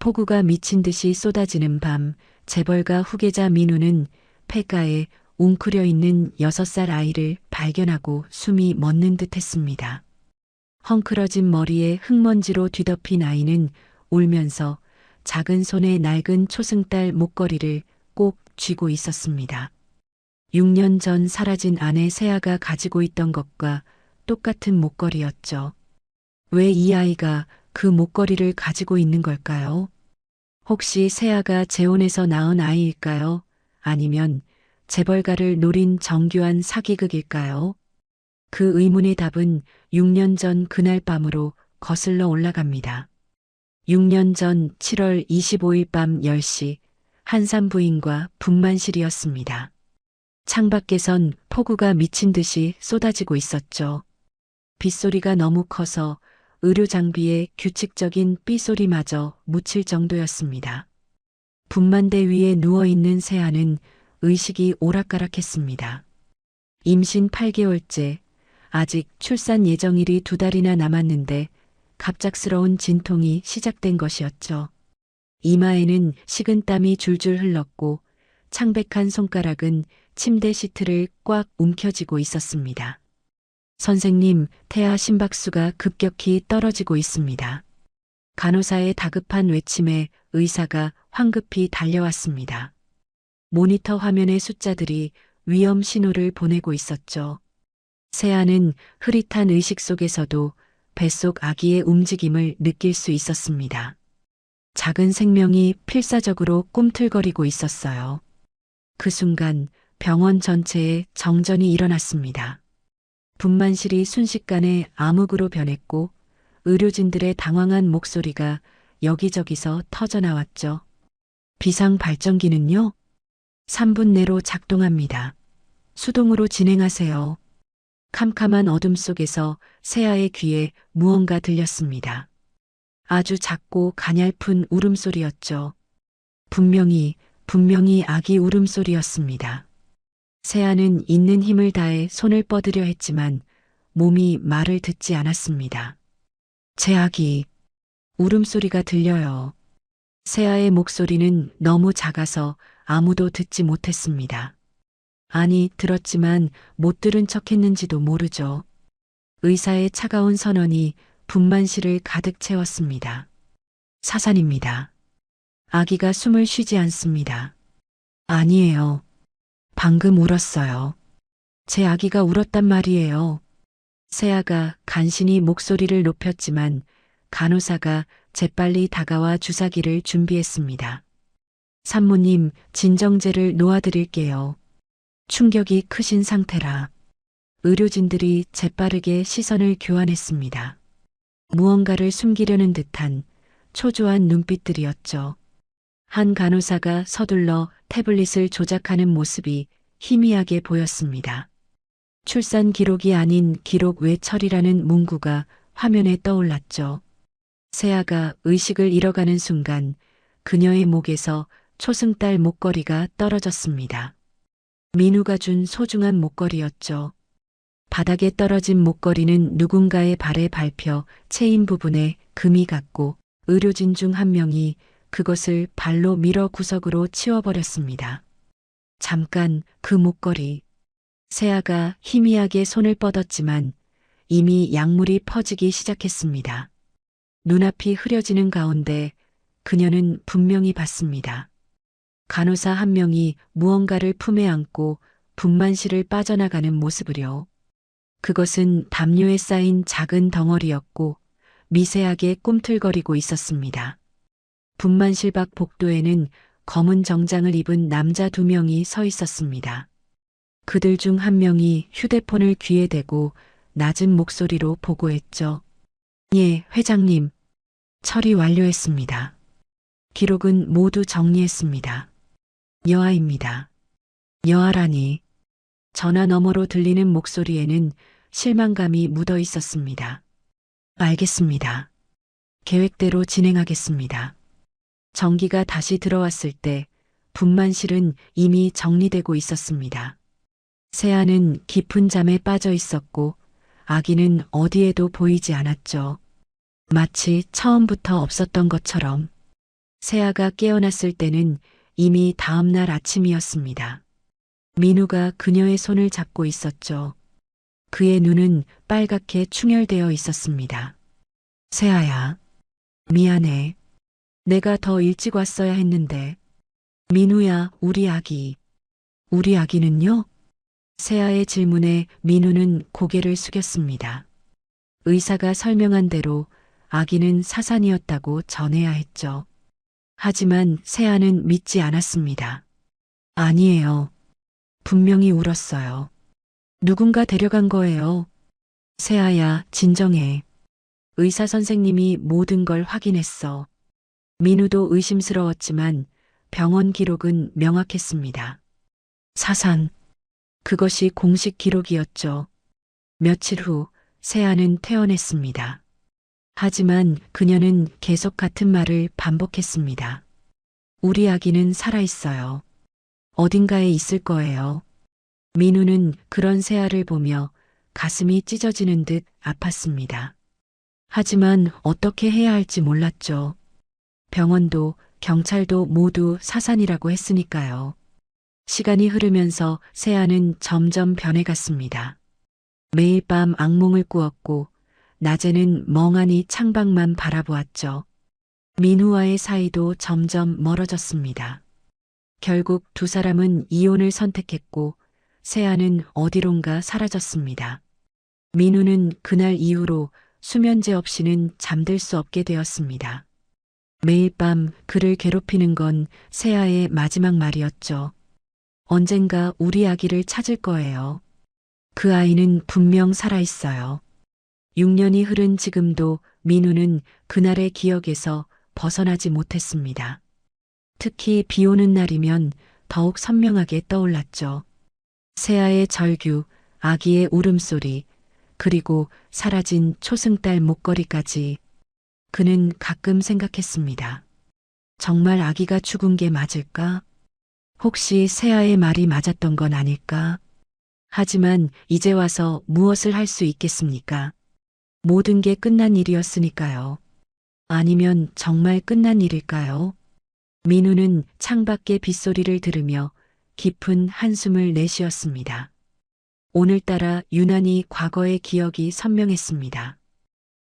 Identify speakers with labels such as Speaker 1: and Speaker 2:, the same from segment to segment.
Speaker 1: 폭우가 미친 듯이 쏟아지는 밤, 재벌가 후계자 민우는 폐가에 웅크려 있는 6살 아이를 발견하고 숨이 멎는 듯 했습니다. 헝클어진 머리에 흙먼지로 뒤덮인 아이는 울면서 작은 손에 낡은 초승달 목걸이를 꼭 쥐고 있었습니다. 6년 전 사라진 아내 세아가 가지고 있던 것과 똑같은 목걸이였죠. 왜 이 아이가 그 목걸이를 가지고 있는 걸까요? 혹시 세아가 재혼해서 낳은 아이일까요? 아니면 재벌가를 노린 정교한 사기극일까요? 그 의문의 답은 6년 전 그날 밤으로 거슬러 올라갑니다. 6년 전 7월 25일 밤 10시 한산 부인과 분만실이었습니다. 창밖에선 폭우가 미친 듯이 쏟아지고 있었죠. 빗소리가 너무 커서 의료 장비에 규칙적인 삐소리마저 묻힐 정도였습니다. 분만대 위에 누워있는 세아는 의식이 오락가락했습니다. 임신 8개월째, 아직 출산 예정일이 2달이나 남았는데 갑작스러운 진통이 시작된 것이었죠. 이마에는 식은땀이 줄줄 흘렀고 창백한 손가락은 침대 시트를 꽉 움켜쥐고 있었습니다. 선생님, 태아 심박수가 급격히 떨어지고 있습니다. 간호사의 다급한 외침에 의사가 황급히 달려왔습니다. 모니터 화면의 숫자들이 위험 신호를 보내고 있었죠. 세아는 흐릿한 의식 속에서도 뱃속 아기의 움직임을 느낄 수 있었습니다. 작은 생명이 필사적으로 꿈틀거리고 있었어요. 그 순간 병원 전체에 정전이 일어났습니다. 분만실이 순식간에 암흑으로 변했고 의료진들의 당황한 목소리가 여기저기서 터져나왔죠. 비상 발전기는요? 3분 내로 작동합니다. 수동으로 진행하세요. 캄캄한 어둠 속에서 세아의 귀에 무언가 들렸습니다. 아주 작고 가냘픈 울음소리였죠. 분명히 아기 울음소리였습니다. 세아는 있는 힘을 다해 손을 뻗으려 했지만 몸이 말을 듣지 않았습니다. 제 아기, 울음소리가 들려요. 세아의 목소리는 너무 작아서 아무도 듣지 못했습니다. 아니, 들었지만 못 들은 척 했는지도 모르죠. 의사의 차가운 선언이 분만실을 가득 채웠습니다. 사산입니다. 아기가 숨을 쉬지 않습니다. 아니에요. 방금 울었어요. 제 아기가 울었단 말이에요. 세아가 간신히 목소리를 높였지만 간호사가 재빨리 다가와 주사기를 준비했습니다. 산모님, 진정제를 놓아드릴게요. 충격이 크신 상태라. 의료진들이 재빠르게 시선을 교환했습니다. 무언가를 숨기려는 듯한 초조한 눈빛들이었죠. 한 간호사가 서둘러 태블릿을 조작하는 모습이 희미하게 보였습니다. 출산 기록이 아닌 기록 외처리라는 문구가 화면에 떠올랐죠. 세아가 의식을 잃어가는 순간 그녀의 목에서 초승달 목걸이가 떨어졌습니다. 민우가 준 소중한 목걸이였죠. 바닥에 떨어진 목걸이는 누군가의 발에 밟혀 체인 부분에 금이 갔고 의료진 중 한 명이 그것을 발로 밀어 구석으로 치워버렸습니다. 잠깐 그 목걸이. 세아가 희미하게 손을 뻗었지만 이미 약물이 퍼지기 시작했습니다. 눈앞이 흐려지는 가운데 그녀는 분명히 봤습니다. 간호사 한 명이 무언가를 품에 안고 분만실을 빠져나가는 모습을요. 그것은 담요에 쌓인 작은 덩어리였고 미세하게 꿈틀거리고 있었습니다. 분만실 밖 복도에는 검은 정장을 입은 남자 2명이 서 있었습니다. 그들 중 한 명이 휴대폰을 귀에 대고 낮은 목소리로 보고했죠. 예, 회장님. 처리 완료했습니다. 기록은 모두 정리했습니다. 여아입니다. 여아라니. 전화 너머로 들리는 목소리에는 실망감이 묻어 있었습니다. 알겠습니다. 계획대로 진행하겠습니다. 전기가 다시 들어왔을 때 분만실은 이미 정리되고 있었습니다. 세아는 깊은 잠에 빠져 있었고 아기는 어디에도 보이지 않았죠. 마치 처음부터 없었던 것처럼. 세아가 깨어났을 때는 이미 다음 날 아침이었습니다. 민우가 그녀의 손을 잡고 있었죠. 그의 눈은 빨갛게 충혈되어 있었습니다. 세아야, 미안해. 내가 더 일찍 왔어야 했는데. 민우야, 우리 아기. 우리 아기는요? 세아의 질문에 민우는 고개를 숙였습니다. 의사가 설명한 대로 아기는 사산이었다고 전해야 했죠. 하지만 세아는 믿지 않았습니다. 아니에요. 분명히 울었어요. 누군가 데려간 거예요. 세아야, 진정해. 의사 선생님이 모든 걸 확인했어. 민우도 의심스러웠지만 병원 기록은 명확했습니다. 사산. 그것이 공식 기록이었죠. 며칠 후 세아는 퇴원했습니다. 하지만 그녀는 계속 같은 말을 반복했습니다. 우리 아기는 살아있어요. 어딘가에 있을 거예요. 민우는 그런 세아를 보며 가슴이 찢어지는 듯 아팠습니다. 하지만 어떻게 해야 할지 몰랐죠. 병원도 경찰도 모두 사산이라고 했으니까요. 시간이 흐르면서 세아는 점점 변해갔습니다. 매일 밤 악몽을 꾸었고 낮에는 멍하니 창밖만 바라보았죠. 민우와의 사이도 점점 멀어졌습니다. 결국 두 사람은 이혼을 선택했고 세아는 어디론가 사라졌습니다. 민우는 그날 이후로 수면제 없이는 잠들 수 없게 되었습니다. 매일 밤 그를 괴롭히는 건 세아의 마지막 말이었죠. 언젠가 우리 아기를 찾을 거예요. 그 아이는 분명 살아있어요. 6년이 흐른 지금도 민우는 그날의 기억에서 벗어나지 못했습니다. 특히 비 오는 날이면 더욱 선명하게 떠올랐죠. 세아의 절규, 아기의 울음소리, 그리고 사라진 초승달 목걸이까지 그는 가끔 생각했습니다. 정말 아기가 죽은 게 맞을까? 혹시 세아의 말이 맞았던 건 아닐까? 하지만 이제 와서 무엇을 할 수 있겠습니까? 모든 게 끝난 일이었으니까요. 아니면 정말 끝난 일일까요? 민우는 창밖의 빗소리를 들으며 깊은 한숨을 내쉬었습니다. 오늘따라 유난히 과거의 기억이 선명했습니다.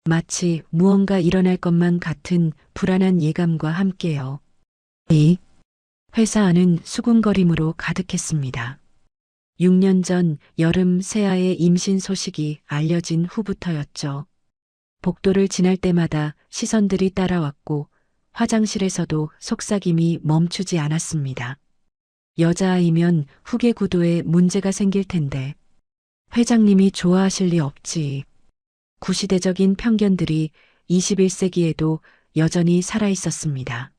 Speaker 1: 마치 무언가 일어날 것만 같은 불안한 예감과 함께요. 회사 안은 수군거림으로 가득했습니다. 6년 전 여름 세아의 임신 소식이 알려진 후부터였죠. 복도를 지날 때마다 시선들이 따라왔고 화장실에서도 속삭임이 멈추지 않았습니다. 여자아이면 후계 구도에 문제가 생길 텐데 회장님이 좋아하실 리 없지. 구시대적인 편견들이 21세기에도 여전히 살아있었습니다.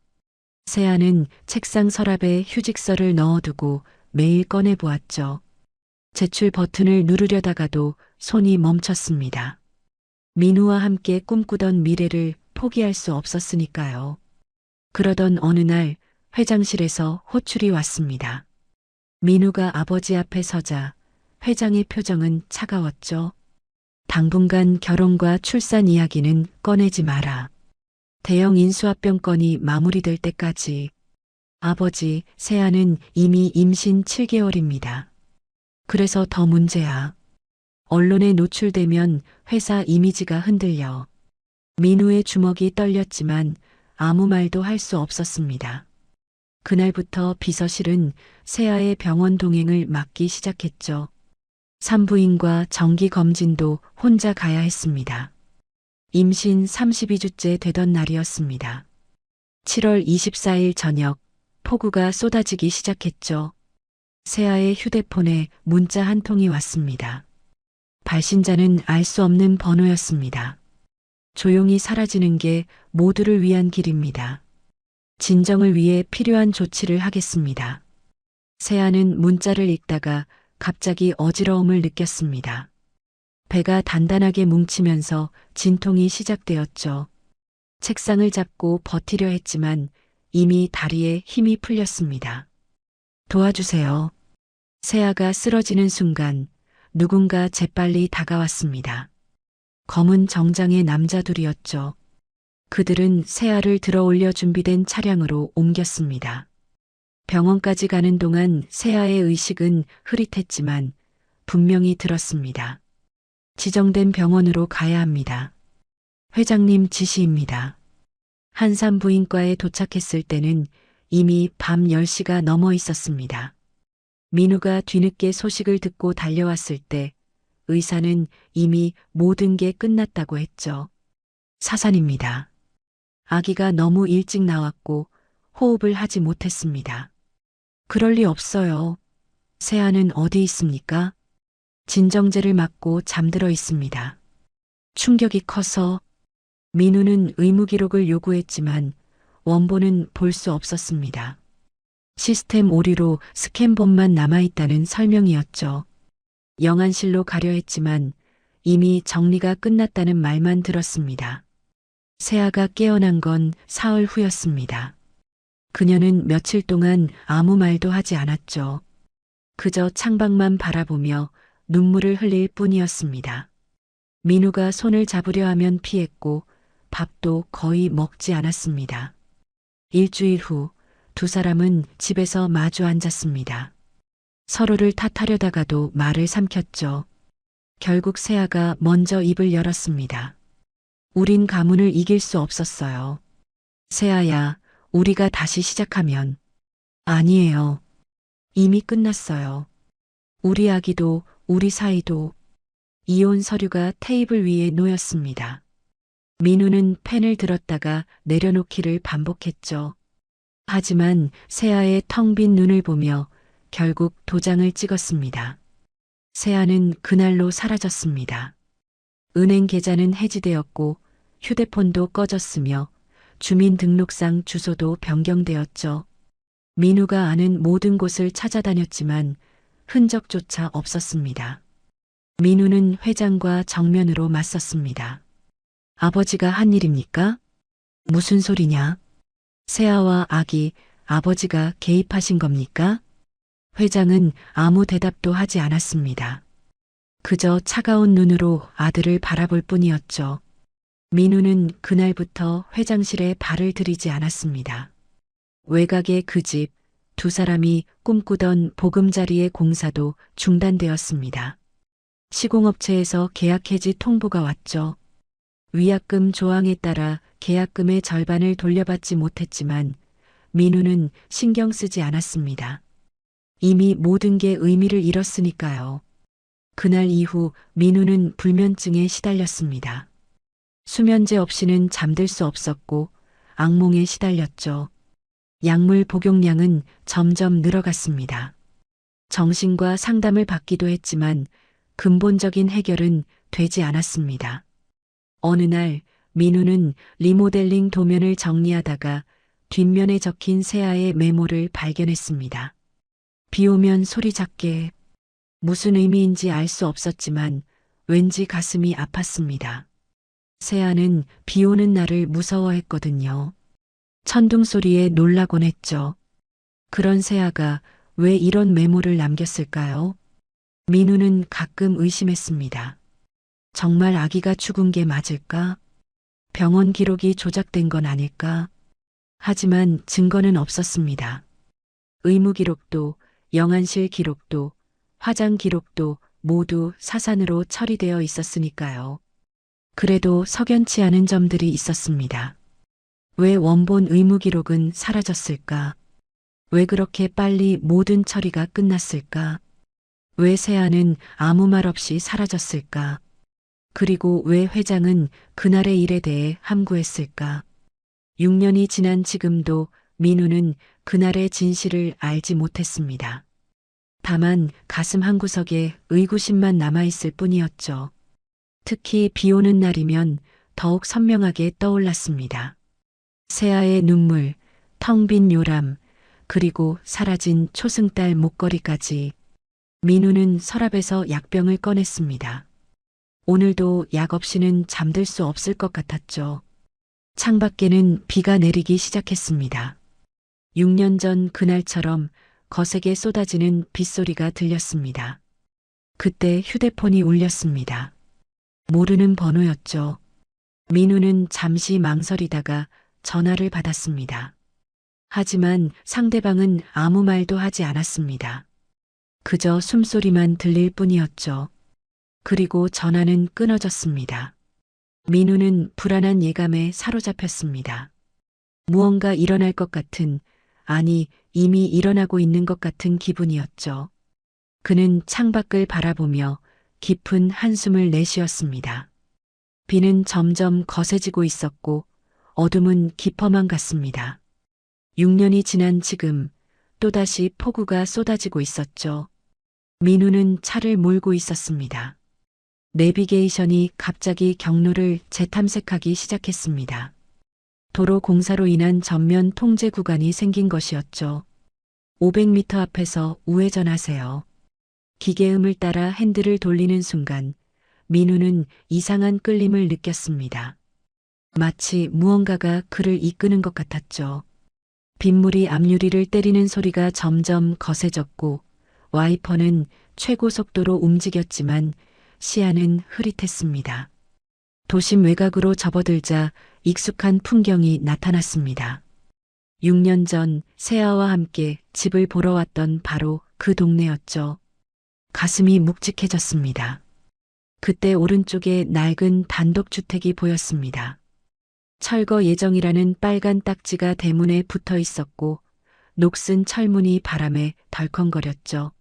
Speaker 1: 세아는 책상 서랍에 휴직서를 넣어두고 매일 꺼내보았죠. 제출 버튼을 누르려다가도 손이 멈췄습니다. 민우와 함께 꿈꾸던 미래를 포기할 수 없었으니까요. 그러던 어느 날 회장실에서 호출이 왔습니다. 민우가 아버지 앞에 서자 회장의 표정은 차가웠죠. 당분간 결혼과 출산 이야기는 꺼내지 마라. 대형 인수합병 건이 마무리될 때까지. 아버지, 세아는 이미 임신 7개월입니다. 그래서 더 문제야. 언론에 노출되면 회사 이미지가 흔들려. 민우의 주먹이 떨렸지만 아무 말도 할 수 없었습니다. 그날부터 비서실은 세아의 병원 동행을 막기 시작했죠. 산부인과 정기검진도 혼자 가야 했습니다. 임신 32주째 되던 날이었습니다. 7월 24일 저녁, 폭우가 쏟아지기 시작했죠. 세아의 휴대폰에 문자 한 통이 왔습니다. 발신자는 알 수 없는 번호였습니다. 조용히 사라지는 게 모두를 위한 길입니다. 진정을 위해 필요한 조치를 하겠습니다. 세아는 문자를 읽다가 갑자기 어지러움을 느꼈습니다. 배가 단단하게 뭉치면서 진통이 시작되었죠. 책상을 잡고 버티려 했지만 이미 다리에 힘이 풀렸습니다. 도와주세요. 세아가 쓰러지는 순간 누군가 재빨리 다가왔습니다. 검은 정장의 남자 둘이었죠. 그들은 세아를 들어 올려 준비된 차량으로 옮겼습니다. 병원까지 가는 동안 세아의 의식은 흐릿했지만 분명히 들었습니다. 지정된 병원으로 가야 합니다. 회장님 지시입니다. 한산부인과에 도착했을 때는 이미 밤 10시가 넘어 있었습니다. 민우가 뒤늦게 소식을 듣고 달려왔을 때 의사는 이미 모든 게 끝났다고 했죠. 사산입니다. 아기가 너무 일찍 나왔고 호흡을 하지 못했습니다. 그럴 리 없어요. 세아는 어디 있습니까? 진정제를 맞고 잠들어 있습니다. 충격이 커서 민우는 의무 기록을 요구했지만 원본은 볼 수 없었습니다. 시스템 오류로 스캔본만 남아있다는 설명이었죠. 영안실로 가려 했지만 이미 정리가 끝났다는 말만 들었습니다. 세아가 깨어난 건 사흘 후였습니다. 그녀는 며칠 동안 아무 말도 하지 않았죠. 그저 창밖만 바라보며 눈물을 흘릴 뿐이었습니다. 민우가 손을 잡으려 하면 피했고 밥도 거의 먹지 않았습니다. 일주일 후 두 사람은 집에서 마주 앉았습니다. 서로를 탓하려다가도 말을 삼켰죠. 결국 세아가 먼저 입을 열었습니다. 우린 가문을 이길 수 없었어요. 세아야, 우리가 다시 시작하면. 아니에요. 이미 끝났어요. 우리 아기도 우리 사이도. 이혼 서류가 테이블 위에 놓였습니다. 민우는 펜을 들었다가 내려놓기를 반복했죠. 하지만 세아의 텅 빈 눈을 보며 결국 도장을 찍었습니다. 세아는 그날로 사라졌습니다. 은행 계좌는 해지되었고 휴대폰도 꺼졌으며 주민등록상 주소도 변경되었죠. 민우가 아는 모든 곳을 찾아다녔지만 흔적조차 없었습니다. 민우는 회장과 정면으로 맞섰습니다. 아버지가 한 일입니까? 무슨 소리냐? 세아와 아기, 아버지가 개입하신 겁니까? 회장은 아무 대답도 하지 않았습니다. 그저 차가운 눈으로 아들을 바라볼 뿐이었죠. 민우는 그날부터 회장실에 발을 들이지 않았습니다. 외곽의 그 집, 두 사람이 꿈꾸던 보금자리의 공사도 중단되었습니다. 시공업체에서 계약 해지 통보가 왔죠. 위약금 조항에 따라 계약금의 절반을 돌려받지 못했지만 민우는 신경 쓰지 않았습니다. 이미 모든 게 의미를 잃었으니까요. 그날 이후 민우는 불면증에 시달렸습니다. 수면제 없이는 잠들 수 없었고 악몽에 시달렸죠. 약물 복용량은 점점 늘어갔습니다. 정신과 상담을 받기도 했지만 근본적인 해결은 되지 않았습니다. 어느 날 민우는 리모델링 도면을 정리하다가 뒷면에 적힌 세아의 메모를 발견했습니다. 비 오면 소리 작게. 무슨 의미인지 알 수 없었지만 왠지 가슴이 아팠습니다. 세아는 비 오는 날을 무서워했거든요. 천둥 소리에 놀라곤 했죠. 그런 세아가 왜 이런 메모를 남겼을까요? 민우는 가끔 의심했습니다. 정말 아기가 죽은 게 맞을까? 병원 기록이 조작된 건 아닐까? 하지만 증거는 없었습니다. 의무 기록도, 영안실 기록도, 화장 기록도 모두 사산으로 처리되어 있었으니까요. 그래도 석연치 않은 점들이 있었습니다. 왜 원본 의무 기록은 사라졌을까? 왜 그렇게 빨리 모든 처리가 끝났을까? 왜 세아는 아무 말 없이 사라졌을까? 그리고 왜 회장은 그날의 일에 대해 함구했을까? 6년이 지난 지금도 민우는 그날의 진실을 알지 못했습니다. 다만 가슴 한구석에 의구심만 남아있을 뿐이었죠. 특히 비 오는 날이면 더욱 선명하게 떠올랐습니다. 세아의 눈물, 텅 빈 요람, 그리고 사라진 초승달 목걸이까지. 민우는 서랍에서 약병을 꺼냈습니다. 오늘도 약 없이는 잠들 수 없을 것 같았죠. 창밖에는 비가 내리기 시작했습니다. 6년 전 그날처럼 거세게 쏟아지는 빗소리가 들렸습니다. 그때 휴대폰이 울렸습니다. 모르는 번호였죠. 민우는 잠시 망설이다가 전화를 받았습니다. 하지만 상대방은 아무 말도 하지 않았습니다. 그저 숨소리만 들릴 뿐이었죠. 그리고 전화는 끊어졌습니다. 민우는 불안한 예감에 사로잡혔습니다. 무언가 일어날 것 같은, 아니, 이미 일어나고 있는 것 같은 기분이었죠. 그는 창밖을 바라보며 깊은 한숨을 내쉬었습니다. 비는 점점 거세지고 있었고 어둠은 깊어만 갔습니다. 6년이 지난 지금 또다시 폭우가 쏟아지고 있었죠. 민우는 차를 몰고 있었습니다. 내비게이션이 갑자기 경로를 재탐색하기 시작했습니다. 도로 공사로 인한 전면 통제 구간이 생긴 것이었죠. 500m 앞에서 우회전하세요. 기계음을 따라 핸들을 돌리는 순간 민우는 이상한 끌림을 느꼈습니다. 마치 무언가가 그를 이끄는 것 같았죠. 빗물이 앞유리를 때리는 소리가 점점 거세졌고 와이퍼는 최고 속도로 움직였지만 시야는 흐릿했습니다. 도심 외곽으로 접어들자 익숙한 풍경이 나타났습니다. 6년 전 세아와 함께 집을 보러 왔던 바로 그 동네였죠. 가슴이 묵직해졌습니다. 그때 오른쪽에 낡은 단독주택이 보였습니다. 철거 예정이라는 빨간 딱지가 대문에 붙어 있었고 녹슨 철문이 바람에 덜컹거렸죠.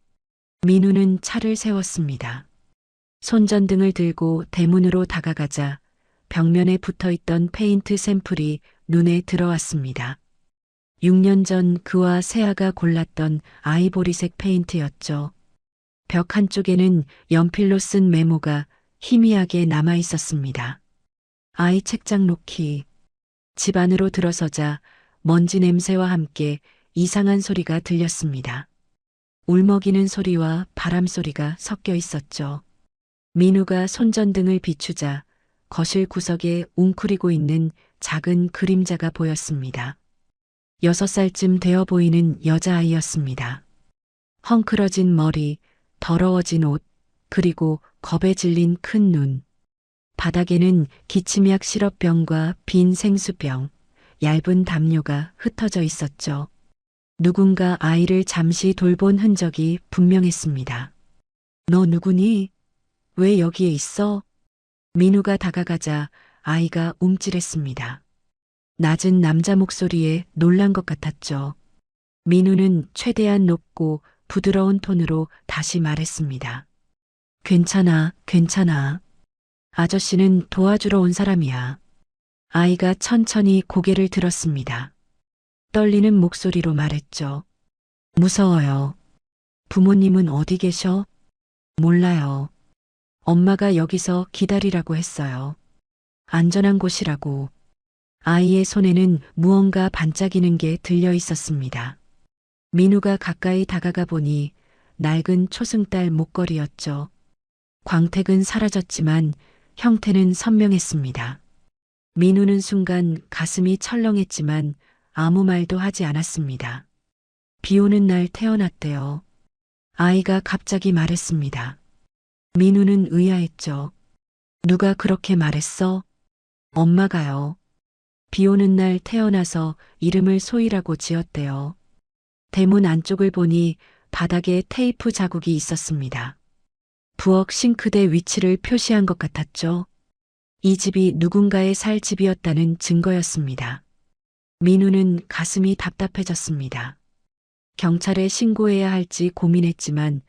Speaker 1: 민우는 차를 세웠습니다. 손전등을 들고 대문으로 다가가자 벽면에 붙어 있던 페인트 샘플이 눈에 들어왔습니다. 6년 전 그와 세아가 골랐던 아이보리색 페인트였죠. 벽 한쪽에는 연필로 쓴 메모가 희미하게 남아 있었습니다. 아이 책장 놓기. 집 안으로 들어서자 먼지 냄새와 함께 이상한 소리가 들렸습니다. 울먹이는 소리와 바람 소리가 섞여 있었죠. 민우가 손전등을 비추자 거실 구석에 웅크리고 있는 작은 그림자가 보였습니다. 6살쯤 되어 보이는 여자아이였습니다. 헝클어진 머리, 더러워진 옷, 그리고 겁에 질린 큰 눈. 바닥에는 기침약 시럽병과 빈 생수병, 얇은 담요가 흩어져 있었죠. 누군가 아이를 잠시 돌본 흔적이 분명했습니다. 너 누구니? 왜 여기에 있어? 민우가 다가가자 아이가 움찔했습니다. 낮은 남자 목소리에 놀란 것 같았죠. 민우는 최대한 높고 부드러운 톤으로 다시 말했습니다. 괜찮아, 괜찮아. 아저씨는 도와주러 온 사람이야. 아이가 천천히 고개를 들었습니다. 떨리는 목소리로 말했죠. 무서워요. 부모님은 어디 계셔? 몰라요. 엄마가 여기서 기다리라고 했어요. 안전한 곳이라고. 아이의 손에는 무언가 반짝이는 게 들려 있었습니다. 민우가 가까이 다가가 보니 낡은 초승달 목걸이였죠. 광택은 사라졌지만 형태는 선명했습니다. 민우는 순간 가슴이 철렁했지만 아무 말도 하지 않았습니다. 비 오는 날 태어났대요. 아이가 갑자기 말했습니다. 민우는 의아했죠. 누가 그렇게 말했어? 엄마가요. 비 오는 날 태어나서 이름을 소희라고 지었대요. 대문 안쪽을 보니 바닥에 테이프 자국이 있었습니다. 부엌 싱크대 위치를 표시한 것 같았죠. 이 집이 누군가의 살 집이었다는 증거였습니다. 민우는 가슴이 답답해졌습니다. 경찰에 신고해야 할지 고민했지만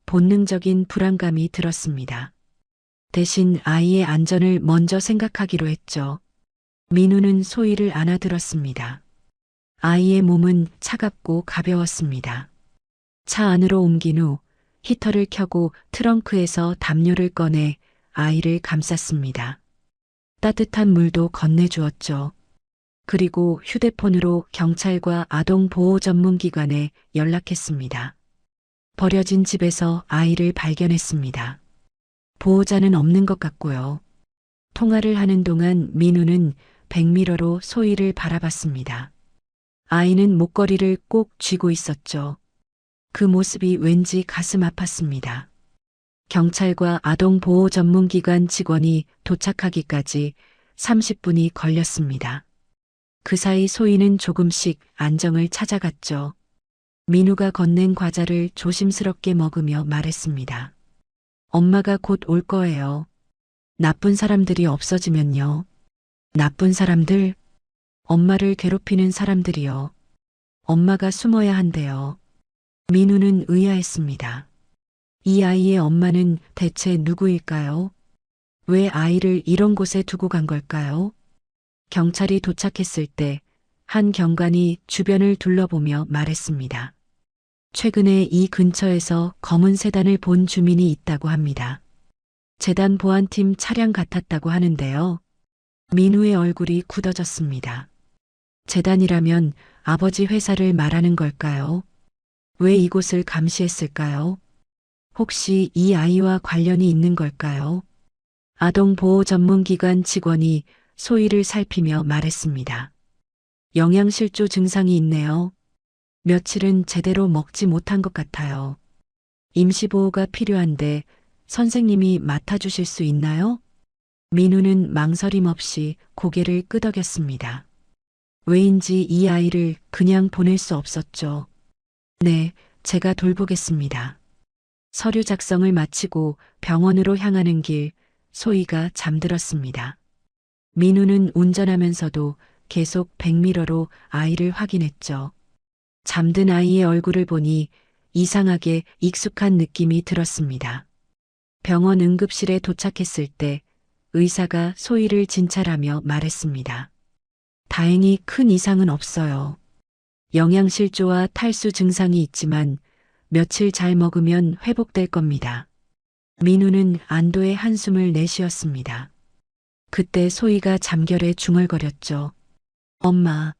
Speaker 1: 본능적인 불안감이 들었습니다. 대신 아이의 안전을 먼저 생각하기로 했죠. 민우는 소희를 안아들었습니다. 아이의 몸은 차갑고 가벼웠습니다. 차 안으로 옮긴 후 히터를 켜고 트렁크에서 담요를 꺼내 아이를 감쌌습니다. 따뜻한 물도 건네주었죠. 그리고 휴대폰으로 경찰과 아동보호 전문기관에 연락했습니다. 버려진 집에서 아이를 발견했습니다. 보호자는 없는 것 같고요. 통화를 하는 동안 민우는 백미러로 소희를 바라봤습니다. 아이는 목걸이를 꼭 쥐고 있었죠. 그 모습이 왠지 가슴 아팠습니다. 경찰과 아동보호 전문기관 직원이 도착하기까지 30분이 걸렸습니다. 그 사이 소희는 조금씩 안정을 찾아갔죠. 민우가 건넨 과자를 조심스럽게 먹으며 말했습니다. 엄마가 곧 올 거예요. 나쁜 사람들이 없어지면요. 나쁜 사람들? 엄마를 괴롭히는 사람들이요. 엄마가 숨어야 한대요. 민우는 의아했습니다. 이 아이의 엄마는 대체 누구일까요? 왜 아이를 이런 곳에 두고 간 걸까요? 경찰이 도착했을 때 한 경관이 주변을 둘러보며 말했습니다. 최근에 이 근처에서 검은 세단을 본 주민이 있다고 합니다. 재단 보안팀 차량 같았다고 하는데요. 민우의 얼굴이 굳어졌습니다. 재단이라면 아버지 회사를 말하는 걸까요? 왜 이곳을 감시했을까요? 혹시 이 아이와 관련이 있는 걸까요? 아동보호 전문기관 직원이 소희를 살피며 말했습니다. 영양실조 증상이 있네요. 며칠은 제대로 먹지 못한 것 같아요. 임시보호가 필요한데 선생님이 맡아주실 수 있나요? 민우는 망설임 없이 고개를 끄덕였습니다. 왜인지 이 아이를 그냥 보낼 수 없었죠. 네, 제가 돌보겠습니다. 서류 작성을 마치고 병원으로 향하는 길, 소희가 잠들었습니다. 민우는 운전하면서도 계속 백미러로 아이를 확인했죠. 잠든 아이의 얼굴을 보니 이상하게 익숙한 느낌이 들었습니다. 병원 응급실에 도착했을 때 의사가 소희를 진찰하며 말했습니다. 다행히 큰 이상은 없어요. 영양실조와 탈수 증상이 있지만 며칠 잘 먹으면 회복될 겁니다. 민우는 안도의 한숨을 내쉬었습니다. 그때 소희가 잠결에 중얼거렸죠. 엄마,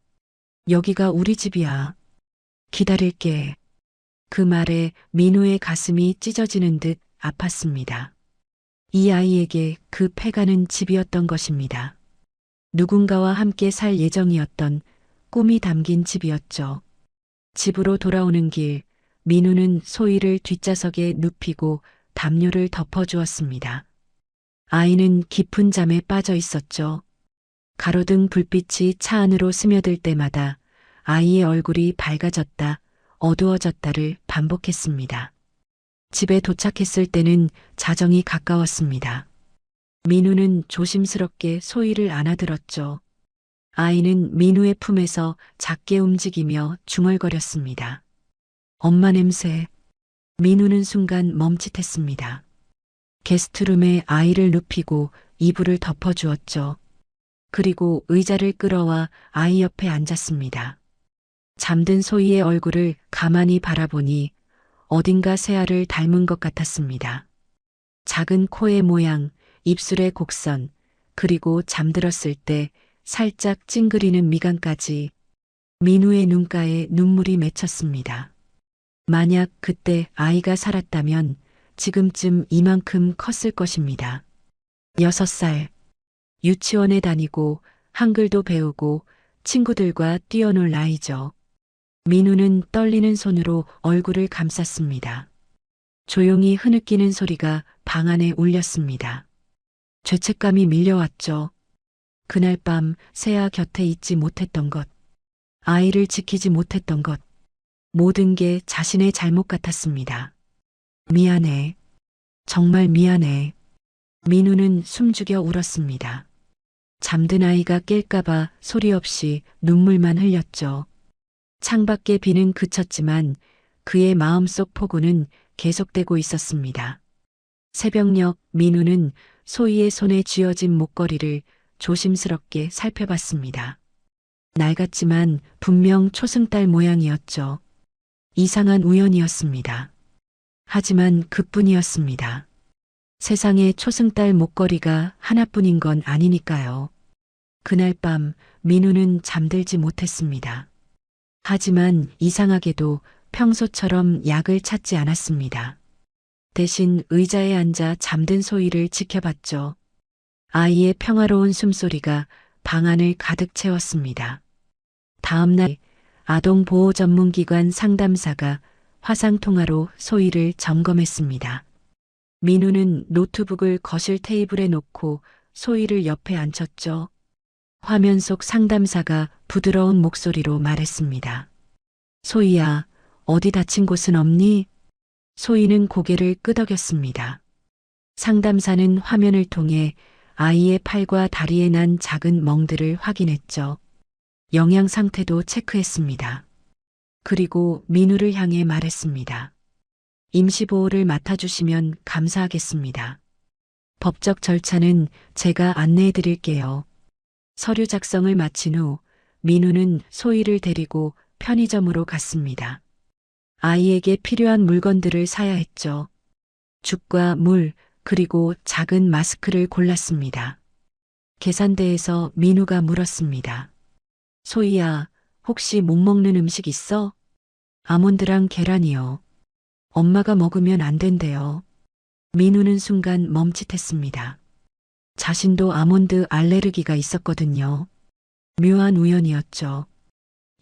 Speaker 1: 여기가 우리 집이야. 기다릴게. 그 말에 민우의 가슴이 찢어지는 듯 아팠습니다. 이 아이에게 그 폐가는 집이었던 것입니다. 누군가와 함께 살 예정이었던 꿈이 담긴 집이었죠. 집으로 돌아오는 길, 민우는 소희를 뒷좌석에 눕히고 담요를 덮어주었습니다. 아이는 깊은 잠에 빠져 있었죠. 가로등 불빛이 차 안으로 스며들 때마다 아이의 얼굴이 밝아졌다, 어두워졌다를 반복했습니다. 집에 도착했을 때는 자정이 가까웠습니다. 민우는 조심스럽게 소희를 안아들었죠. 아이는 민우의 품에서 작게 움직이며 중얼거렸습니다. 엄마 냄새. 민우는 순간 멈칫했습니다. 게스트룸에 아이를 눕히고 이불을 덮어주었죠. 그리고 의자를 끌어와 아이 옆에 앉았습니다. 잠든 소희의 얼굴을 가만히 바라보니 어딘가 새알을 닮은 것 같았습니다. 작은 코의 모양, 입술의 곡선, 그리고 잠들었을 때 살짝 찡그리는 미간까지 민우의 눈가에 눈물이 맺혔습니다. 만약 그때 아이가 살았다면 지금쯤 이만큼 컸을 것입니다. 6살. 유치원에 다니고 한글도 배우고 친구들과 뛰어놀 나이죠. 민우는 떨리는 손으로 얼굴을 감쌌습니다. 조용히 흐느끼는 소리가 방 안에 울렸습니다. 죄책감이 밀려왔죠. 그날 밤 세아 곁에 있지 못했던 것, 아이를 지키지 못했던 것, 모든 게 자신의 잘못 같았습니다. 미안해. 정말 미안해. 민우는 숨죽여 울었습니다. 잠든 아이가 깰까봐 소리 없이 눈물만 흘렸죠. 창밖에 비는 그쳤지만 그의 마음속 폭우는 계속되고 있었습니다. 새벽녘 민우는 소희의 손에 쥐어진 목걸이를 조심스럽게 살펴봤습니다. 낡았지만 분명 초승달 모양이었죠. 이상한 우연이었습니다. 하지만 그뿐이었습니다. 세상에 초승달 목걸이가 하나뿐인 건 아니니까요. 그날 밤 민우는 잠들지 못했습니다. 하지만 이상하게도 평소처럼 약을 찾지 않았습니다. 대신 의자에 앉아 잠든 소희를 지켜봤죠. 아이의 평화로운 숨소리가 방 안을 가득 채웠습니다. 다음 날 아동보호 전문기관 상담사가 화상통화로 소희를 점검했습니다. 민우는 노트북을 거실 테이블에 놓고 소희를 옆에 앉혔죠. 화면 속 상담사가 부드러운 목소리로 말했습니다. 소희야, 어디 다친 곳은 없니? 소희는 고개를 끄덕였습니다. 상담사는 화면을 통해 아이의 팔과 다리에 난 작은 멍들을 확인했죠. 영양 상태도 체크했습니다. 그리고 민우를 향해 말했습니다. 임시보호를 맡아주시면 감사하겠습니다. 법적 절차는 제가 안내해 드릴게요. 서류 작성을 마친 후 민우는 소희를 데리고 편의점으로 갔습니다. 아이에게 필요한 물건들을 사야 했죠. 죽과 물, 그리고 작은 마스크를 골랐습니다. 계산대에서 민우가 물었습니다. 소희야, 혹시 못 먹는 음식 있어? 아몬드랑 계란이요. 엄마가 먹으면 안 된대요. 민우는 순간 멈칫했습니다. 자신도 아몬드 알레르기가 있었거든요. 묘한 우연이었죠.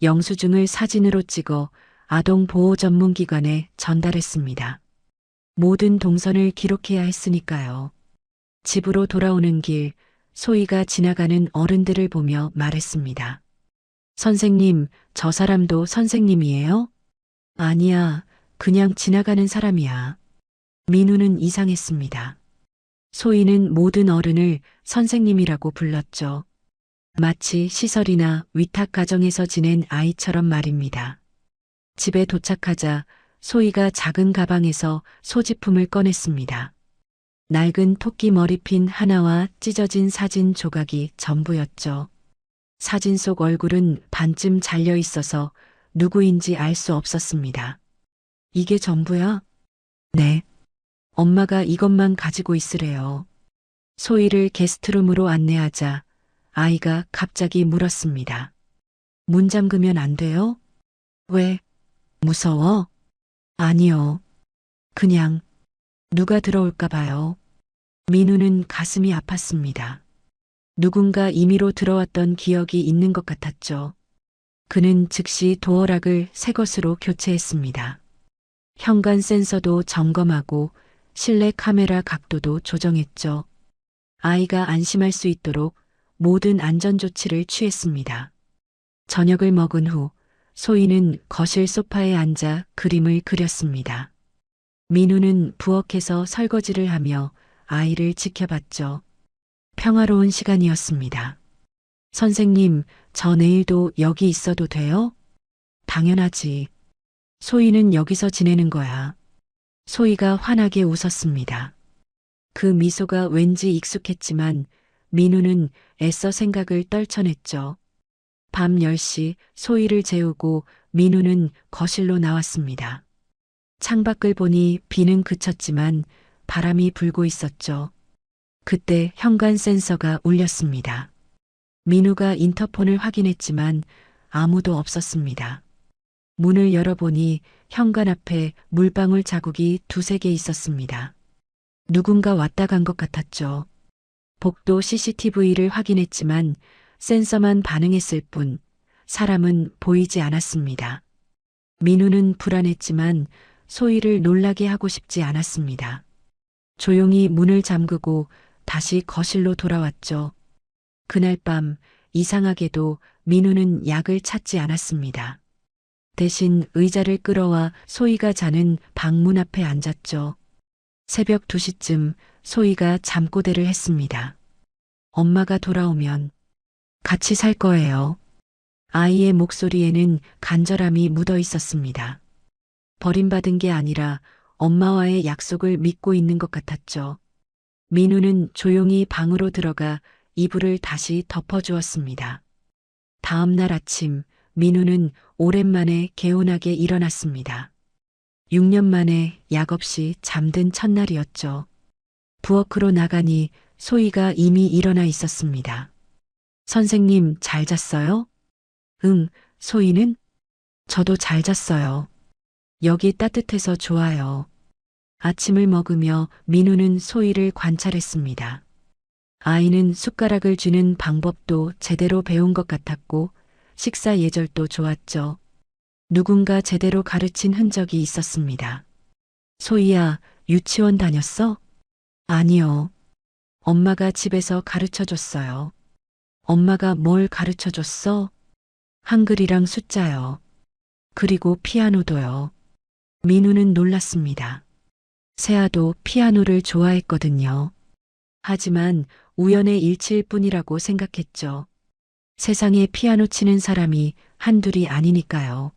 Speaker 1: 영수증을 사진으로 찍어 아동보호전문기관에 전달했습니다. 모든 동선을 기록해야 했으니까요. 집으로 돌아오는 길, 소희가 지나가는 어른들을 보며 말했습니다. 선생님, 저 사람도 선생님이에요? 아니야, 그냥 지나가는 사람이야. 민우는 이상했습니다. 소희는 모든 어른을 선생님이라고 불렀죠. 마치 시설이나 위탁가정에서 지낸 아이처럼 말입니다. 집에 도착하자 소희가 작은 가방에서 소지품을 꺼냈습니다. 낡은 토끼 머리핀 하나와 찢어진 사진 조각이 전부였죠. 사진 속 얼굴은 반쯤 잘려 있어서 누구인지 알 수 없었습니다. 이게 전부야? 네. 엄마가 이것만 가지고 있으래요. 소희를 게스트룸으로 안내하자 아이가 갑자기 물었습니다. 문 잠그면 안 돼요? 왜? 무서워? 아니요. 그냥 누가 들어올까 봐요. 민우는 가슴이 아팠습니다. 누군가 임의로 들어왔던 기억이 있는 것 같았죠. 그는 즉시 도어락을 새 것으로 교체했습니다. 현관 센서도 점검하고 실내 카메라 각도도 조정했죠. 아이가 안심할 수 있도록 모든 안전조치를 취했습니다. 저녁을 먹은 후 소희는 거실 소파에 앉아 그림을 그렸습니다. 민우는 부엌에서 설거지를 하며 아이를 지켜봤죠. 평화로운 시간이었습니다. 선생님, 저 내일도 여기 있어도 돼요? 당연하지. 소희는 여기서 지내는 거야. 소희가 환하게 웃었습니다. 그 미소가 왠지 익숙했지만 민우는 애써 생각을 떨쳐냈죠. 밤 10시 소희를 재우고 민우는 거실로 나왔습니다. 창밖을 보니 비는 그쳤지만 바람이 불고 있었죠. 그때 현관 센서가 울렸습니다. 민우가 인터폰을 확인했지만 아무도 없었습니다. 문을 열어보니 현관 앞에 물방울 자국이 두세 개 있었습니다. 누군가 왔다 간 것 같았죠. 복도 CCTV를 확인했지만 센서만 반응했을 뿐 사람은 보이지 않았습니다. 민우는 불안했지만 소희를 놀라게 하고 싶지 않았습니다. 조용히 문을 잠그고 다시 거실로 돌아왔죠. 그날 밤 이상하게도 민우는 약을 찾지 않았습니다. 대신 의자를 끌어와 소희가 자는 방문 앞에 앉았죠. 새벽 2시쯤 소희가 잠꼬대를 했습니다. 엄마가 돌아오면 같이 살 거예요. 아이의 목소리에는 간절함이 묻어 있었습니다. 버림받은 게 아니라 엄마와의 약속을 믿고 있는 것 같았죠. 민우는 조용히 방으로 들어가 이불을 다시 덮어주었습니다. 다음 날 아침 민우는 오랜만에 개운하게 일어났습니다. 6년 만에 약 없이 잠든 첫날이었죠. 부엌으로 나가니 소희가 이미 일어나 있었습니다. 선생님, 잘 잤어요? 응, 소희는? 저도 잘 잤어요. 여기 따뜻해서 좋아요. 아침을 먹으며 민우는 소희를 관찰했습니다. 아이는 숟가락을 쥐는 방법도 제대로 배운 것 같았고 식사 예절도 좋았죠. 누군가 제대로 가르친 흔적이 있었습니다. 소희야, 유치원 다녔어? 아니요. 엄마가 집에서 가르쳐 줬어요. 엄마가 뭘 가르쳐 줬어? 한글이랑 숫자요. 그리고 피아노도요. 민우는 놀랐습니다. 세아도 피아노를 좋아했거든요. 하지만 우연의 일치일 뿐이라고 생각했죠. 세상에 피아노 치는 사람이 한둘이 아니니까요.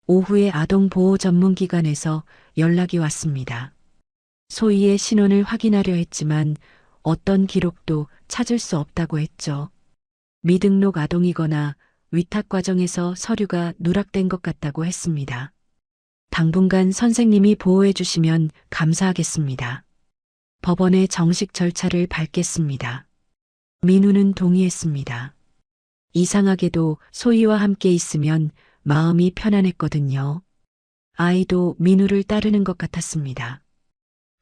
Speaker 1: 오후에 아동보호 전문기관에서 연락이 왔습니다. 소희의 신원을 확인하려 했지만 어떤 기록도 찾을 수 없다고 했죠. 미등록 아동이거나 위탁 과정에서 서류가 누락된 것 같다고 했습니다. 당분간 선생님이 보호해 주시면 감사하겠습니다. 법원의 정식 절차를 밟겠습니다. 민우는 동의했습니다. 이상하게도 소희와 함께 있으면 마음이 편안했거든요. 아이도 민우를 따르는 것 같았습니다.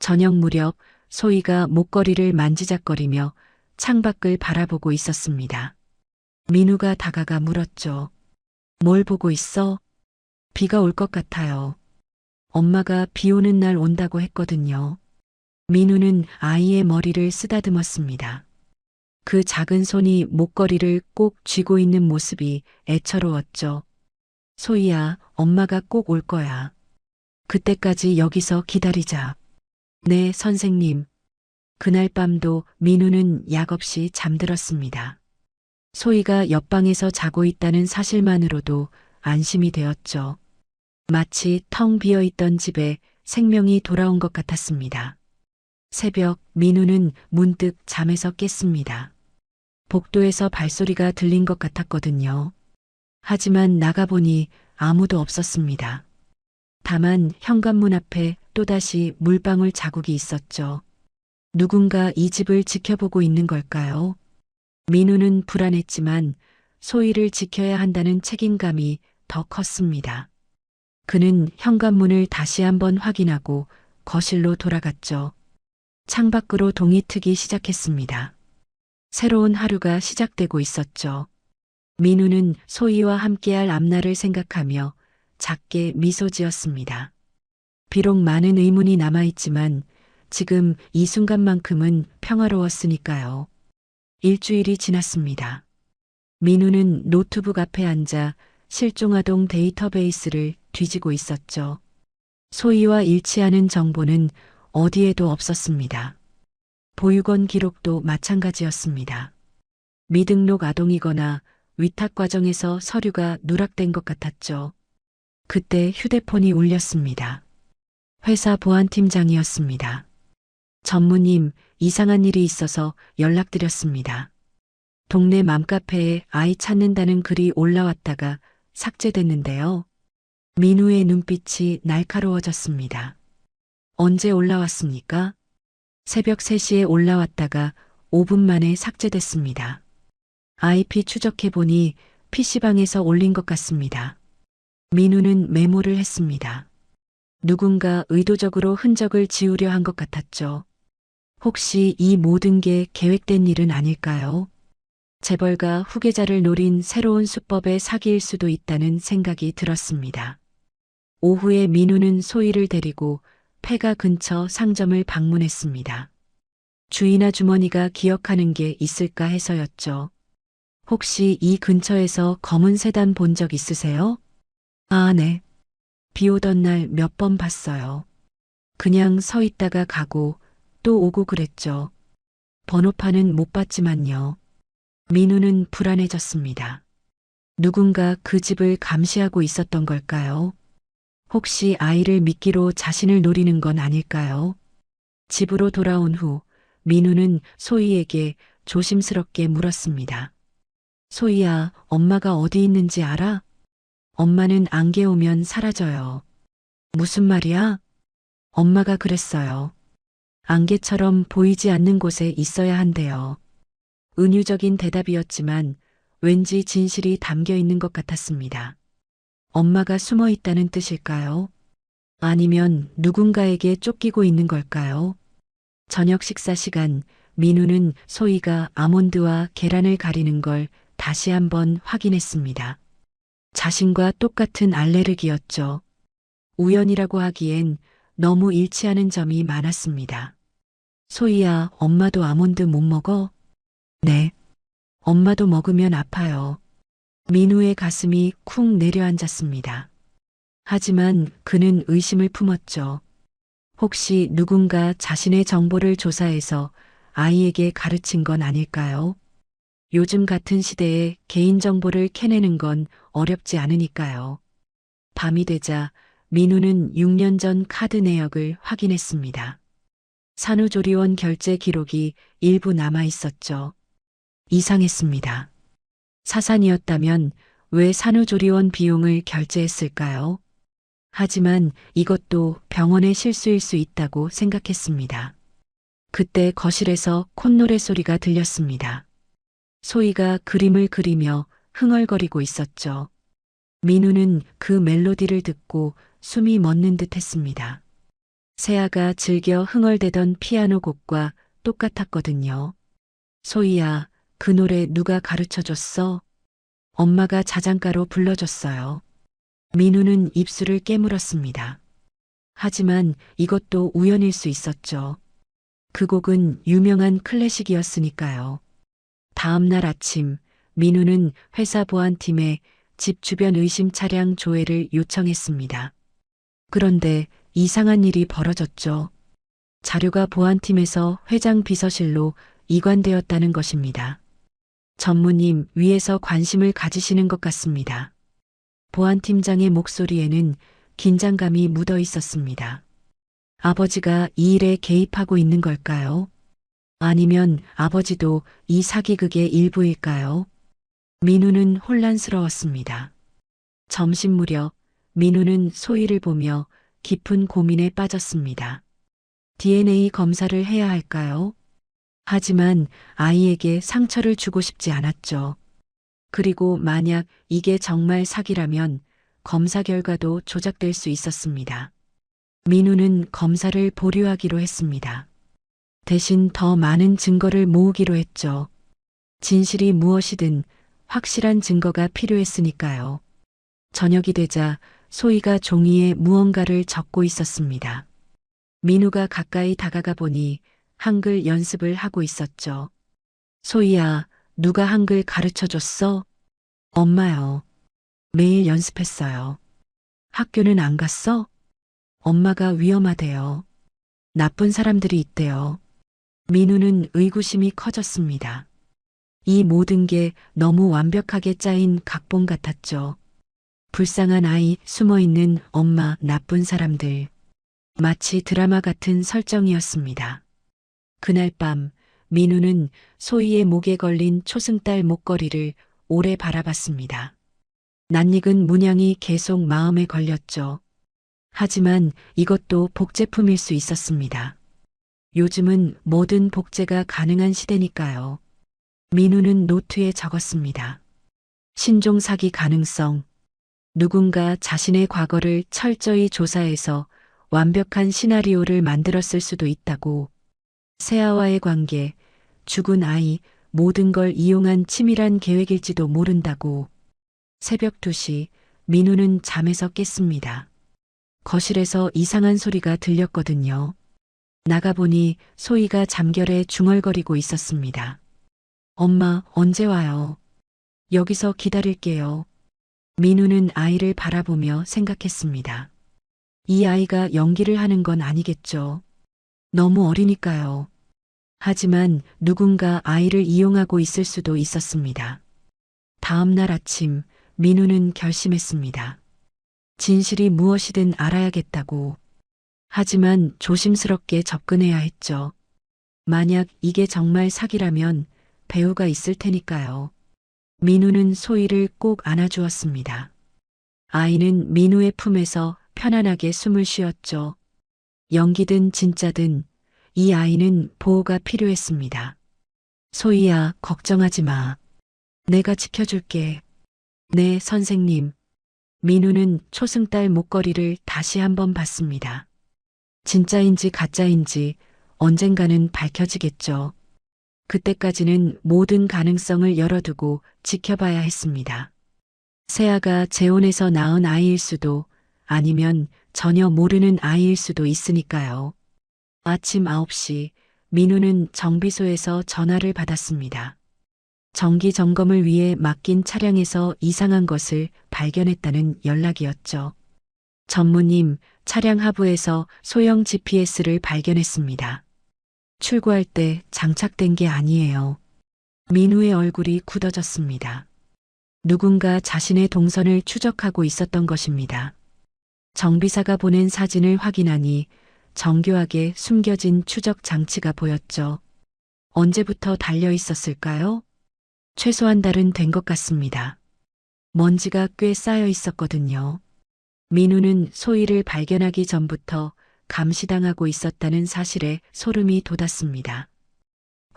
Speaker 1: 저녁 무렵 소희가 목걸이를 만지작거리며 창밖을 바라보고 있었습니다. 민우가 다가가 물었죠. 뭘 보고 있어? 비가 올 것 같아요. 엄마가 비 오는 날 온다고 했거든요. 민우는 아이의 머리를 쓰다듬었습니다. 그 작은 손이 목걸이를 꼭 쥐고 있는 모습이 애처로웠죠. 소희야, 엄마가 꼭 올 거야. 그때까지 여기서 기다리자. 네, 선생님. 그날 밤도 민우는 약없이 잠들었습니다. 소희가 옆방에서 자고 있다는 사실만으로도 안심이 되었죠. 마치 텅 비어 있던 집에 생명이 돌아온 것 같았습니다. 새벽 민우는 문득 잠에서 깼습니다. 복도에서 발소리가 들린 것 같았거든요. 하지만 나가보니 아무도 없었습니다. 다만 현관문 앞에 또다시 물방울 자국이 있었죠. 누군가 이 집을 지켜보고 있는 걸까요? 민우는 불안했지만 소희를 지켜야 한다는 책임감이 더 컸습니다. 그는 현관문을 다시 한번 확인하고 거실로 돌아갔죠. 창밖으로 동이 트기 시작했습니다. 새로운 하루가 시작되고 있었죠. 민우는 소희와 함께할 앞날을 생각하며 작게 미소 지었습니다. 비록 많은 의문이 남아있지만 지금 이 순간만큼은 평화로웠으니까요. 일주일이 지났습니다. 민우는 노트북 앞에 앉아 실종아동 데이터베이스를 뒤지고 있었죠. 소희와 일치하는 정보는 어디에도 없었습니다. 보육원 기록도 마찬가지였습니다. 미등록 아동이거나 위탁 과정에서 서류가 누락된 것 같았죠. 그때 휴대폰이 울렸습니다. 회사 보안팀장이었습니다. 전무님, 이상한 일이 있어서 연락드렸습니다. 동네 맘카페에 아이 찾는다는 글이 올라왔다가 삭제됐는데요. 민우의 눈빛이 날카로워졌습니다. 언제 올라왔습니까? 새벽 3시에 올라왔다가 5분 만에 삭제됐습니다. IP 추적해보니 PC방에서 올린 것 같습니다. 민우는 메모를 했습니다. 누군가 의도적으로 흔적을 지우려 한 것 같았죠. 혹시 이 모든 게 계획된 일은 아닐까요? 재벌가 후계자를 노린 새로운 수법의 사기일 수도 있다는 생각이 들었습니다. 오후에 민우는 소희를 데리고 폐가 근처 상점을 방문했습니다. 주인 아주머니가 기억하는 게 있을까 해서였죠. 혹시 이 근처에서 검은 세단 본 적 있으세요? 아, 네. 비 오던 날 몇 번 봤어요. 그냥 서 있다가 가고 또 오고 그랬죠. 번호판은 못 봤지만요. 민우는 불안해졌습니다. 누군가 그 집을 감시하고 있었던 걸까요? 혹시 아이를 미끼로 자신을 노리는 건 아닐까요? 집으로 돌아온 후 민우는 소희에게 조심스럽게 물었습니다. 소희야, 엄마가 어디 있는지 알아? 엄마는 안개 오면 사라져요. 무슨 말이야? 엄마가 그랬어요. 안개처럼 보이지 않는 곳에 있어야 한대요. 은유적인 대답이었지만 왠지 진실이 담겨 있는 것 같았습니다. 엄마가 숨어 있다는 뜻일까요? 아니면 누군가에게 쫓기고 있는 걸까요? 저녁 식사 시간, 민우는 소희가 아몬드와 계란을 가리는 걸 다시 한번 확인했습니다. 자신과 똑같은 알레르기였죠. 우연이라고 하기엔 너무 일치하는 점이 많았습니다. 소희야, 엄마도 아몬드 못 먹어? 네. 엄마도 먹으면 아파요. 민우의 가슴이 쿵 내려앉았습니다. 하지만 그는 의심을 품었죠. 혹시 누군가 자신의 정보를 조사해서 아이에게 가르친 건 아닐까요? 요즘 같은 시대에 개인정보를 캐내는 건 어렵지 않으니까요. 밤이 되자 민우는 6년 전 카드 내역을 확인했습니다. 산후조리원 결제 기록이 일부 남아 있었죠. 이상했습니다. 사산이었다면 왜 산후조리원 비용을 결제했을까요? 하지만 이것도 병원의 실수일 수 있다고 생각했습니다. 그때 거실에서 콧노래 소리가 들렸습니다. 소희가 그림을 그리며 흥얼거리고 있었죠. 민우는 그 멜로디를 듣고 숨이 멎는 듯 했습니다. 세아가 즐겨 흥얼대던 피아노 곡과 똑같았거든요. 소희야, 그 노래 누가 가르쳐 줬어? 엄마가 자장가로 불러줬어요. 민우는 입술을 깨물었습니다. 하지만 이것도 우연일 수 있었죠. 그 곡은 유명한 클래식이었으니까요. 다음 날 아침, 민우는 회사 보안팀에 집 주변 의심 차량 조회를 요청했습니다. 그런데 이상한 일이 벌어졌죠. 자료가 보안팀에서 회장 비서실로 이관되었다는 것입니다. 전무님, 위에서 관심을 가지시는 것 같습니다. 보안팀장의 목소리에는 긴장감이 묻어 있었습니다. 아버지가 이 일에 개입하고 있는 걸까요? 아니면 아버지도 이 사기극의 일부일까요? 민우는 혼란스러웠습니다. 점심 무렵 민우는 소희를 보며 깊은 고민에 빠졌습니다. DNA 검사를 해야 할까요? 하지만 아이에게 상처를 주고 싶지 않았죠. 그리고 만약 이게 정말 사기라면 검사 결과도 조작될 수 있었습니다. 민우는 검사를 보류하기로 했습니다. 대신 더 많은 증거를 모으기로 했죠. 진실이 무엇이든 확실한 증거가 필요했으니까요. 저녁이 되자 소희가 종이에 무언가를 적고 있었습니다. 민우가 가까이 다가가 보니 한글 연습을 하고 있었죠. 소희야, 누가 한글 가르쳐 줬어? 엄마요. 매일 연습했어요. 학교는 안 갔어? 엄마가 위험하대요. 나쁜 사람들이 있대요. 민우는 의구심이 커졌습니다. 이 모든 게 너무 완벽하게 짜인 각본 같았죠. 불쌍한 아이, 숨어있는 엄마, 나쁜 사람들. 마치 드라마 같은 설정이었습니다. 그날 밤 민우는 소희의 목에 걸린 초승달 목걸이를 오래 바라봤습니다. 낯익은 문양이 계속 마음에 걸렸죠. 하지만 이것도 복제품일 수 있었습니다. 요즘은 모든 복제가 가능한 시대니까요. 민우는 노트에 적었습니다. 신종 사기 가능성. 누군가 자신의 과거를 철저히 조사해서 완벽한 시나리오를 만들었을 수도 있다고. 세아와의 관계, 죽은 아이, 모든 걸 이용한 치밀한 계획일지도 모른다고. 새벽 2시, 민우는 잠에서 깼습니다. 거실에서 이상한 소리가 들렸거든요. 나가보니 소희가 잠결에 중얼거리고 있었습니다. 엄마, 언제 와요? 여기서 기다릴게요. 민우는 아이를 바라보며 생각했습니다. 이 아이가 연기를 하는 건 아니겠죠. 너무 어리니까요. 하지만 누군가 아이를 이용하고 있을 수도 있었습니다. 다음 날 아침, 민우는 결심했습니다. 진실이 무엇이든 알아야겠다고. 하지만 조심스럽게 접근해야 했죠. 만약 이게 정말 사기라면 배우가 있을 테니까요. 민우는 소희를 꼭 안아주었습니다. 아이는 민우의 품에서 편안하게 숨을 쉬었죠. 연기든 진짜든 이 아이는 보호가 필요했습니다. 소희야, 걱정하지 마. 내가 지켜줄게. 네, 선생님. 민우는 초승달 목걸이를 다시 한번 봤습니다. 진짜인지 가짜인지 언젠가는 밝혀지겠죠. 그때까지는 모든 가능성을 열어두고 지켜봐야 했습니다. 세아가 재혼해서 낳은 아이일 수도 아니면 전혀 모르는 아이일 수도 있으니까요. 아침 9시 민우는 정비소에서 전화를 받았습니다. 정기 점검을 위해 맡긴 차량에서 이상한 것을 발견했다는 연락이었죠. 전무님, 차량 하부에서 소형 GPS를 발견했습니다. 출고할 때 장착된 게 아니에요. 민우의 얼굴이 굳어졌습니다. 누군가 자신의 동선을 추적하고 있었던 것입니다. 정비사가 보낸 사진을 확인하니 정교하게 숨겨진 추적 장치가 보였죠. 언제부터 달려 있었을까요? 최소한 달은 된 것 같습니다. 먼지가 꽤 쌓여 있었거든요. 민우는 소희를 발견하기 전부터 감시당하고 있었다는 사실에 소름이 돋았습니다.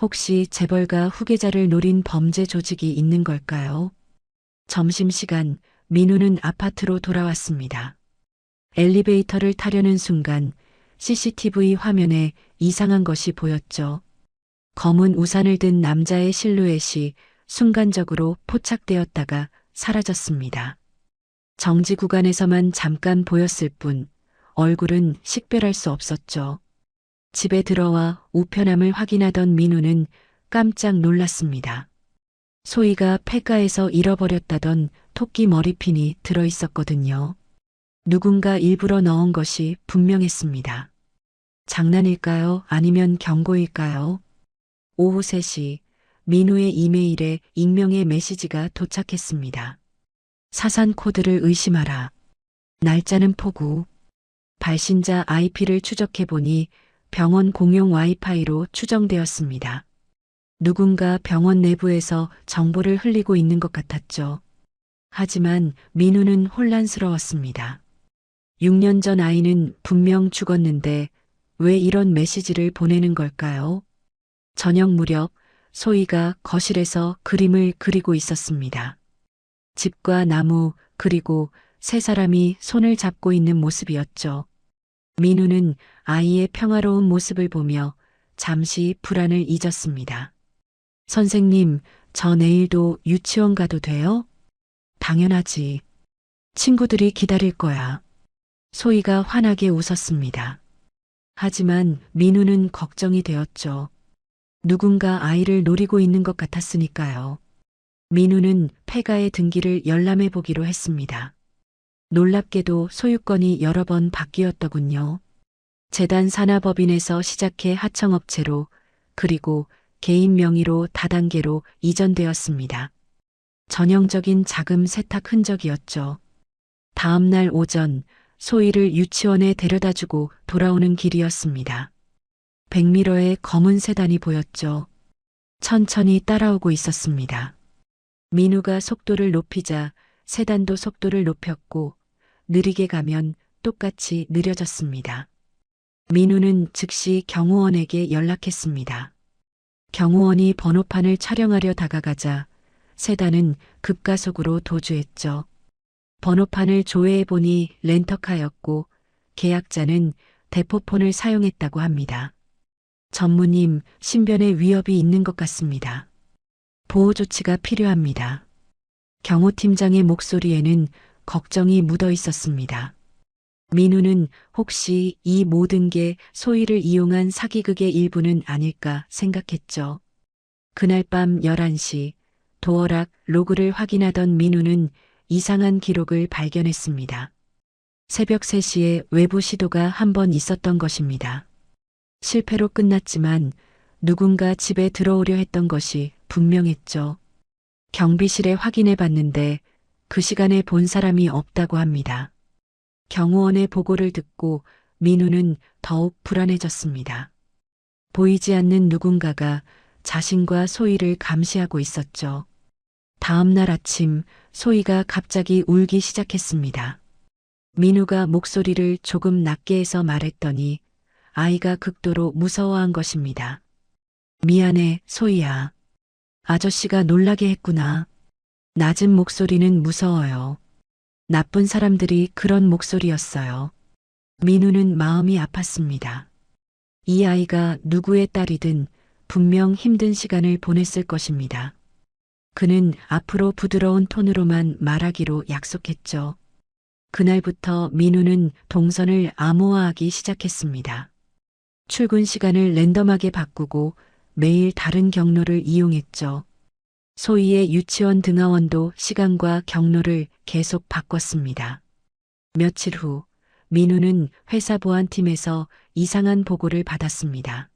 Speaker 1: 혹시 재벌가 후계자를 노린 범죄 조직이 있는 걸까요? 점심시간 민우는 아파트로 돌아왔습니다. 엘리베이터를 타려는 순간 CCTV 화면에 이상한 것이 보였죠. 검은 우산을 든 남자의 실루엣이 순간적으로 포착되었다가 사라졌습니다. 정지 구간에서만 잠깐 보였을 뿐 얼굴은 식별할 수 없었죠. 집에 들어와 우편함을 확인하던 민우는 깜짝 놀랐습니다. 소희가 폐가에서 잃어버렸다던 토끼 머리핀이 들어있었거든요. 누군가 일부러 넣은 것이 분명했습니다. 장난일까요? 아니면 경고일까요? 오후 3시 민우의 이메일에 익명의 메시지가 도착했습니다. 사산 코드를 의심하라. 날짜는 포구. 발신자 IP를 추적해보니 병원 공용 와이파이로 추정되었습니다. 누군가 병원 내부에서 정보를 흘리고 있는 것 같았죠. 하지만 민우는 혼란스러웠습니다. 6년 전 아이는 분명 죽었는데 왜 이런 메시지를 보내는 걸까요? 저녁 무렵 소희가 거실에서 그림을 그리고 있었습니다. 집과 나무 그리고 세 사람이 손을 잡고 있는 모습이었죠. 민우는 아이의 평화로운 모습을 보며 잠시 불안을 잊었습니다. 선생님, 저 내일도 유치원 가도 돼요? 당연하지. 친구들이 기다릴 거야. 소희가 환하게 웃었습니다. 하지만 민우는 걱정이 되었죠. 누군가 아이를 노리고 있는 것 같았으니까요. 민우는 폐가의 등기를 열람해 보기로 했습니다. 놀랍게도 소유권이 여러 번 바뀌었더군요. 재단 산하법인에서 시작해 하청업체로 그리고 개인 명의로 다단계로 이전되었습니다. 전형적인 자금 세탁 흔적이었죠. 다음 날 오전 소희를 유치원에 데려다주고 돌아오는 길이었습니다. 백미러에 검은 세단이 보였죠. 천천히 따라오고 있었습니다. 민우가 속도를 높이자 세단도 속도를 높였고 느리게 가면 똑같이 느려졌습니다. 민우는 즉시 경호원에게 연락했습니다. 경호원이 번호판을 촬영하려 다가가자 세단은 급가속으로 도주했죠. 번호판을 조회해 보니 렌터카였고 계약자는 대포폰을 사용했다고 합니다. 전무님, 신변에 위협이 있는 것 같습니다. 보호 조치가 필요합니다. 경호팀장의 목소리에는 걱정이 묻어 있었습니다. 민우는 혹시 이 모든 게 소희를 이용한 사기극의 일부는 아닐까 생각했죠. 그날 밤 11시 도어락 로그를 확인하던 민우는 이상한 기록을 발견했습니다. 새벽 3시에 외부 시도가 한 번 있었던 것입니다. 실패로 끝났지만 누군가 집에 들어오려 했던 것이 분명했죠. 경비실에 확인해 봤는데 그 시간에 본 사람이 없다고 합니다. 경호원의 보고를 듣고 민우는 더욱 불안해졌습니다. 보이지 않는 누군가가 자신과 소희를 감시하고 있었죠. 다음 날 아침 소희가 갑자기 울기 시작했습니다. 민우가 목소리를 조금 낮게 해서 말했더니 아이가 극도로 무서워한 것입니다. 미안해, 소희야. 아저씨가 놀라게 했구나. 낮은 목소리는 무서워요. 나쁜 사람들이 그런 목소리였어요. 민우는 마음이 아팠습니다. 이 아이가 누구의 딸이든 분명 힘든 시간을 보냈을 것입니다. 그는 앞으로 부드러운 톤으로만 말하기로 약속했죠. 그날부터 민우는 동선을 암호화하기 시작했습니다. 출근 시간을 랜덤하게 바꾸고 매일 다른 경로를 이용했죠. 소희의 유치원 등하원도 시간과 경로를 계속 바꿨습니다. 며칠 후 민우는 회사 보안팀에서 이상한 보고를 받았습니다.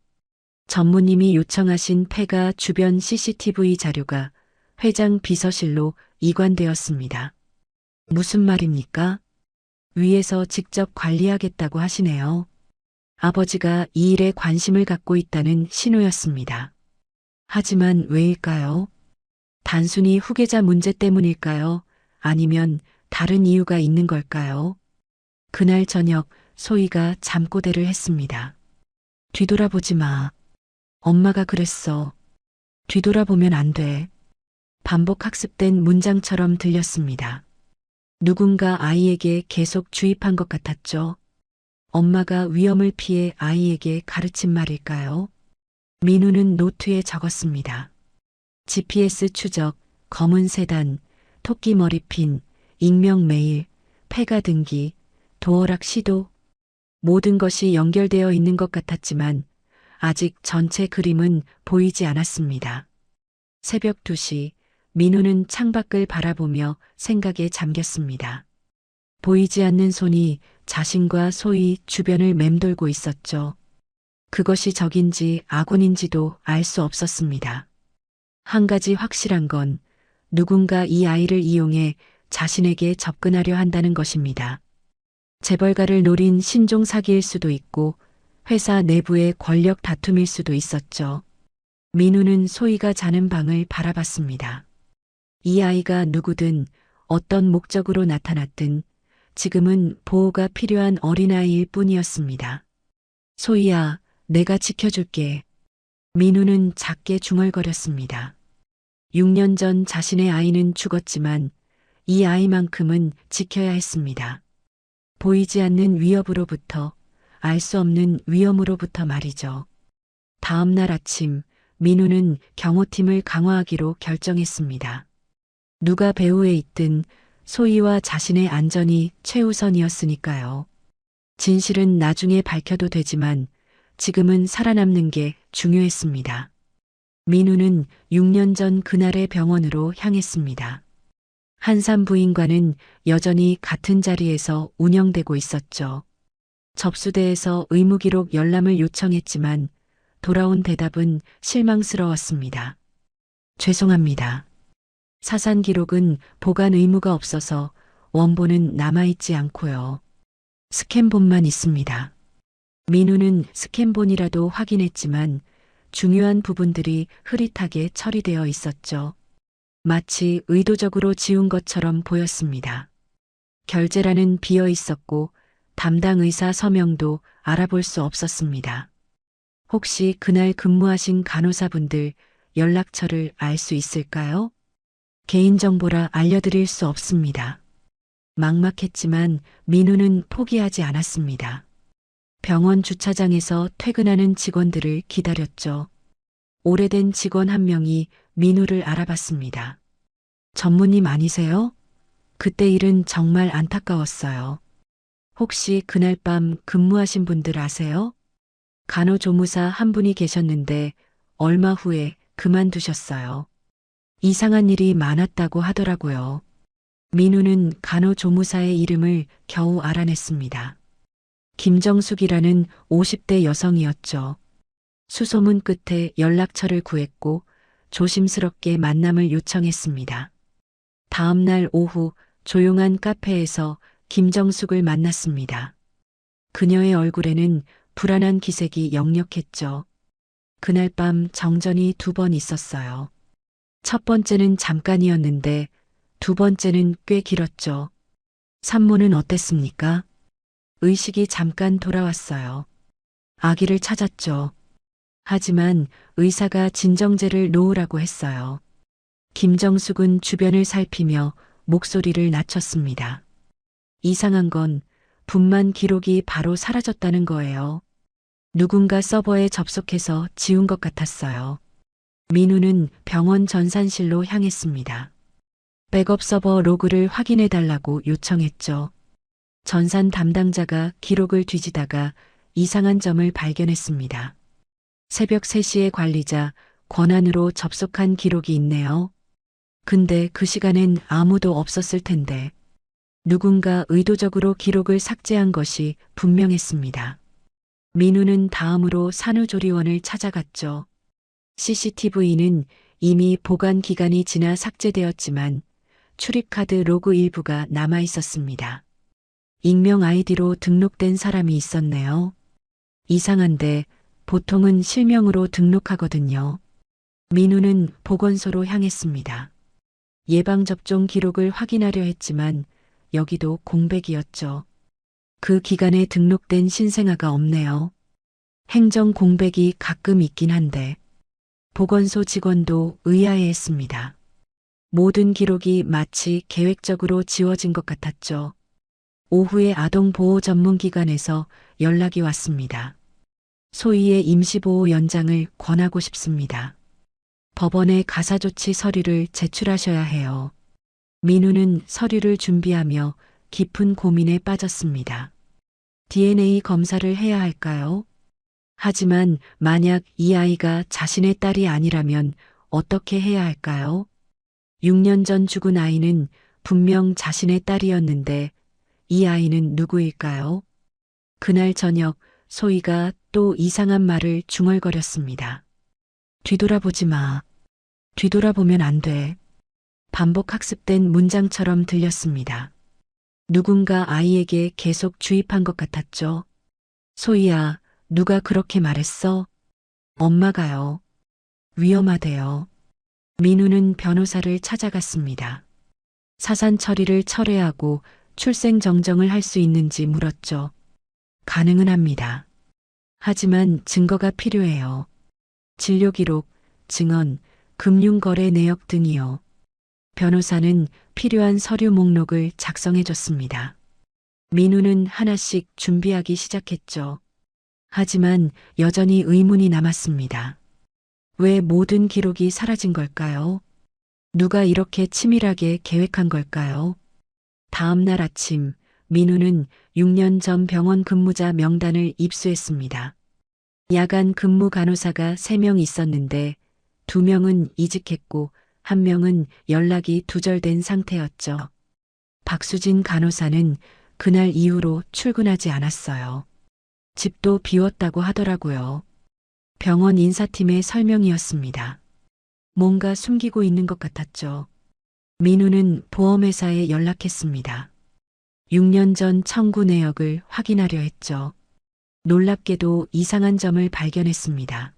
Speaker 1: 전무님이 요청하신 폐가 주변 CCTV 자료가 회장 비서실로 이관되었습니다. 무슨 말입니까? 위에서 직접 관리하겠다고 하시네요. 아버지가 이 일에 관심을 갖고 있다는 신호였습니다. 하지만 왜일까요? 단순히 후계자 문제 때문일까요? 아니면 다른 이유가 있는 걸까요? 그날 저녁 소희가 잠꼬대를 했습니다. 뒤돌아보지 마. 엄마가 그랬어. 뒤돌아보면 안 돼. 반복 학습된 문장처럼 들렸습니다. 누군가 아이에게 계속 주입한 것 같았죠. 엄마가 위험을 피해 아이에게 가르친 말일까요? 민우는 노트에 적었습니다. GPS 추적, 검은 세단, 토끼 머리핀, 익명 메일, 폐가 등기, 도어락 시도. 모든 것이 연결되어 있는 것 같았지만 아직 전체 그림은 보이지 않았습니다. 새벽 2시 민우는 창밖을 바라보며 생각에 잠겼습니다. 보이지 않는 손이 자신과 소희 주변을 맴돌고 있었죠. 그것이 적인지 아군인지도 알 수 없었습니다. 한 가지 확실한 건 누군가 이 아이를 이용해 자신에게 접근하려 한다는 것입니다. 재벌가를 노린 신종 사기일 수도 있고 회사 내부의 권력 다툼일 수도 있었죠. 민우는 소희가 자는 방을 바라봤습니다. 이 아이가 누구든 어떤 목적으로 나타났든 지금은 보호가 필요한 어린아이일 뿐이었습니다. 소희야, 내가 지켜줄게. 민우는 작게 중얼거렸습니다. 6년 전 자신의 아이는 죽었지만 이 아이만큼은 지켜야 했습니다. 보이지 않는 위협으로부터, 알 수 없는 위험으로부터 말이죠. 다음 날 아침 민우는 경호팀을 강화하기로 결정했습니다. 누가 배후에 있든 소희와 자신의 안전이 최우선이었으니까요. 진실은 나중에 밝혀도 되지만 지금은 살아남는 게 중요했습니다. 민우는 6년 전 그날의 병원으로 향했습니다. 한산 부인과는 여전히 같은 자리에서 운영되고 있었죠. 접수대에서 의무기록 열람을 요청했지만 돌아온 대답은 실망스러웠습니다. 죄송합니다. 사산 기록은 보관 의무가 없어서 원본은 남아있지 않고요. 스캔본만 있습니다. 민우는 스캔본이라도 확인했지만 중요한 부분들이 흐릿하게 처리되어 있었죠. 마치 의도적으로 지운 것처럼 보였습니다. 결재란은 비어 있었고 담당 의사 서명도 알아볼 수 없었습니다. 혹시 그날 근무하신 간호사분들 연락처를 알 수 있을까요? 개인정보라 알려드릴 수 없습니다. 막막했지만 민우는 포기하지 않았습니다. 병원 주차장에서 퇴근하는 직원들을 기다렸죠. 오래된 직원 한 명이 민우를 알아봤습니다. 전무님 아니세요? 그때 일은 정말 안타까웠어요. 혹시 그날 밤 근무하신 분들 아세요? 간호조무사 한 분이 계셨는데 얼마 후에 그만두셨어요. 이상한 일이 많았다고 하더라고요. 민우는 간호조무사의 이름을 겨우 알아냈습니다. 김정숙이라는 50대 여성이었죠. 수소문 끝에 연락처를 구했고 조심스럽게 만남을 요청했습니다. 다음 날 오후 조용한 카페에서 김정숙을 만났습니다. 그녀의 얼굴에는 불안한 기색이 역력했죠. 그날 밤 정전이 2번 있었어요. 첫 번째는 잠깐이었는데 두 번째는 꽤 길었죠. 산모는 어땠습니까? 의식이 잠깐 돌아왔어요. 아기를 찾았죠. 하지만 의사가 진정제를 놓으라고 했어요. 김정숙은 주변을 살피며 목소리를 낮췄습니다. 이상한 건 분만 기록이 바로 사라졌다는 거예요. 누군가 서버에 접속해서 지운 것 같았어요. 민우는 병원 전산실로 향했습니다. 백업 서버 로그를 확인해 달라고 요청했죠. 전산 담당자가 기록을 뒤지다가 이상한 점을 발견했습니다. 새벽 3시에 관리자 권한으로 접속한 기록이 있네요. 근데 그 시간엔 아무도 없었을 텐데 누군가 의도적으로 기록을 삭제한 것이 분명했습니다. 민우는 다음으로 산후조리원을 찾아갔죠. CCTV는 이미 보관 기간이 지나 삭제되었지만 출입카드 로그 일부가 남아 있었습니다. 익명 아이디로 등록된 사람이 있었네요. 이상한데 보통은 실명으로 등록하거든요. 민우는 보건소로 향했습니다. 예방접종 기록을 확인하려 했지만 여기도 공백이었죠. 그 기간에 등록된 신생아가 없네요. 행정 공백이 가끔 있긴 한데 보건소 직원도 의아해했습니다. 모든 기록이 마치 계획적으로 지워진 것 같았죠. 오후에 아동보호 전문기관에서 연락이 왔습니다. 소희의 임시보호 연장을 권하고 싶습니다. 법원에 가사조치 서류를 제출하셔야 해요. 민우는 서류를 준비하며 깊은 고민에 빠졌습니다. DNA 검사를 해야 할까요? 하지만 만약 이 아이가 자신의 딸이 아니라면 어떻게 해야 할까요? 6년 전 죽은 아이는 분명 자신의 딸이었는데 이 아이는 누구일까요? 그날 저녁 소희가 또 이상한 말을 중얼거렸습니다. 뒤돌아보지 마. 뒤돌아보면 안 돼. 반복 학습된 문장처럼 들렸습니다. 누군가 아이에게 계속 주입한 것 같았죠. 소희야, 누가 그렇게 말했어? 엄마가요. 위험하대요. 민우는 변호사를 찾아갔습니다. 사산 처리를 철회하고 출생 정정을 할 수 있는지 물었죠. 가능은 합니다. 하지만 증거가 필요해요. 진료 기록, 증언, 금융거래 내역 등이요. 변호사는 필요한 서류 목록을 작성해 줬습니다. 민우는 하나씩 준비하기 시작했죠. 하지만 여전히 의문이 남았습니다. 왜 모든 기록이 사라진 걸까요? 누가 이렇게 치밀하게 계획한 걸까요? 다음 날 아침, 민우는 6년 전 병원 근무자 명단을 입수했습니다. 야간 근무 간호사가 3명 있었는데 2명은 이직했고 1명은 연락이 두절된 상태였죠. 박수진 간호사는 그날 이후로 출근하지 않았어요. 집도 비웠다고 하더라고요. 병원 인사팀의 설명이었습니다. 뭔가 숨기고 있는 것 같았죠. 민우는 보험회사에 연락했습니다. 6년 전 청구 내역을 확인하려 했죠. 놀랍게도 이상한 점을 발견했습니다.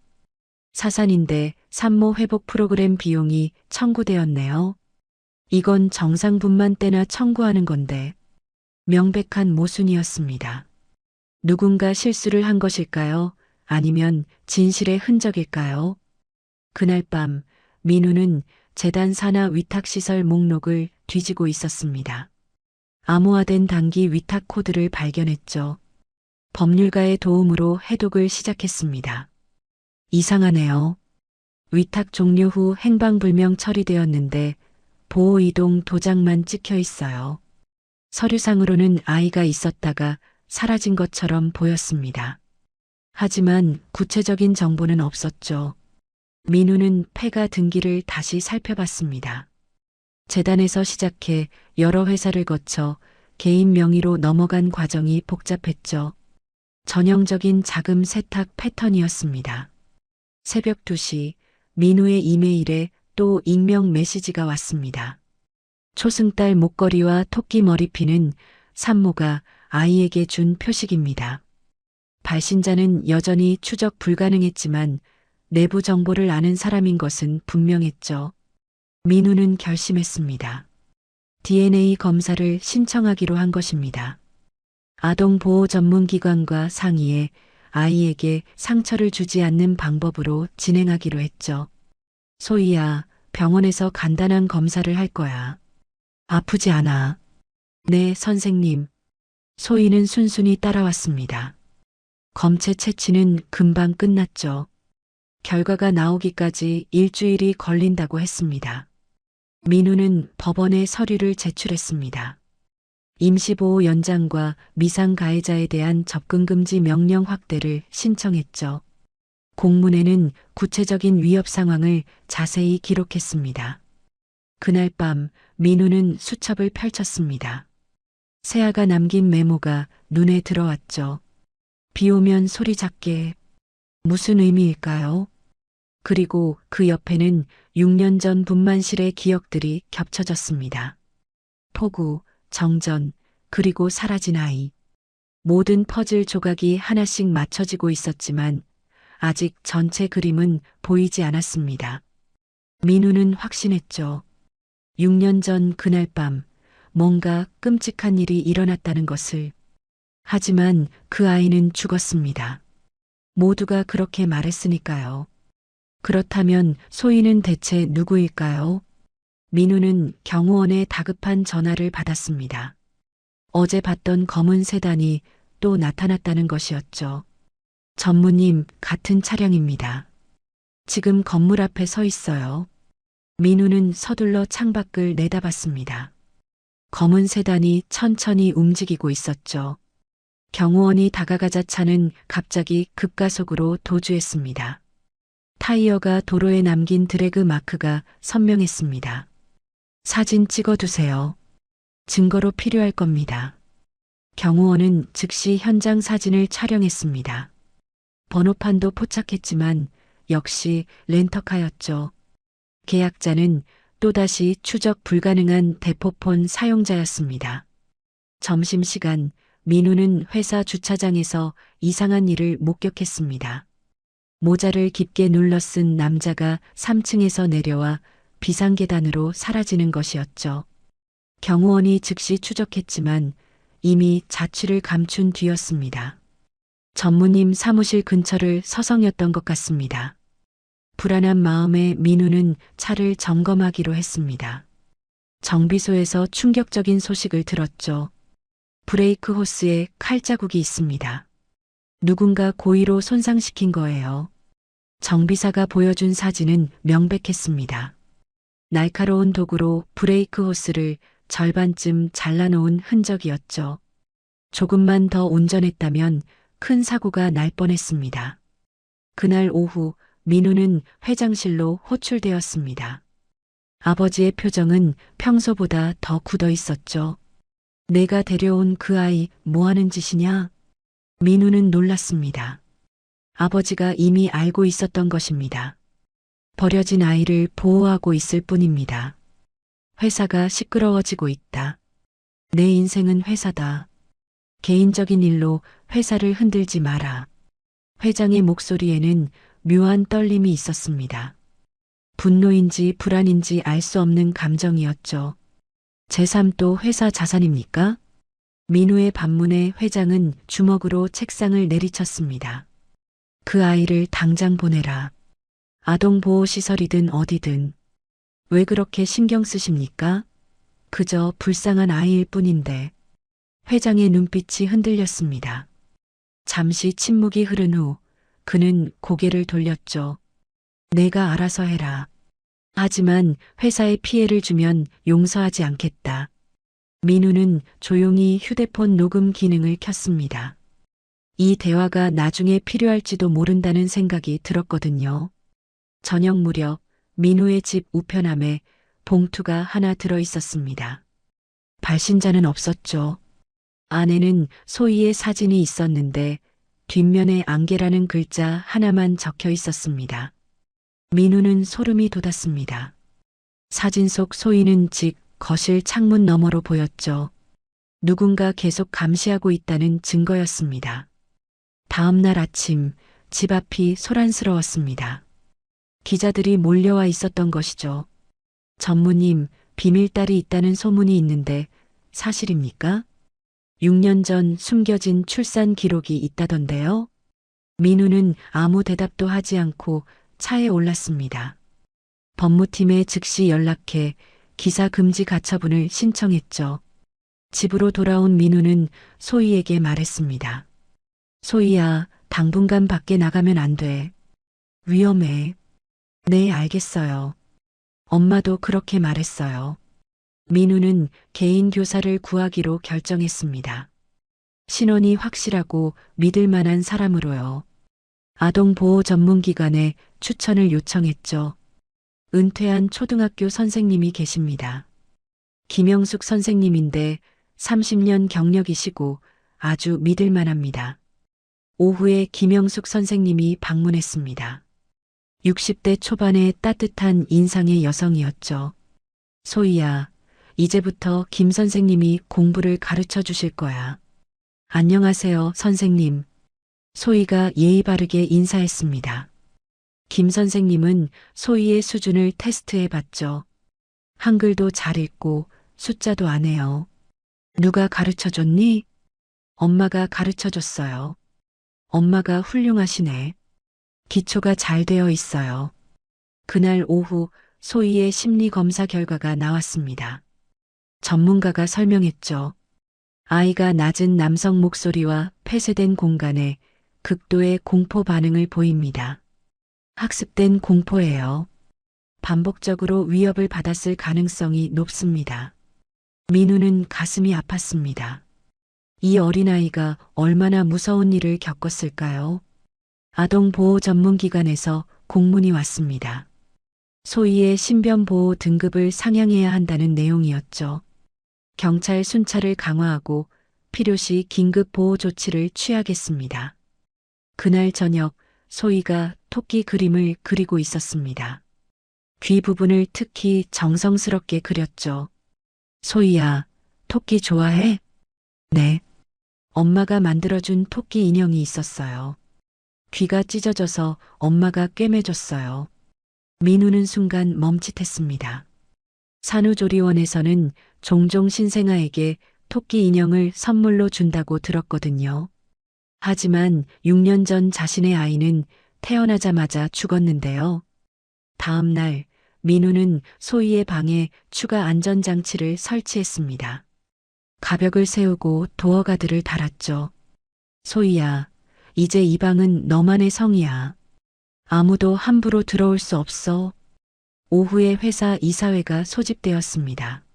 Speaker 1: 사산인데 산모 회복 프로그램 비용이 청구되었네요. 이건 정상분만 때나 청구하는 건데 명백한 모순이었습니다. 누군가 실수를 한 것일까요? 아니면 진실의 흔적일까요? 그날 밤 민우는 재단 산하 위탁시설 목록을 뒤지고 있었습니다. 암호화된 단기 위탁 코드를 발견했죠. 법률가의 도움으로 해독을 시작했습니다. 이상하네요. 위탁 종료 후 행방불명 처리되었는데 보호이동 도장만 찍혀 있어요. 서류상으로는 아이가 있었다가 사라진 것처럼 보였습니다. 하지만 구체적인 정보는 없었죠. 민우는 폐가 등기를 다시 살펴봤습니다. 재단에서 시작해 여러 회사를 거쳐 개인 명의로 넘어간 과정이 복잡했죠. 전형적인 자금 세탁 패턴이었습니다. 새벽 2시 민우의 이메일에 또 익명 메시지가 왔습니다. 초승달 목걸이와 토끼 머리핀은 산모가 아이에게 준 표식입니다. 발신자는 여전히 추적 불가능했지만 내부 정보를 아는 사람인 것은 분명했죠. 민우는 결심했습니다. DNA 검사를 신청하기로 한 것입니다. 아동보호 전문기관과 상의해 아이에게 상처를 주지 않는 방법으로 진행하기로 했죠. 소희야, 병원에서 간단한 검사를 할 거야. 아프지 않아. 네, 선생님. 소희는 순순히 따라왔습니다. 검체 채취는 금방 끝났죠. 결과가 나오기까지 일주일이 걸린다고 했습니다. 민우는 법원에 서류를 제출했습니다. 임시보호 연장과 미상 가해자에 대한 접근금지 명령 확대를 신청했죠. 공문에는 구체적인 위협 상황을 자세히 기록했습니다. 그날 밤 민우는 수첩을 펼쳤습니다. 세아가 남긴 메모가 눈에 들어왔죠. 비 오면 소리 작게. 무슨 의미일까요? 그리고 그 옆에는 6년 전 분만실의 기억들이 겹쳐졌습니다. 폭우, 정전, 그리고 사라진 아이. 모든 퍼즐 조각이 하나씩 맞춰지고 있었지만 아직 전체 그림은 보이지 않았습니다. 민우는 확신했죠. 6년 전 그날 밤 뭔가 끔찍한 일이 일어났다는 것을. 하지만 그 아이는 죽었습니다. 모두가 그렇게 말했으니까요. 그렇다면 소희는 대체 누구일까요? 민우는 경호원의 다급한 전화를 받았습니다. 어제 봤던 검은 세단이 또 나타났다는 것이었죠. 전무님, 같은 차량입니다. 지금 건물 앞에 서 있어요. 민우는 서둘러 창밖을 내다봤습니다. 검은 세단이 천천히 움직이고 있었죠. 경호원이 다가가자 차는 갑자기 급가속으로 도주했습니다. 타이어가 도로에 남긴 드래그 마크가 선명했습니다. 사진 찍어두세요. 증거로 필요할 겁니다. 경호원은 즉시 현장 사진을 촬영했습니다. 번호판도 포착했지만 역시 렌터카였죠. 계약자는 또다시 추적 불가능한 대포폰 사용자였습니다. 점심시간 민우는 회사 주차장에서 이상한 일을 목격했습니다. 모자를 깊게 눌러 쓴 남자가 3층에서 내려와 비상계단으로 사라지는 것이었죠. 경호원이 즉시 추적했지만 이미 자취를 감춘 뒤였습니다. 전무님 사무실 근처를 서성였던 것 같습니다. 불안한 마음에 민우는 차를 점검하기로 했습니다. 정비소에서 충격적인 소식을 들었죠. 브레이크 호스에 칼자국이 있습니다. 누군가 고의로 손상시킨 거예요. 정비사가 보여준 사진은 명백했습니다. 날카로운 도구로 브레이크 호스를 절반쯤 잘라놓은 흔적이었죠. 조금만 더 운전했다면 큰 사고가 날 뻔했습니다. 그날 오후 민우는 회장실로 호출되었습니다. 아버지의 표정은 평소보다 더 굳어 있었죠. 내가 데려온 그 아이 뭐 하는 짓이냐? 민우는 놀랐습니다. 아버지가 이미 알고 있었던 것입니다. 버려진 아이를 보호하고 있을 뿐입니다. 회사가 시끄러워지고 있다. 내 인생은 회사다. 개인적인 일로 회사를 흔들지 마라. 회장의 목소리에는 묘한 떨림이 있었습니다. 분노인지 불안인지 알 수 없는 감정이었죠. 제 삶도 회사 자산입니까? 민우의 반문에 회장은 주먹으로 책상을 내리쳤습니다. 그 아이를 당장 보내라. 아동보호시설이든 어디든. 왜 그렇게 신경 쓰십니까? 그저 불쌍한 아이일 뿐인데. 회장의 눈빛이 흔들렸습니다. 잠시 침묵이 흐른 후 그는 고개를 돌렸죠. 내가 알아서 해라. 하지만 회사에 피해를 주면 용서하지 않겠다. 민우는 조용히 휴대폰 녹음 기능을 켰습니다. 이 대화가 나중에 필요할지도 모른다는 생각이 들었거든요. 저녁 무렵 민우의 집 우편함에 봉투가 하나 들어 있었습니다. 발신자는 없었죠. 안에는 소희의 사진이 있었는데 뒷면에 안개라는 글자 하나만 적혀 있었습니다. 민우는 소름이 돋았습니다. 사진 속 소희는 직 거실 창문 너머로 보였죠. 누군가 계속 감시하고 있다는 증거였습니다. 다음 날 아침 집 앞이 소란스러웠습니다. 기자들이 몰려와 있었던 것이죠. 전무님, 비밀딸이 있다는 소문이 있는데 사실입니까? 6년 전 숨겨진 출산 기록이 있다던데요. 민우는 아무 대답도 하지 않고 차에 올랐습니다. 법무팀에 즉시 연락해 기사 금지 가처분을 신청했죠. 집으로 돌아온 민우는 소희에게 말했습니다. 소희야, 당분간 밖에 나가면 안 돼. 위험해. 네, 알겠어요. 엄마도 그렇게 말했어요. 민우는 개인 교사를 구하기로 결정했습니다. 신원이 확실하고 믿을 만한 사람으로요. 아동보호 전문기관에 추천을 요청했죠. 은퇴한 초등학교 선생님이 계십니다. 김영숙 선생님인데 30년 경력이시고 아주 믿을 만합니다. 오후에 김영숙 선생님이 방문했습니다. 60대 초반의 따뜻한 인상의 여성이었죠. 소희야, 이제부터 김 선생님이 공부를 가르쳐 주실 거야. 안녕하세요, 선생님. 소희가 예의 바르게 인사했습니다. 김 선생님은 소희의 수준을 테스트해 봤죠. 한글도 잘 읽고 숫자도 안 해요. 누가 가르쳐 줬니? 엄마가 가르쳐 줬어요. 엄마가 훌륭하시네. 기초가 잘 되어 있어요. 그날 오후 소희의 심리 검사 결과가 나왔습니다. 전문가가 설명했죠. 아이가 낮은 남성 목소리와 폐쇄된 공간에 극도의 공포 반응을 보입니다. 학습된 공포예요. 반복적으로 위협을 받았을 가능성이 높습니다. 민우는 가슴이 아팠습니다. 이 어린아이가 얼마나 무서운 일을 겪었을까요? 아동보호 전문기관에서 공문이 왔습니다. 소희의 신변보호 등급을 상향해야 한다는 내용이었죠. 경찰 순찰을 강화하고 필요시 긴급 보호 조치를 취하겠습니다. 그날 저녁 소희가 토끼 그림을 그리고 있었습니다. 귀 부분을 특히 정성스럽게 그렸죠. 소희야, 토끼 좋아해? 네. 엄마가 만들어준 토끼 인형이 있었어요. 귀가 찢어져서 엄마가 꿰매줬어요. 민우는 순간 멈칫했습니다. 산후조리원에서는 종종 신생아에게 토끼 인형을 선물로 준다고 들었거든요. 하지만 6년 전 자신의 아이는 태어나자마자 죽었는데요. 다음 날 민우는 소희의 방에 추가 안전장치를 설치했습니다. 가벽을 세우고 도어가드를 달았죠. 소희야, 이제 이 방은 너만의 성이야. 아무도 함부로 들어올 수 없어. 오후에 회사 이사회가 소집되었습니다.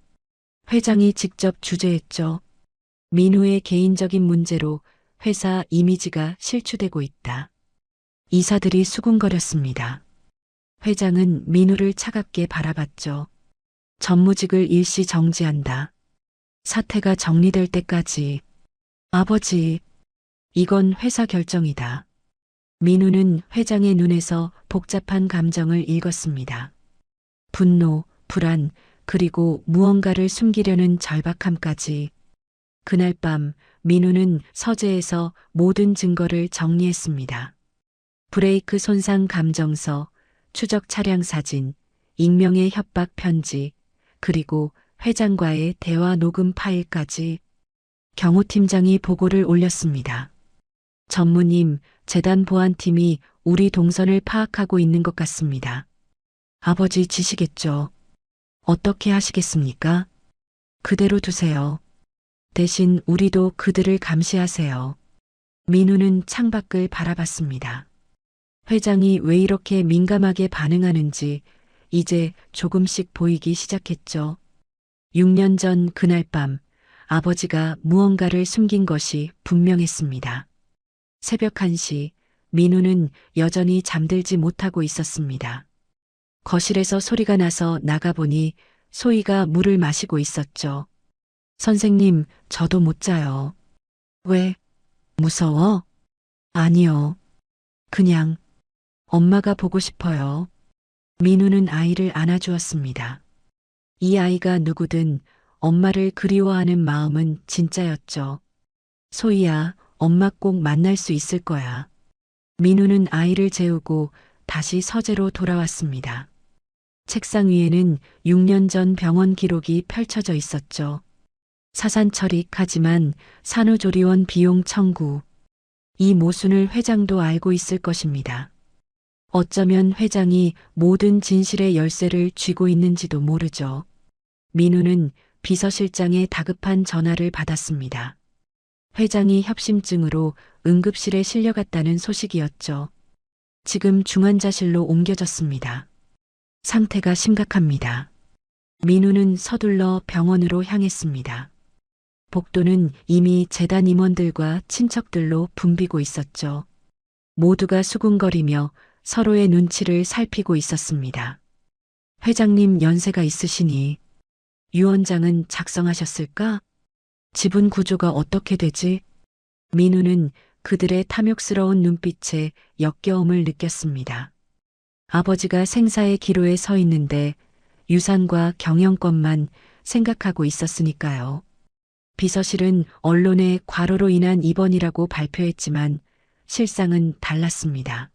Speaker 1: 회장이 직접 주재했죠. 민우의 개인적인 문제로 회사 이미지가 실추되고 있다. 이사들이 수군거렸습니다. 회장은 민우를 차갑게 바라봤죠. 전무직을 일시 정지한다. 사태가 정리될 때까지. 아버지, 이건 회사 결정이다. 민우는 회장의 눈에서 복잡한 감정을 읽었습니다. 분노, 불안, 그리고 무언가를 숨기려는 절박함까지. 그날 밤 민우는 서재에서 모든 증거를 정리했습니다. 브레이크 손상 감정서, 추적 차량 사진, 익명의 협박 편지, 그리고 회장과의 대화 녹음 파일까지. 경호팀장이 보고를 올렸습니다. 전무님, 재단 보안팀이 우리 동선을 파악하고 있는 것 같습니다. 아버지 지시겠죠. 어떻게 하시겠습니까? 그대로 두세요. 대신 우리도 그들을 감시하세요. 민우는 창밖을 바라봤습니다. 회장이 왜 이렇게 민감하게 반응하는지 이제 조금씩 보이기 시작했죠. 6년 전 그날 밤 아버지가 무언가를 숨긴 것이 분명했습니다. 새벽 1시 민우는 여전히 잠들지 못하고 있었습니다. 거실에서 소리가 나서 나가보니 소희가 물을 마시고 있었죠. 선생님, 저도 못 자요. 왜? 무서워? 아니요. 그냥 엄마가 보고 싶어요. 민우는 아이를 안아주었습니다. 이 아이가 누구든 엄마를 그리워하는 마음은 진짜였죠. 소희야, 엄마 꼭 만날 수 있을 거야. 민우는 아이를 재우고 다시 서재로 돌아왔습니다. 책상 위에는 6년 전 병원 기록이 펼쳐져 있었죠. 사산 처리하지만 산후조리원 비용 청구. 이 모순을 회장도 알고 있을 것입니다. 어쩌면 회장이 모든 진실의 열쇠를 쥐고 있는지도 모르죠. 민우는 비서실장의 다급한 전화를 받았습니다. 회장이 협심증으로 응급실에 실려갔다는 소식이었죠. 지금 중환자실로 옮겨졌습니다. 상태가 심각합니다. 민우는 서둘러 병원으로 향했습니다. 복도는 이미 재단 임원들과 친척들로 붐비고 있었죠. 모두가 수군거리며 서로의 눈치를 살피고 있었습니다. 회장님 연세가 있으시니 유언장은 작성하셨을까? 지분 구조가 어떻게 되지? 민우는 그들의 탐욕스러운 눈빛에 역겨움을 느꼈습니다. 아버지가 생사의 기로에 서 있는데 유산과 경영권만 생각하고 있었으니까요. 비서실은 언론의 과로로 인한 입원이라고 발표했지만 실상은 달랐습니다.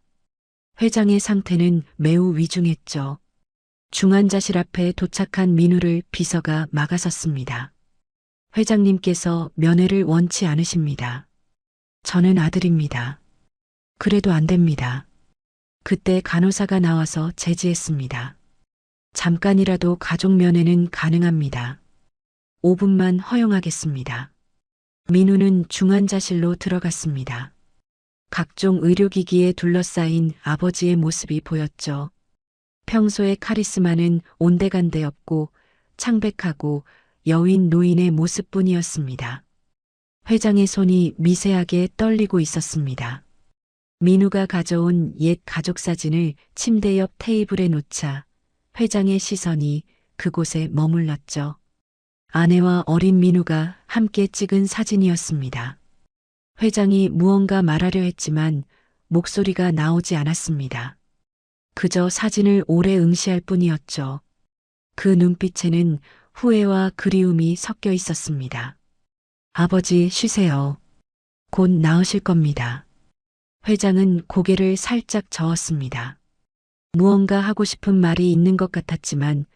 Speaker 1: 회장의 상태는 매우 위중했죠. 중환자실 앞에 도착한 민우를 비서가 막아섰습니다. 회장님께서 면회를 원치 않으십니다. 저는 아들입니다. 그래도 안 됩니다. 그때 간호사가 나와서 제지했습니다. 잠깐이라도 가족 면회는 가능합니다. 5분만 허용하겠습니다. 민우는 중환자실로 들어갔습니다. 각종 의료기기에 둘러싸인 아버지의 모습이 보였죠. 평소의 카리스마는 온데간데 없고 창백하고 여윈 노인의 모습뿐이었습니다. 회장의 손이 미세하게 떨리고 있었습니다. 민우가 가져온 옛 가족 사진을 침대 옆 테이블에 놓자 회장의 시선이 그곳에 머물렀죠. 아내와 어린 민우가 함께 찍은 사진이었습니다. 회장이 무언가 말하려 했지만 목소리가 나오지 않았습니다. 그저 사진을 오래 응시할 뿐이었죠. 그 눈빛에는 후회와 그리움이 섞여 있었습니다. 아버지 쉬세요. 곧 나으실 겁니다. 회장은 고개를 살짝 저었습니다. 무언가 하고 싶은 말이 있는 것 같았지만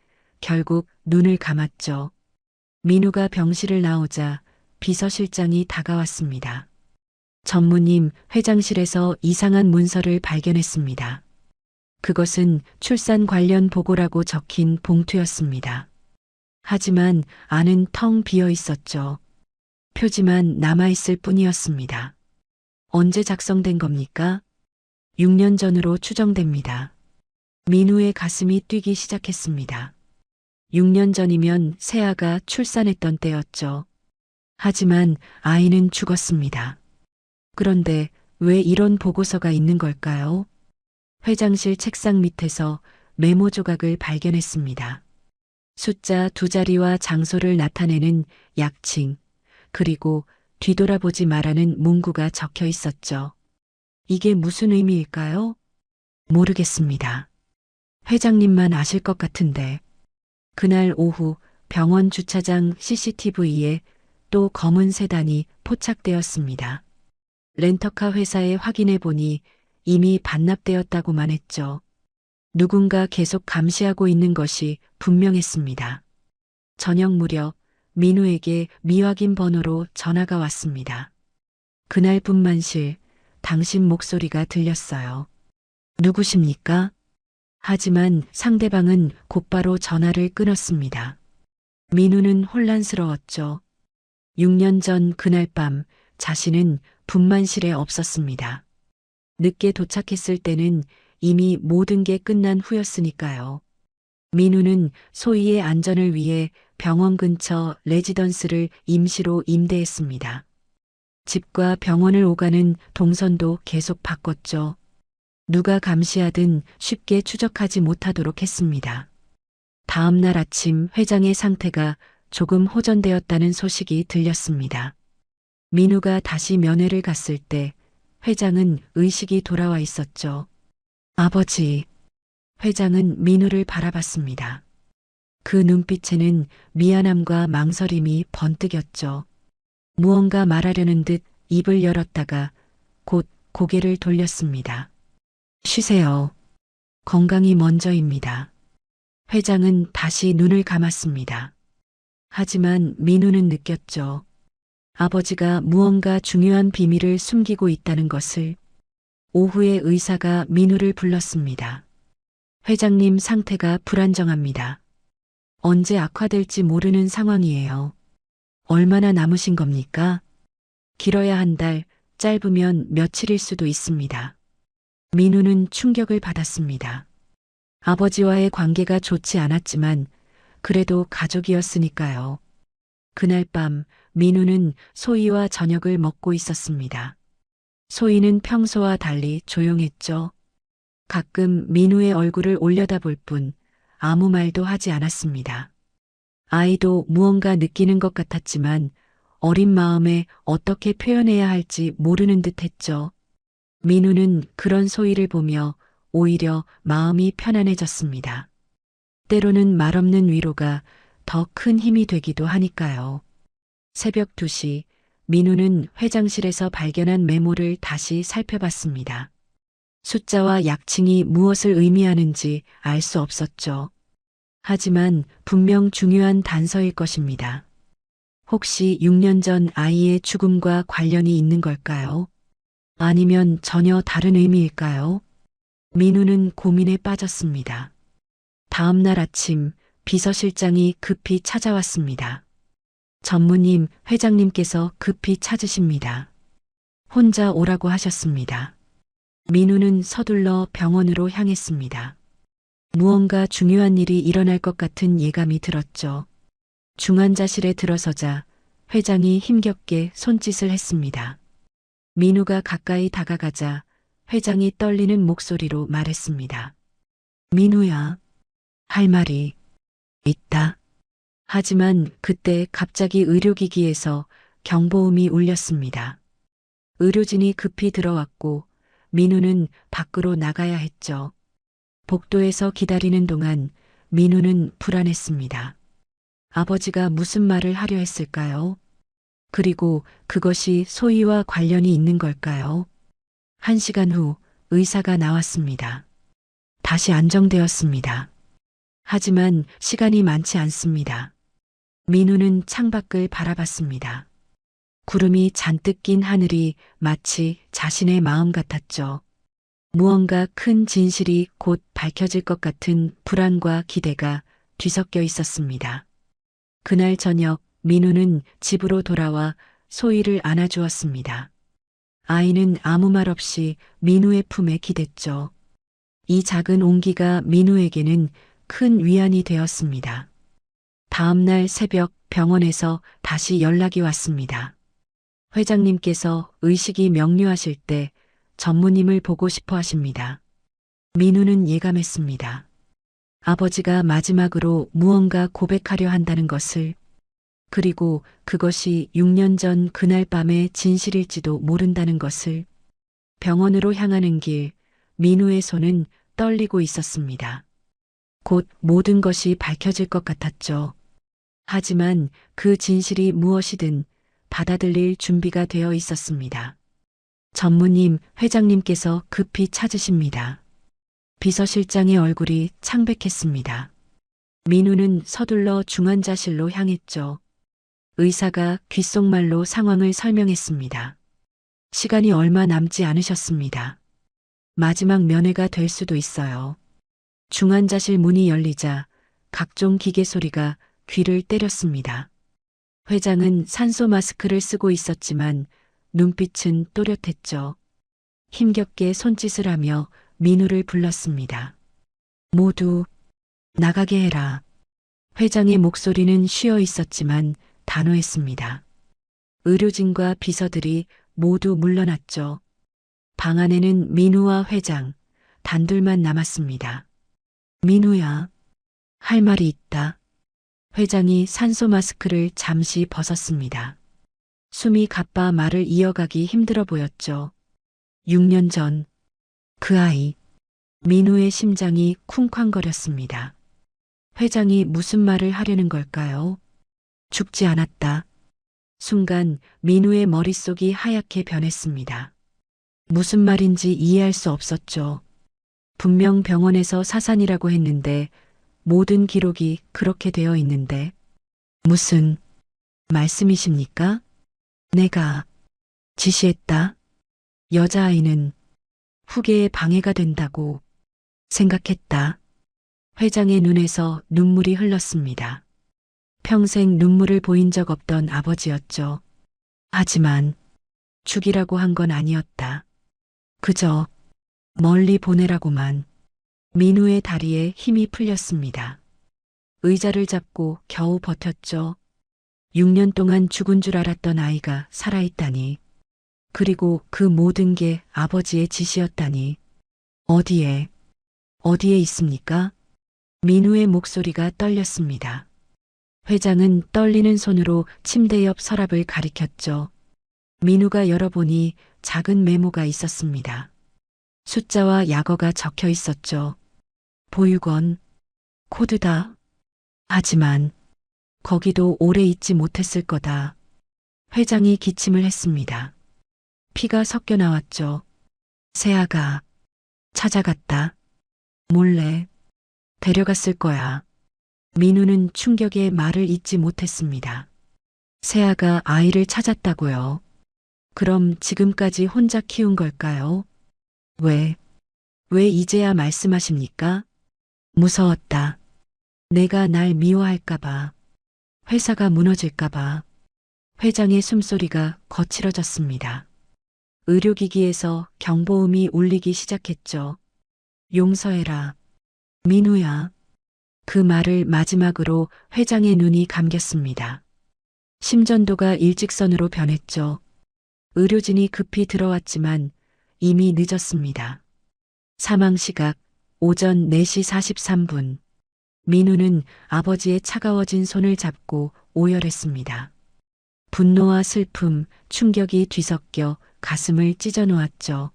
Speaker 1: 결국 눈을 감았죠. 민우가 병실을 나오자 비서실장이 다가왔습니다. 전무님, 회장실에서 이상한 문서를 발견했습니다. 그것은 출산 관련 보고라고 적힌 봉투였습니다. 하지만 안은 텅 비어 있었죠. 표지만 남아있을 뿐이었습니다. 언제 작성된 겁니까? 6년 전으로 추정됩니다. 민우의 가슴이 뛰기 시작했습니다. 6년 전이면 세아가 출산했던 때였죠. 하지만 아이는 죽었습니다. 그런데 왜 이런 보고서가 있는 걸까요? 회장실 책상 밑에서 메모 조각을 발견했습니다. 숫자 2자리와 장소를 나타내는 약칭, 그리고 뒤돌아보지 말라는 문구가 적혀 있었죠. 이게 무슨 의미일까요? 모르겠습니다. 회장님만 아실 것 같은데. 그날 오후 병원 주차장 CCTV에 또 검은 세단이 포착되었습니다. 렌터카 회사에 확인해 보니 이미 반납되었다고만 했죠. 누군가 계속 감시하고 있는 것이 분명했습니다. 저녁 무렵 민우에게 미확인 번호로 전화가 왔습니다. 그날 분만실 당신 목소리가 들렸어요. 누구십니까? 하지만 상대방은 곧바로 전화를 끊었습니다. 민우는 혼란스러웠죠. 6년 전 그날 밤 자신은 분만실에 없었습니다. 늦게 도착했을 때는 이미 모든 게 끝난 후였으니까요. 민우는 소희의 안전을 위해 병원 근처 레지던스를 임시로 임대했습니다. 집과 병원을 오가는 동선도 계속 바꿨죠. 누가 감시하든 쉽게 추적하지 못하도록 했습니다. 다음 날 아침 회장의 상태가 조금 호전되었다는 소식이 들렸습니다. 민우가 다시 면회를 갔을 때 회장은 의식이 돌아와 있었죠. 아버지. 회장은 민우를 바라봤습니다. 그 눈빛에는 미안함과 망설임이 번뜩였죠. 무언가 말하려는 듯 입을 열었다가 곧 고개를 돌렸습니다. 쉬세요. 건강이 먼저입니다. 회장은 다시 눈을 감았습니다. 하지만 민우는 느꼈죠. 아버지가 무언가 중요한 비밀을 숨기고 있다는 것을. 오후에 의사가 민우를 불렀습니다. 회장님 상태가 불안정합니다. 언제 악화될지 모르는 상황이에요. 얼마나 남으신 겁니까? 길어야 한 달, 짧으면 며칠일 수도 있습니다. 민우는 충격을 받았습니다. 아버지와의 관계가 좋지 않았지만 그래도 가족이었으니까요. 그날 밤 민우는 소희와 저녁을 먹고 있었습니다. 소희는 평소와 달리 조용했죠. 가끔 민우의 얼굴을 올려다볼 뿐 아무 말도 하지 않았습니다. 아이도 무언가 느끼는 것 같았지만 어린 마음에 어떻게 표현해야 할지 모르는 듯 했죠. 민우는 그런 소희를 보며 오히려 마음이 편안해졌습니다. 때로는 말없는 위로가 더 큰 힘이 되기도 하니까요. 새벽 2시, 민우는 회장실에서 발견한 메모를 다시 살펴봤습니다. 숫자와 약칭이 무엇을 의미하는지 알 수 없었죠. 하지만 분명 중요한 단서일 것입니다. 혹시 6년 전 아이의 죽음과 관련이 있는 걸까요? 아니면 전혀 다른 의미일까요? 민우는 고민에 빠졌습니다. 다음 날 아침 비서실장이 급히 찾아왔습니다. 전무님, 회장님께서 급히 찾으십니다. 혼자 오라고 하셨습니다. 민우는 서둘러 병원으로 향했습니다. 무언가 중요한 일이 일어날 것 같은 예감이 들었죠. 중환자실에 들어서자 회장이 힘겹게 손짓을 했습니다. 민우가 가까이 다가가자 회장이 떨리는 목소리로 말했습니다. 민우야, 할 말이 있다. 하지만 그때 갑자기 의료기기에서 경보음이 울렸습니다. 의료진이 급히 들어왔고 민우는 밖으로 나가야 했죠. 복도에서 기다리는 동안 민우는 불안했습니다. 아버지가 무슨 말을 하려 했을까요? 그리고 그것이 소희와 관련이 있는 걸까요? 1시간 후 의사가 나왔습니다. 다시 안정되었습니다. 하지만 시간이 많지 않습니다. 민우는 창밖을 바라봤습니다. 구름이 잔뜩 낀 하늘이 마치 자신의 마음 같았죠. 무언가 큰 진실이 곧 밝혀질 것 같은 불안과 기대가 뒤섞여 있었습니다. 그날 저녁 민우는 집으로 돌아와 소희를 안아주었습니다. 아이는 아무 말 없이 민우의 품에 기댔죠. 이 작은 온기가 민우에게는 큰 위안이 되었습니다. 다음 날 새벽 병원에서 다시 연락이 왔습니다. 회장님께서 의식이 명료하실 때 전무님을 보고 싶어 하십니다. 민우는 예감했습니다. 아버지가 마지막으로 무언가 고백하려 한다는 것을, 그리고 그것이 6년 전 그날 밤의 진실일지도 모른다는 것을. 병원으로 향하는 길, 민우의 손은 떨리고 있었습니다. 곧 모든 것이 밝혀질 것 같았죠. 하지만 그 진실이 무엇이든 받아들일 준비가 되어 있었습니다. 전무님, 회장님께서 급히 찾으십니다. 비서실장의 얼굴이 창백했습니다. 민우는 서둘러 중환자실로 향했죠. 의사가 귓속말로 상황을 설명했습니다. 시간이 얼마 남지 않으셨습니다. 마지막 면회가 될 수도 있어요. 중환자실 문이 열리자 각종 기계 소리가 귀를 때렸습니다. 회장은 산소 마스크를 쓰고 있었지만 눈빛은 또렷했죠. 힘겹게 손짓을 하며 민우를 불렀습니다. 모두 나가게 해라. 회장의 목소리는 쉬어 있었지만 단호했습니다. 의료진과 비서들이 모두 물러났죠. 방 안에는 민우와 회장, 단둘만 남았습니다. 민우야, 할 말이 있다. 회장이 산소 마스크를 잠시 벗었습니다. 숨이 가빠 말을 이어가기 힘들어 보였죠. 6년 전, 그 아이, 민우의 심장이 쿵쾅거렸습니다. 회장이 무슨 말을 하려는 걸까요? 죽지 않았다. 순간 민우의 머릿속이 하얗게 변했습니다. 무슨 말인지 이해할 수 없었죠. 분명 병원에서 사산이라고 했는데 모든 기록이 그렇게 되어 있는데 무슨 말씀이십니까? 내가 지시했다. 여자아이는 후계에 방해가 된다고 생각했다. 회장의 눈에서 눈물이 흘렀습니다. 평생 눈물을 보인 적 없던 아버지였죠. 하지만 죽이라고 한 건 아니었다. 그저 멀리 보내라고만. 민우의 다리에 힘이 풀렸습니다. 의자를 잡고 겨우 버텼죠. 6년 동안 죽은 줄 알았던 아이가 살아있다니. 그리고 그 모든 게 아버지의 짓이었다니. 어디에, 어디에 있습니까? 민우의 목소리가 떨렸습니다. 회장은 떨리는 손으로 침대 옆 서랍을 가리켰죠. 민우가 열어보니 작은 메모가 있었습니다. 숫자와 약어가 적혀 있었죠. 보육원, 코드다. 하지만 거기도 오래 있지 못했을 거다. 회장이 기침을 했습니다. 피가 섞여 나왔죠. 세아가 찾아갔다. 몰래 데려갔을 거야. 민우는 충격에 말을 잇지 못했습니다. 세아가 아이를 찾았다고요. 그럼 지금까지 혼자 키운 걸까요? 왜 이제야 말씀하십니까? 무서웠다. 내가 날 미워할까봐. 회사가 무너질까봐. 회장의 숨소리가 거칠어졌습니다. 의료기기에서 경보음이 울리기 시작했죠. 용서해라. 민우야. 그 말을 마지막으로 회장의 눈이 감겼습니다. 심전도가 일직선으로 변했죠. 의료진이 급히 들어왔지만 이미 늦었습니다. 사망 시각 오전 4시 43분. 민우는 아버지의 차가워진 손을 잡고 오열했습니다. 분노와 슬픔, 충격이 뒤섞여 가슴을 찢어 놓았죠.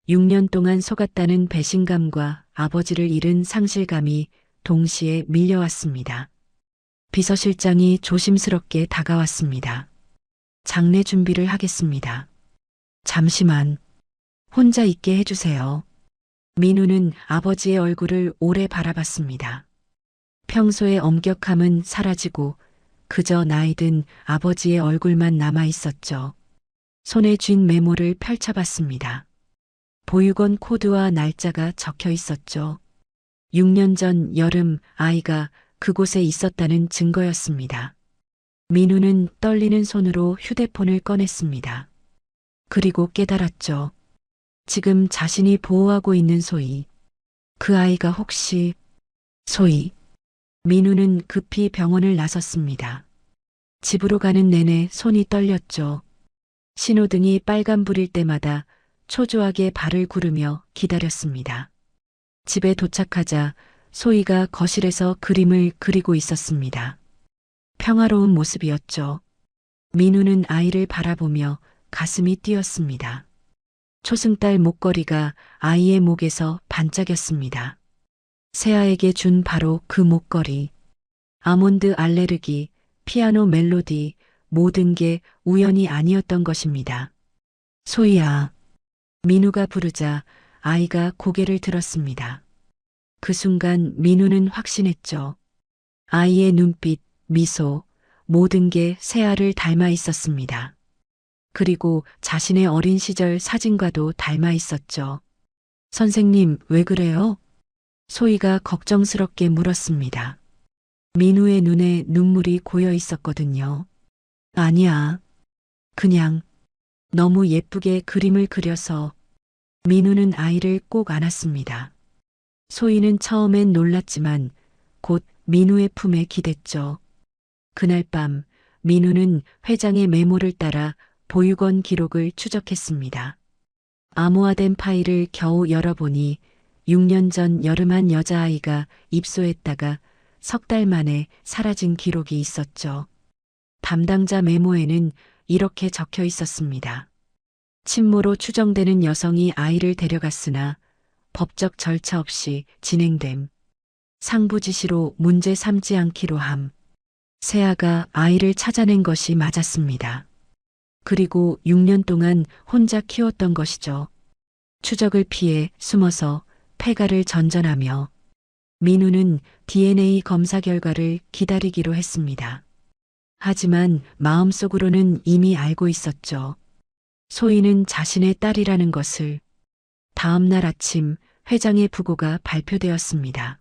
Speaker 1: 6년 동안 속았다는 배신감과 아버지를 잃은 상실감이 동시에 밀려왔습니다. 비서실장이 조심스럽게 다가왔습니다. 장례 준비를 하겠습니다. 잠시만, 혼자 있게 해주세요. 민우는 아버지의 얼굴을 오래 바라봤습니다. 평소의 엄격함은 사라지고 그저 나이든 아버지의 얼굴만 남아 있었죠. 손에 쥔 메모를 펼쳐봤습니다. 보육원 코드와 날짜가 적혀 있었죠. 6년 전 여름 아이가 그곳에 있었다는 증거였습니다. 민우는 떨리는 손으로 휴대폰을 꺼냈습니다. 그리고 깨달았죠. 지금 자신이 보호하고 있는 소희. 그 아이가 혹시 소희. 민우는 급히 병원을 나섰습니다. 집으로 가는 내내 손이 떨렸죠. 신호등이 빨간불일 때마다 초조하게 발을 구르며 기다렸습니다. 집에 도착하자 소희가 거실에서 그림을 그리고 있었습니다. 평화로운 모습이었죠. 민우는 아이를 바라보며 가슴이 뛰었습니다. 초승달 목걸이가 아이의 목에서 반짝였습니다. 세아에게 준 바로 그 목걸이. 아몬드 알레르기, 피아노 멜로디, 모든 게 우연이 아니었던 것입니다. 소희야. 민우가 부르자 아이가 고개를 들었습니다. 그 순간 민우는 확신했죠. 아이의 눈빛, 미소, 모든 게 세아를 닮아 있었습니다. 그리고 자신의 어린 시절 사진과도 닮아 있었죠. 선생님, 왜 그래요? 소희가 걱정스럽게 물었습니다. 민우의 눈에 눈물이 고여 있었거든요. 아니야. 그냥 너무 예쁘게 그림을 그려서. 민우는 아이를 꼭 안았습니다. 소희는 처음엔 놀랐지만 곧 민우의 품에 기댔죠. 그날 밤 민우는 회장의 메모를 따라 보육원 기록을 추적했습니다. 암호화된 파일을 겨우 열어보니 6년 전 여름 한 여자아이가 입소했다가 석 달 만에 사라진 기록이 있었죠. 담당자 메모에는 이렇게 적혀 있었습니다. 친모로 추정되는 여성이 아이를 데려갔으나 법적 절차 없이 진행됨. 상부 지시로 문제 삼지 않기로 함. 세아가 아이를 찾아낸 것이 맞았습니다. 그리고 6년 동안 혼자 키웠던 것이죠. 추적을 피해 숨어서 폐가를 전전하며. 민우는 DNA 검사 결과를 기다리기로 했습니다. 하지만 마음속으로는 이미 알고 있었죠. 소희는 자신의 딸이라는 것을. 다음 날 아침 회장의 부고가 발표되었습니다.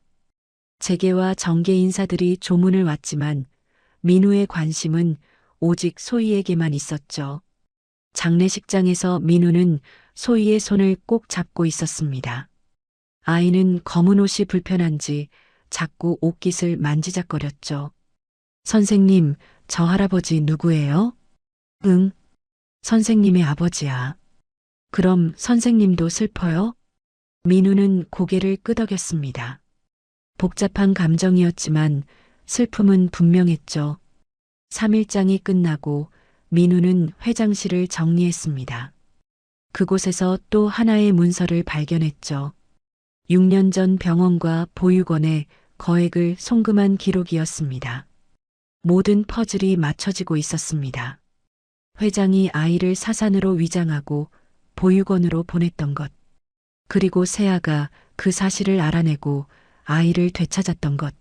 Speaker 1: 재계와 정계 인사들이 조문을 왔지만 민우의 관심은 오직 소희에게만 있었죠. 장례식장에서 민우는 소희의 손을 꼭 잡고 있었습니다. 아이는 검은 옷이 불편한지 자꾸 옷깃을 만지작거렸죠. 선생님, 저 할아버지 누구예요? 응, 선생님의 아버지야. 그럼 선생님도 슬퍼요? 민우는 고개를 끄덕였습니다. 복잡한 감정이었지만 슬픔은 분명했죠. 3일장이 끝나고 민우는 회장실을 정리했습니다. 그곳에서 또 하나의 문서를 발견했죠. 6년 전 병원과 보육원에 거액을 송금한 기록이었습니다. 모든 퍼즐이 맞춰지고 있었습니다. 회장이 아이를 사산으로 위장하고 보육원으로 보냈던 것. 그리고 세아가 그 사실을 알아내고 아이를 되찾았던 것.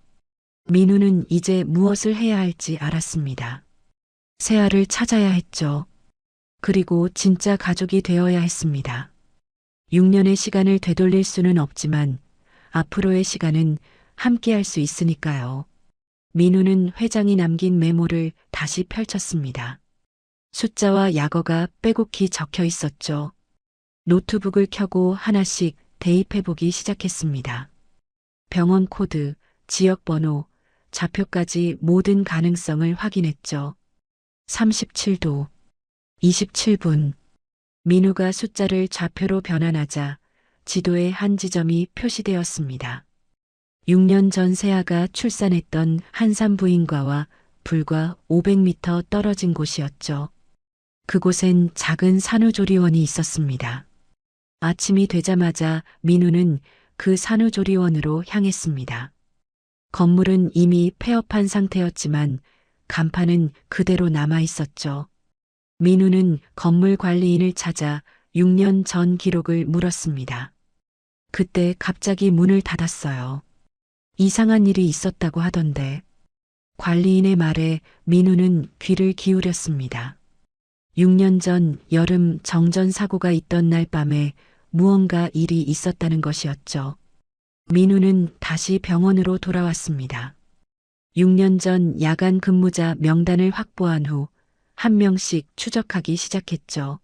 Speaker 1: 민우는 이제 무엇을 해야 할지 알았습니다. 세아를 찾아야 했죠. 그리고 진짜 가족이 되어야 했습니다. 6년의 시간을 되돌릴 수는 없지만 앞으로의 시간은 함께 할 수 있으니까요. 민우는 회장이 남긴 메모를 다시 펼쳤습니다. 숫자와 약어가 빼곡히 적혀 있었죠. 노트북을 켜고 하나씩 대입해보기 시작했습니다. 병원 코드, 지역 번호, 좌표까지 모든 가능성을 확인했죠. 37도, 27분. 민우가 숫자를 좌표로 변환하자 지도에 한 지점이 표시되었습니다. 6년 전 세아가 출산했던 한산 부인과와 불과 500m 떨어진 곳이었죠. 그곳엔 작은 산후조리원이 있었습니다. 아침이 되자마자 민우는 그 산후조리원으로 향했습니다. 건물은 이미 폐업한 상태였지만 간판은 그대로 남아 있었죠. 민우는 건물 관리인을 찾아 6년 전 기록을 물었습니다. 그때 갑자기 문을 닫았어요. 이상한 일이 있었다고 하던데. 관리인의 말에 민우는 귀를 기울였습니다. 6년 전 여름 정전 사고가 있던 날 밤에 무언가 일이 있었다는 것이었죠. 민우는 다시 병원으로 돌아왔습니다. 6년 전 야간 근무자 명단을 확보한 후 한 명씩 추적하기 시작했죠.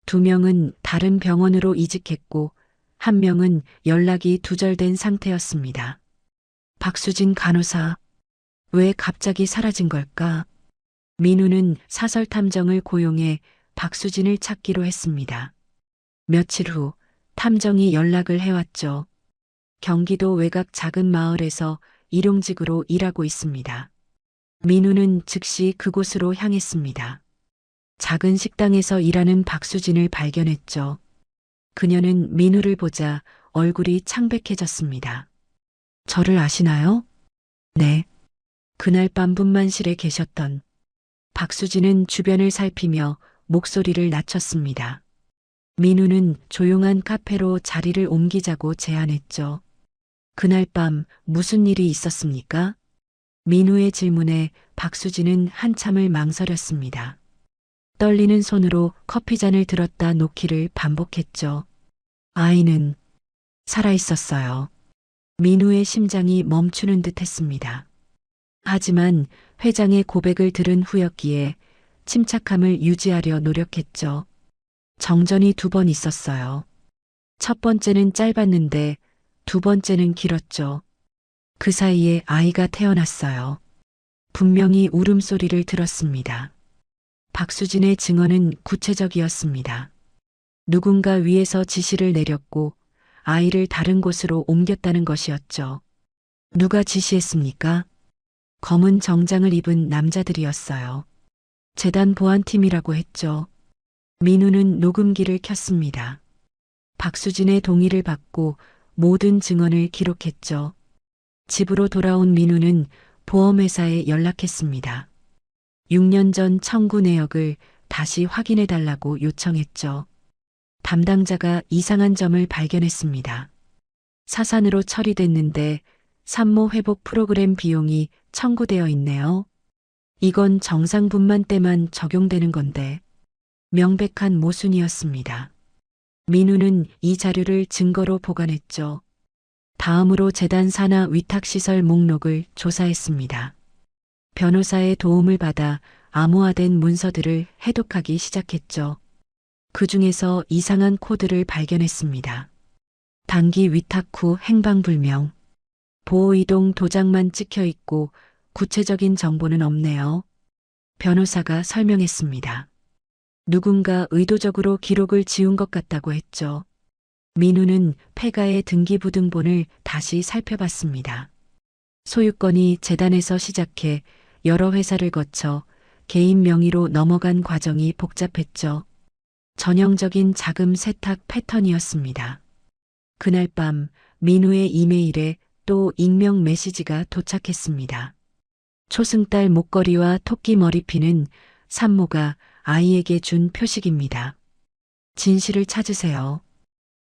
Speaker 1: 2명은 다른 병원으로 이직했고 1명은 연락이 두절된 상태였습니다. 박수진 간호사, 왜 갑자기 사라진 걸까? 민우는 사설 탐정을 고용해 박수진을 찾기로 했습니다. 며칠 후 탐정이 연락을 해왔죠. 경기도 외곽 작은 마을에서 일용직으로 일하고 있습니다. 민우는 즉시 그곳으로 향했습니다. 작은 식당에서 일하는 박수진을 발견했죠. 그녀는 민우를 보자 얼굴이 창백해졌습니다. 저를 아시나요? 네. 그날 밤 분만실에 계셨던. 박수진은 주변을 살피며 목소리를 낮췄습니다. 민우는 조용한 카페로 자리를 옮기자고 제안했죠. 그날 밤 무슨 일이 있었습니까? 민우의 질문에 박수진은 한참을 망설였습니다. 떨리는 손으로 커피잔을 들었다 놓기를 반복했죠. 아이는 살아있었어요. 민우의 심장이 멈추는 듯 했습니다. 하지만 회장의 고백을 들은 후였기에 침착함을 유지하려 노력했죠. 정전이 2번 있었어요. 첫 번째는 짧았는데 2번째는 길었죠. 그 사이에 아이가 태어났어요. 분명히 울음소리를 들었습니다. 박수진의 증언은 구체적이었습니다. 누군가 위에서 지시를 내렸고 아이를 다른 곳으로 옮겼다는 것이었죠. 누가 지시했습니까? 검은 정장을 입은 남자들이었어요. 재단 보안팀이라고 했죠. 민우는 녹음기를 켰습니다. 박수진의 동의를 받고 모든 증언을 기록했죠. 집으로 돌아온 민우는 보험회사에 연락했습니다. 6년 전 청구 내역을 다시 확인해 달라고 요청했죠. 담당자가 이상한 점을 발견했습니다. 사산으로 처리됐는데 산모 회복 프로그램 비용이 청구되어 있네요. 이건 정상분만 때만 적용되는 건데 명백한 모순이었습니다. 민우는 이 자료를 증거로 보관했죠. 다음으로 재단 산하 위탁시설 목록을 조사했습니다. 변호사의 도움을 받아 암호화된 문서들을 해독하기 시작했죠. 그 중에서 이상한 코드를 발견했습니다. 단기 위탁 후 행방불명. 보호이동 도장만 찍혀 있고 구체적인 정보는 없네요. 변호사가 설명했습니다. 누군가 의도적으로 기록을 지운 것 같다고 했죠. 민우는 폐가의 등기부등본을 다시 살펴봤습니다. 소유권이 재단에서 시작해 여러 회사를 거쳐 개인 명의로 넘어간 과정이 복잡했죠. 전형적인 자금 세탁 패턴이었습니다. 그날 밤 민우의 이메일에 또 익명 메시지가 도착했습니다. 초승달 목걸이와 토끼 머리핀은 산모가 아이에게 준 표식입니다. 진실을 찾으세요.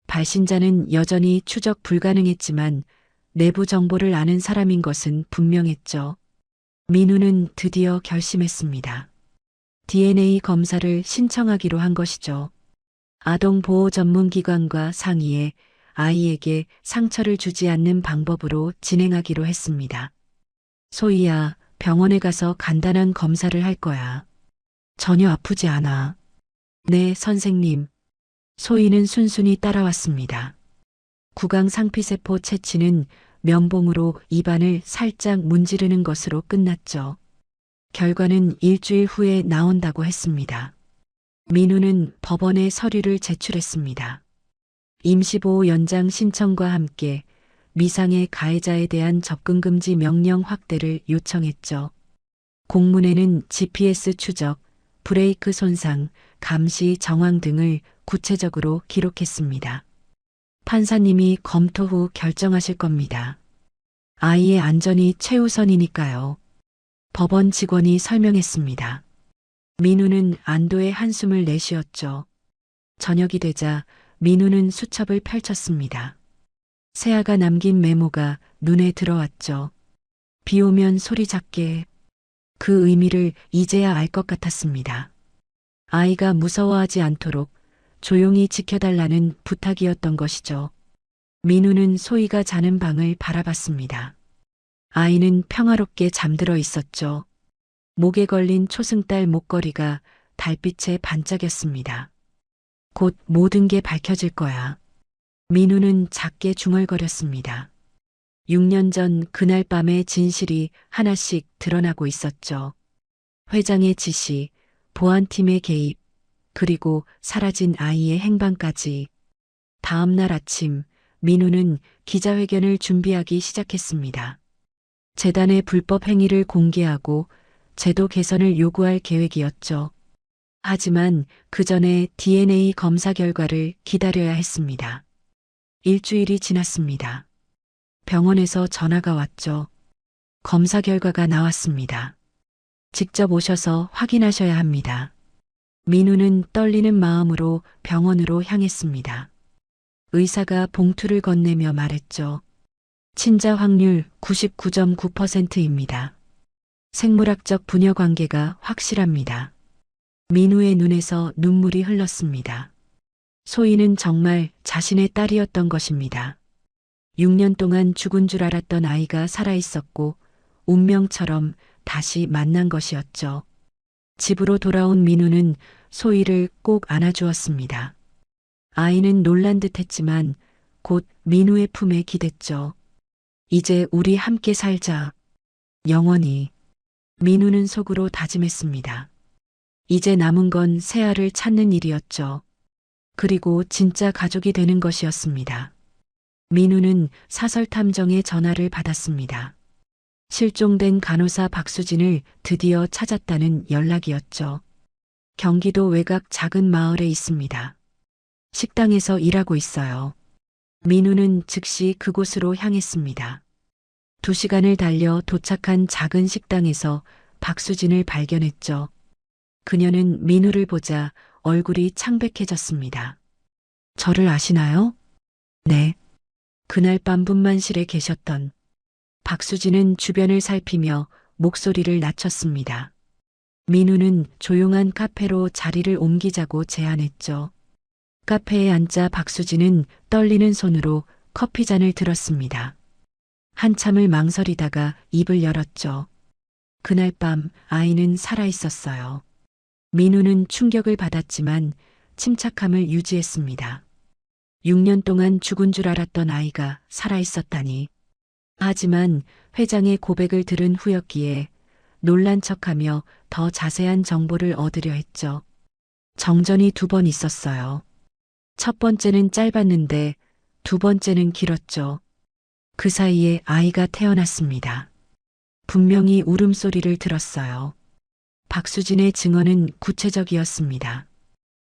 Speaker 1: 발신자는 여전히 추적 불가능했지만 내부 정보를 아는 사람인 것은 분명했죠. 민우는 드디어 결심했습니다. DNA 검사를 신청하기로 한 것이죠. 아동보호 전문기관과 상의해 아이에게 상처를 주지 않는 방법으로 진행하기로 했습니다. 소희야, 병원에 가서 간단한 검사를 할 거야. 전혀 아프지 않아. 네, 선생님. 소희는 순순히 따라왔습니다. 구강 상피세포 채취는 면봉으로 입안을 살짝 문지르는 것으로 끝났죠. 결과는 일주일 후에 나온다고 했습니다. 민우는 법원에 서류를 제출했습니다. 임시보호 연장 신청과 함께 미상의 가해자에 대한 접근금지 명령 확대를 요청했죠. 공문에는 GPS 추적, 브레이크 손상, 감시 정황 등을 구체적으로 기록했습니다. 판사님이 검토 후 결정하실 겁니다. 아이의 안전이 최우선이니까요. 법원 직원이 설명했습니다. 민우는 안도의 한숨을 내쉬었죠. 저녁이 되자 민우는 수첩을 펼쳤습니다. 세아가 남긴 메모가 눈에 들어왔죠. 비 오면 소리 작게. 그 의미를 이제야 알 것 같았습니다. 아이가 무서워하지 않도록 조용히 지켜달라는 부탁이었던 것이죠. 민우는 소희가 자는 방을 바라봤습니다. 아이는 평화롭게 잠들어 있었죠. 목에 걸린 초승달 목걸이가 달빛에 반짝였습니다. 곧 모든 게 밝혀질 거야. 민우는 작게 중얼거렸습니다. 6년 전 그날 밤의 진실이 하나씩 드러나고 있었죠. 회장의 지시, 보안팀의 개입, 그리고 사라진 아이의 행방까지. 다음 날 아침, 민우는 기자회견을 준비하기 시작했습니다. 재단의 불법 행위를 공개하고 제도 개선을 요구할 계획이었죠. 하지만 그 전에 DNA 검사 결과를 기다려야 했습니다. 일주일이 지났습니다. 병원에서 전화가 왔죠. 검사 결과가 나왔습니다. 직접 오셔서 확인하셔야 합니다. 민우는 떨리는 마음으로 병원으로 향했습니다. 의사가 봉투를 건네며 말했죠. 친자 확률 99.9%입니다. 생물학적 부녀 관계가 확실합니다. 민우의 눈에서 눈물이 흘렀습니다. 소희는 정말 자신의 딸이었던 것입니다. 6년 동안 죽은 줄 알았던 아이가 살아있었고 운명처럼 다시 만난 것이었죠. 집으로 돌아온 민우는 소희를 꼭 안아주었습니다. 아이는 놀란 듯 했지만 곧 민우의 품에 기댔죠. 이제 우리 함께 살자. 영원히. 민우는 속으로 다짐했습니다. 이제 남은 건 세아를 찾는 일이었죠. 그리고 진짜 가족이 되는 것이었습니다. 민우는 사설탐정의 전화를 받았습니다. 실종된 간호사 박수진을 드디어 찾았다는 연락이었죠. 경기도 외곽 작은 마을에 있습니다. 식당에서 일하고 있어요. 민우는 즉시 그곳으로 향했습니다. 2시간을 달려 도착한 작은 식당에서 박수진을 발견했죠. 그녀는 민우를 보자 얼굴이 창백해졌습니다. 저를 아시나요? 네. 그날 밤 분만실에 계셨던. 박수진은 주변을 살피며 목소리를 낮췄습니다. 민우는 조용한 카페로 자리를 옮기자고 제안했죠. 카페에 앉자 박수진은 떨리는 손으로 커피잔을 들었습니다. 한참을 망설이다가 입을 열었죠. 그날 밤 아이는 살아 있었어요. 민우는 충격을 받았지만 침착함을 유지했습니다. 6년 동안 죽은 줄 알았던 아이가 살아 있었다니. 하지만 회장의 고백을 들은 후였기에 놀란 척하며 더 자세한 정보를 얻으려 했죠. 정전이 2번 있었어요. 첫 번째는 짧았는데 2번째는 길었죠. 그 사이에 아이가 태어났습니다. 분명히 울음소리를 들었어요. 박수진의 증언은 구체적이었습니다.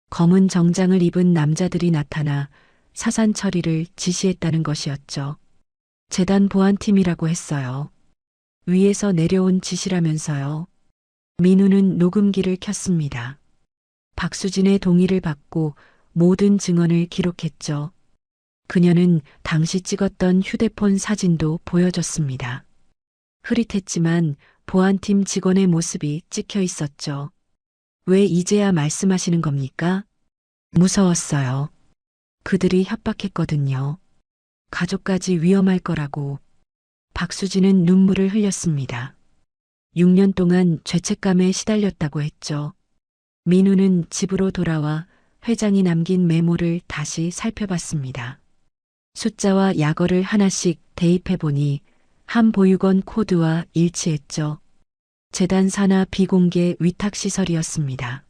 Speaker 1: 검은 정장을 입은 남자들이 나타나 사산 처리를 지시했다는 것이었죠. 재단 보안팀이라고 했어요. 위에서 내려온 지시라면서요. 민우는 녹음기를 켰습니다. 박수진의 동의를 받고 모든 증언을 기록했죠. 그녀는 당시 찍었던 휴대폰 사진도 보여줬습니다. 흐릿했지만 보안팀 직원의 모습이 찍혀 있었죠. 왜 이제야 말씀하시는 겁니까? 무서웠어요. 그들이 협박했거든요. 가족까지 위험할 거라고. 박수진은 눈물을 흘렸습니다. 6년 동안 죄책감에 시달렸다고 했죠. 민우는 집으로 돌아와 회장이 남긴 메모를 다시 살펴봤습니다. 숫자와 약어를 하나씩 대입해보니 한 보육원 코드와 일치했죠. 재단 산하 비공개 위탁시설이었습니다.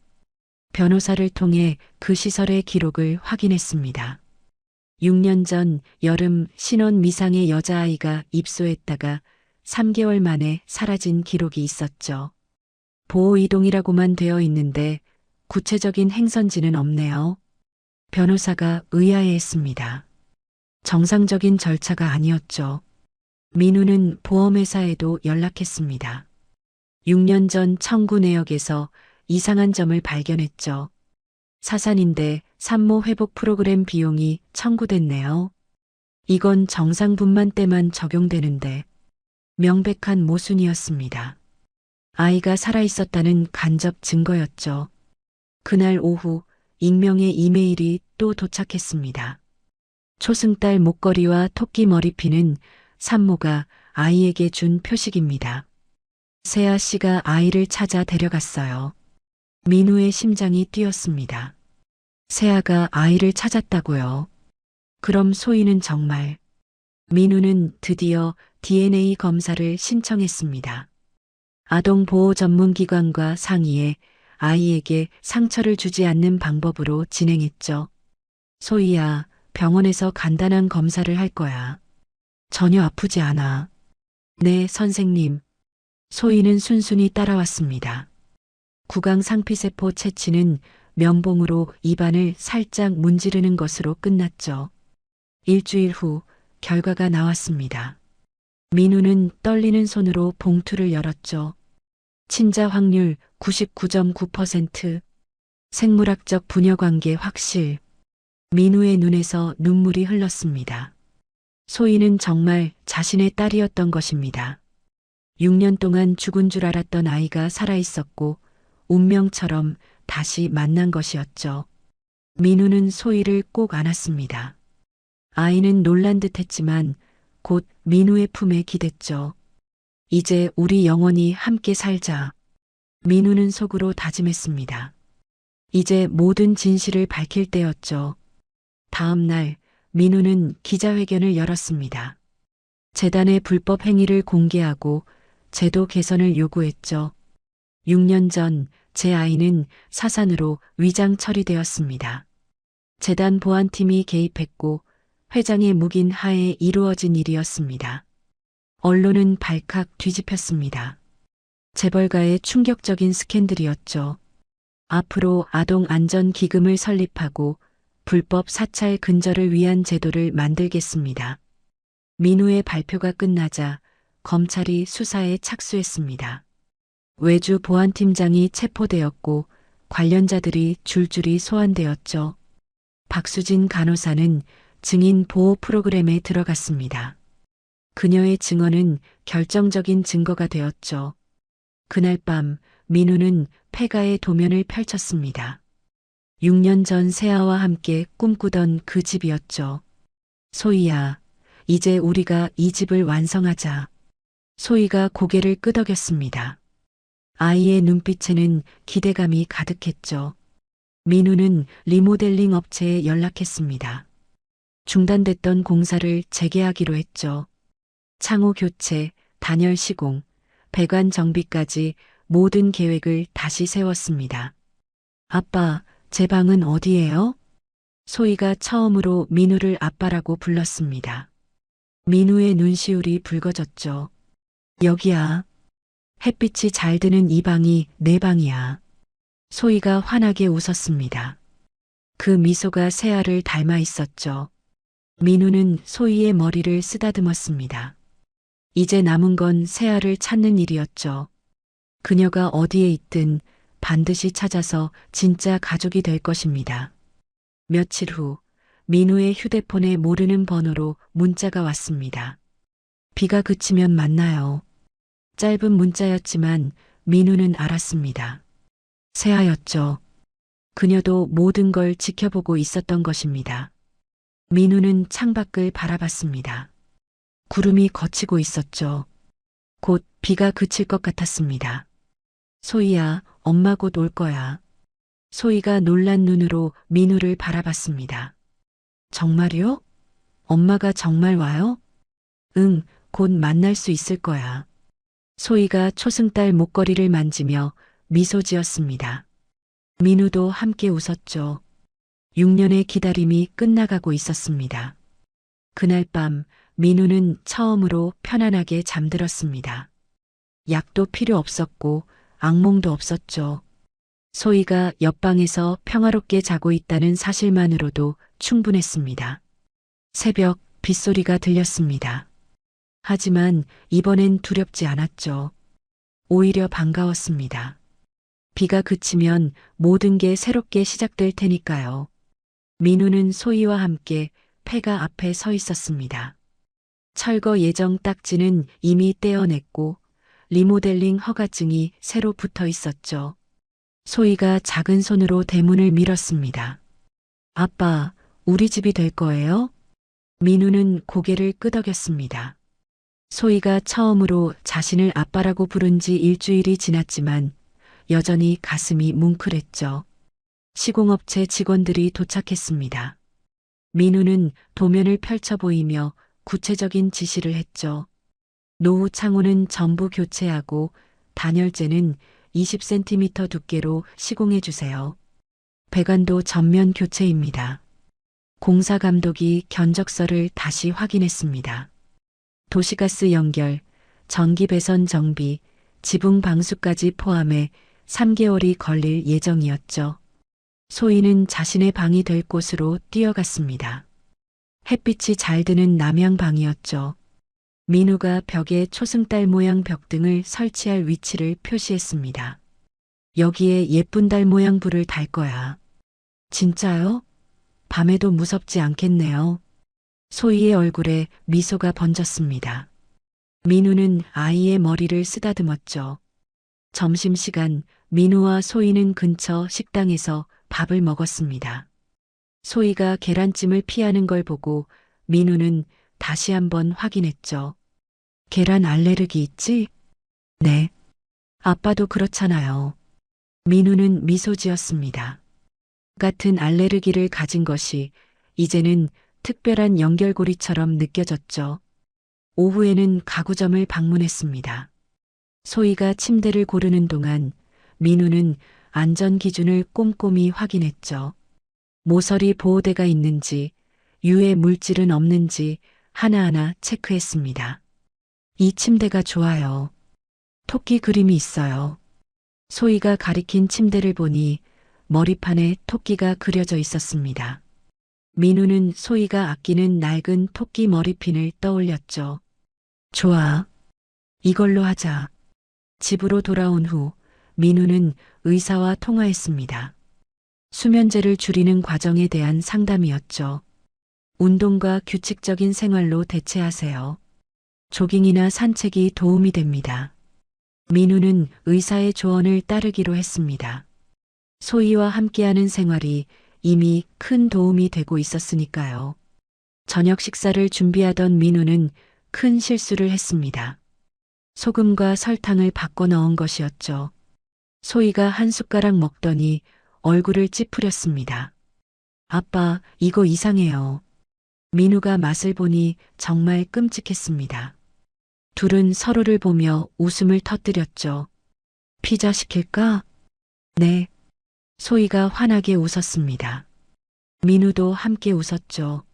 Speaker 1: 변호사를 통해 그 시설의 기록을 확인했습니다. 6년 전 여름 신원 미상의 여자아이가 입소했다가 3개월 만에 사라진 기록이 있었죠. 보호이동이라고만 되어 있는데 구체적인 행선지는 없네요. 변호사가 의아해했습니다. 정상적인 절차가 아니었죠. 민우는 보험회사에도 연락했습니다. 6년 전 청구 내역에서 이상한 점을 발견했죠. 사산인데 산모 회복 프로그램 비용이 청구됐네요. 이건 정상분만 때만 적용되는데 명백한 모순이었습니다. 아이가 살아있었다는 간접 증거였죠. 그날 오후 익명의 이메일이 또 도착했습니다. 초승달 목걸이와 토끼 머리핀은 산모가 아이에게 준 표식입니다. 세아 씨가 아이를 찾아 데려갔어요. 민우의 심장이 뛰었습니다. 세아가 아이를 찾았다고요. 그럼 소희는 정말. 민우는 드디어 DNA 검사를 신청했습니다. 아동보호 전문기관과 상의해 아이에게 상처를 주지 않는 방법으로 진행했죠. 소희야, 병원에서 간단한 검사를 할 거야. 전혀 아프지 않아. 네, 선생님. 소희는 순순히 따라왔습니다. 구강 상피세포 채취는 면봉으로 입안을 살짝 문지르는 것으로 끝났죠. 일주일 후 결과가 나왔습니다. 민우는 떨리는 손으로 봉투를 열었죠. 친자 확률 99.9%, 생물학적 부녀관계 확실. 민우의 눈에서 눈물이 흘렀습니다. 소희는 정말 자신의 딸이었던 것입니다. 6년 동안 죽은 줄 알았던 아이가 살아있었고 운명처럼 다시 만난 것이었죠. 민우는 소희를 꼭 안았습니다. 아이는 놀란 듯했지만 곧 민우의 품에 기댔죠. 이제 우리 영원히 함께 살자. 민우는 속으로 다짐했습니다. 이제 모든 진실을 밝힐 때였죠. 다음 날 민우는 기자회견을 열었습니다. 재단의 불법 행위를 공개하고 제도 개선을 요구했죠. 6년 전 제 아이는 사산으로 위장 처리되었습니다. 재단 보안팀이 개입했고 회장의 묵인 하에 이루어진 일이었습니다. 언론은 발칵 뒤집혔습니다. 재벌가의 충격적인 스캔들이었죠. 앞으로 아동안전기금을 설립하고 불법 사찰 근절을 위한 제도를 만들겠습니다. 민우의 발표가 끝나자 검찰이 수사에 착수했습니다. 외주 보안팀장이 체포되었고 관련자들이 줄줄이 소환되었죠. 박수진 간호사는 증인 보호 프로그램에 들어갔습니다. 그녀의 증언은 결정적인 증거가 되었죠. 그날 밤 민우는 폐가의 도면을 펼쳤습니다. 6년 전 세아와 함께 꿈꾸던 그 집이었죠. 소희야, 이제 우리가 이 집을 완성하자. 소희가 고개를 끄덕였습니다. 아이의 눈빛에는 기대감이 가득했죠. 민우는 리모델링 업체에 연락했습니다. 중단됐던 공사를 재개하기로 했죠. 창호 교체, 단열 시공, 배관 정비까지 모든 계획을 다시 세웠습니다. 아빠, 제 방은 어디예요? 소희가 처음으로 민우를 아빠라고 불렀습니다. 민우의 눈시울이 붉어졌죠. 여기야. 햇빛이 잘 드는 이 방이 내 방이야. 소희가 환하게 웃었습니다. 그 미소가 새알을 닮아 있었죠. 민우는 소희의 머리를 쓰다듬었습니다. 이제 남은 건 새알을 찾는 일이었죠. 그녀가 어디에 있든 반드시 찾아서 진짜 가족이 될 것입니다. 며칠 후 민우의 휴대폰에 모르는 번호로 문자가 왔습니다. 비가 그치면 만나요. 짧은 문자였지만 민우는 알았습니다. 새하였죠. 그녀도 모든 걸 지켜보고 있었던 것입니다. 민우는 창밖을 바라봤습니다. 구름이 걷히고 있었죠. 곧 비가 그칠 것 같았습니다. 소희야, 엄마 곧 올 거야. 소희가 놀란 눈으로 민우를 바라봤습니다. 정말요? 엄마가 정말 와요? 응, 곧 만날 수 있을 거야. 소희가 초승달 목걸이를 만지며 미소 지었습니다. 민우도 함께 웃었죠. 6년의 기다림이 끝나가고 있었습니다. 그날 밤 민우는 처음으로 편안하게 잠들었습니다. 약도 필요 없었고 악몽도 없었죠. 소희가 옆방에서 평화롭게 자고 있다는 사실만으로도 충분했습니다. 새벽 빗소리가 들렸습니다. 하지만 이번엔 두렵지 않았죠. 오히려 반가웠습니다. 비가 그치면 모든 게 새롭게 시작될 테니까요. 민우는 소희와 함께 폐가 앞에 서 있었습니다. 철거 예정 딱지는 이미 떼어냈고 리모델링 허가증이 새로 붙어 있었죠. 소희가 작은 손으로 대문을 밀었습니다. 아빠, 우리 집이 될 거예요? 민우는 고개를 끄덕였습니다. 소희가 처음으로 자신을 아빠라고 부른 지 일주일이 지났지만 여전히 가슴이 뭉클했죠. 시공업체 직원들이 도착했습니다. 민우는 도면을 펼쳐 보이며 구체적인 지시를 했죠. 노후 창호는 전부 교체하고 단열재는 20cm 두께로 시공해 주세요. 배관도 전면 교체입니다. 공사 감독이 견적서를 다시 확인했습니다. 도시가스 연결, 전기 배선 정비, 지붕 방수까지 포함해 3개월이 걸릴 예정이었죠. 소희는 자신의 방이 될 곳으로 뛰어갔습니다. 햇빛이 잘 드는 남향방이었죠. 민우가 벽에 초승달 모양 벽등을 설치할 위치를 표시했습니다. 여기에 예쁜 달 모양 불을 달 거야. 진짜요? 밤에도 무섭지 않겠네요. 소희의 얼굴에 미소가 번졌습니다. 민우는 아이의 머리를 쓰다듬었죠. 점심시간 민우와 소희는 근처 식당에서 밥을 먹었습니다. 소희가 계란찜을 피하는 걸 보고 민우는 다시 한번 확인했죠. 계란 알레르기 있지? 네. 아빠도 그렇잖아요. 민우는 미소 지었습니다. 같은 알레르기를 가진 것이 이제는 특별한 연결고리처럼 느껴졌죠. 오후에는 가구점을 방문했습니다. 소희가 침대를 고르는 동안 민우는 안전 기준을 꼼꼼히 확인했죠. 모서리 보호대가 있는지, 유해 물질은 없는지 하나하나 체크했습니다. 이 침대가 좋아요. 토끼 그림이 있어요. 소희가 가리킨 침대를 보니 머리판에 토끼가 그려져 있었습니다. 민우는 소희가 아끼는 낡은 토끼 머리핀을 떠올렸죠. 좋아. 이걸로 하자. 집으로 돌아온 후 민우는 의사와 통화했습니다. 수면제를 줄이는 과정에 대한 상담이었죠. 운동과 규칙적인 생활로 대체하세요. 조깅이나 산책이 도움이 됩니다. 민우는 의사의 조언을 따르기로 했습니다. 소희와 함께하는 생활이 이미 큰 도움이 되고 있었으니까요. 저녁 식사를 준비하던 민우는 큰 실수를 했습니다. 소금과 설탕을 바꿔 넣은 것이었죠. 소희가 한 숟가락 먹더니 얼굴을 찌푸렸습니다. 아빠, 이거 이상해요. 민우가 맛을 보니 정말 끔찍했습니다. 둘은 서로를 보며 웃음을 터뜨렸죠. 피자 시킬까? 네. 소희가 환하게 웃었습니다. 민우도 함께 웃었죠.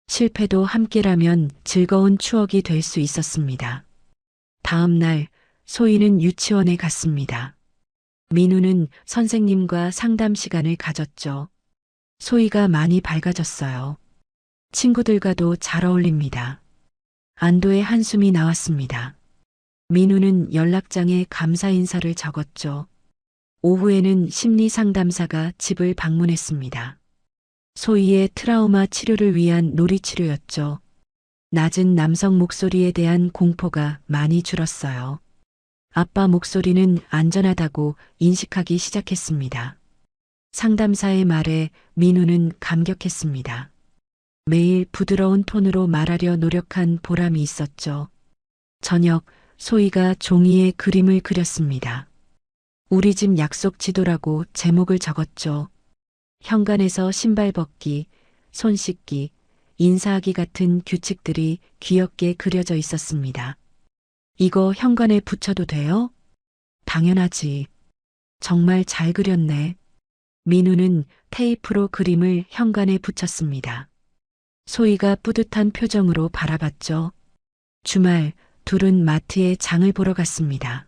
Speaker 1: 실패도 함께라면 즐거운 추억이 될 수 있었습니다. 다음 날 소희는 유치원에 갔습니다. 민우는 선생님과 상담 시간을 가졌죠. 소희가 많이 밝아졌어요. 친구들과도 잘 어울립니다. 안도의 한숨이 나왔습니다. 민우는 연락장에 감사 인사를 적었죠. 오후에는 심리 상담사가 집을 방문했습니다. 소희의 트라우마 치료를 위한 놀이치료였죠. 낮은 남성 목소리에 대한 공포가 많이 줄었어요. 아빠 목소리는 안전하다고 인식하기 시작했습니다. 상담사의 말에 민우는 감격했습니다. 매일 부드러운 톤으로 말하려 노력한 보람이 있었죠. 저녁 소희가 종이에 그림을 그렸습니다. 우리 집 약속 지도라고 제목을 적었죠. 현관에서 신발 벗기, 손 씻기, 인사하기 같은 규칙들이 귀엽게 그려져 있었습니다. 이거 현관에 붙여도 돼요? 당연하지. 정말 잘 그렸네. 민우는 테이프로 그림을 현관에 붙였습니다. 소희가 뿌듯한 표정으로 바라봤죠. 주말 둘은 마트에 장을 보러 갔습니다.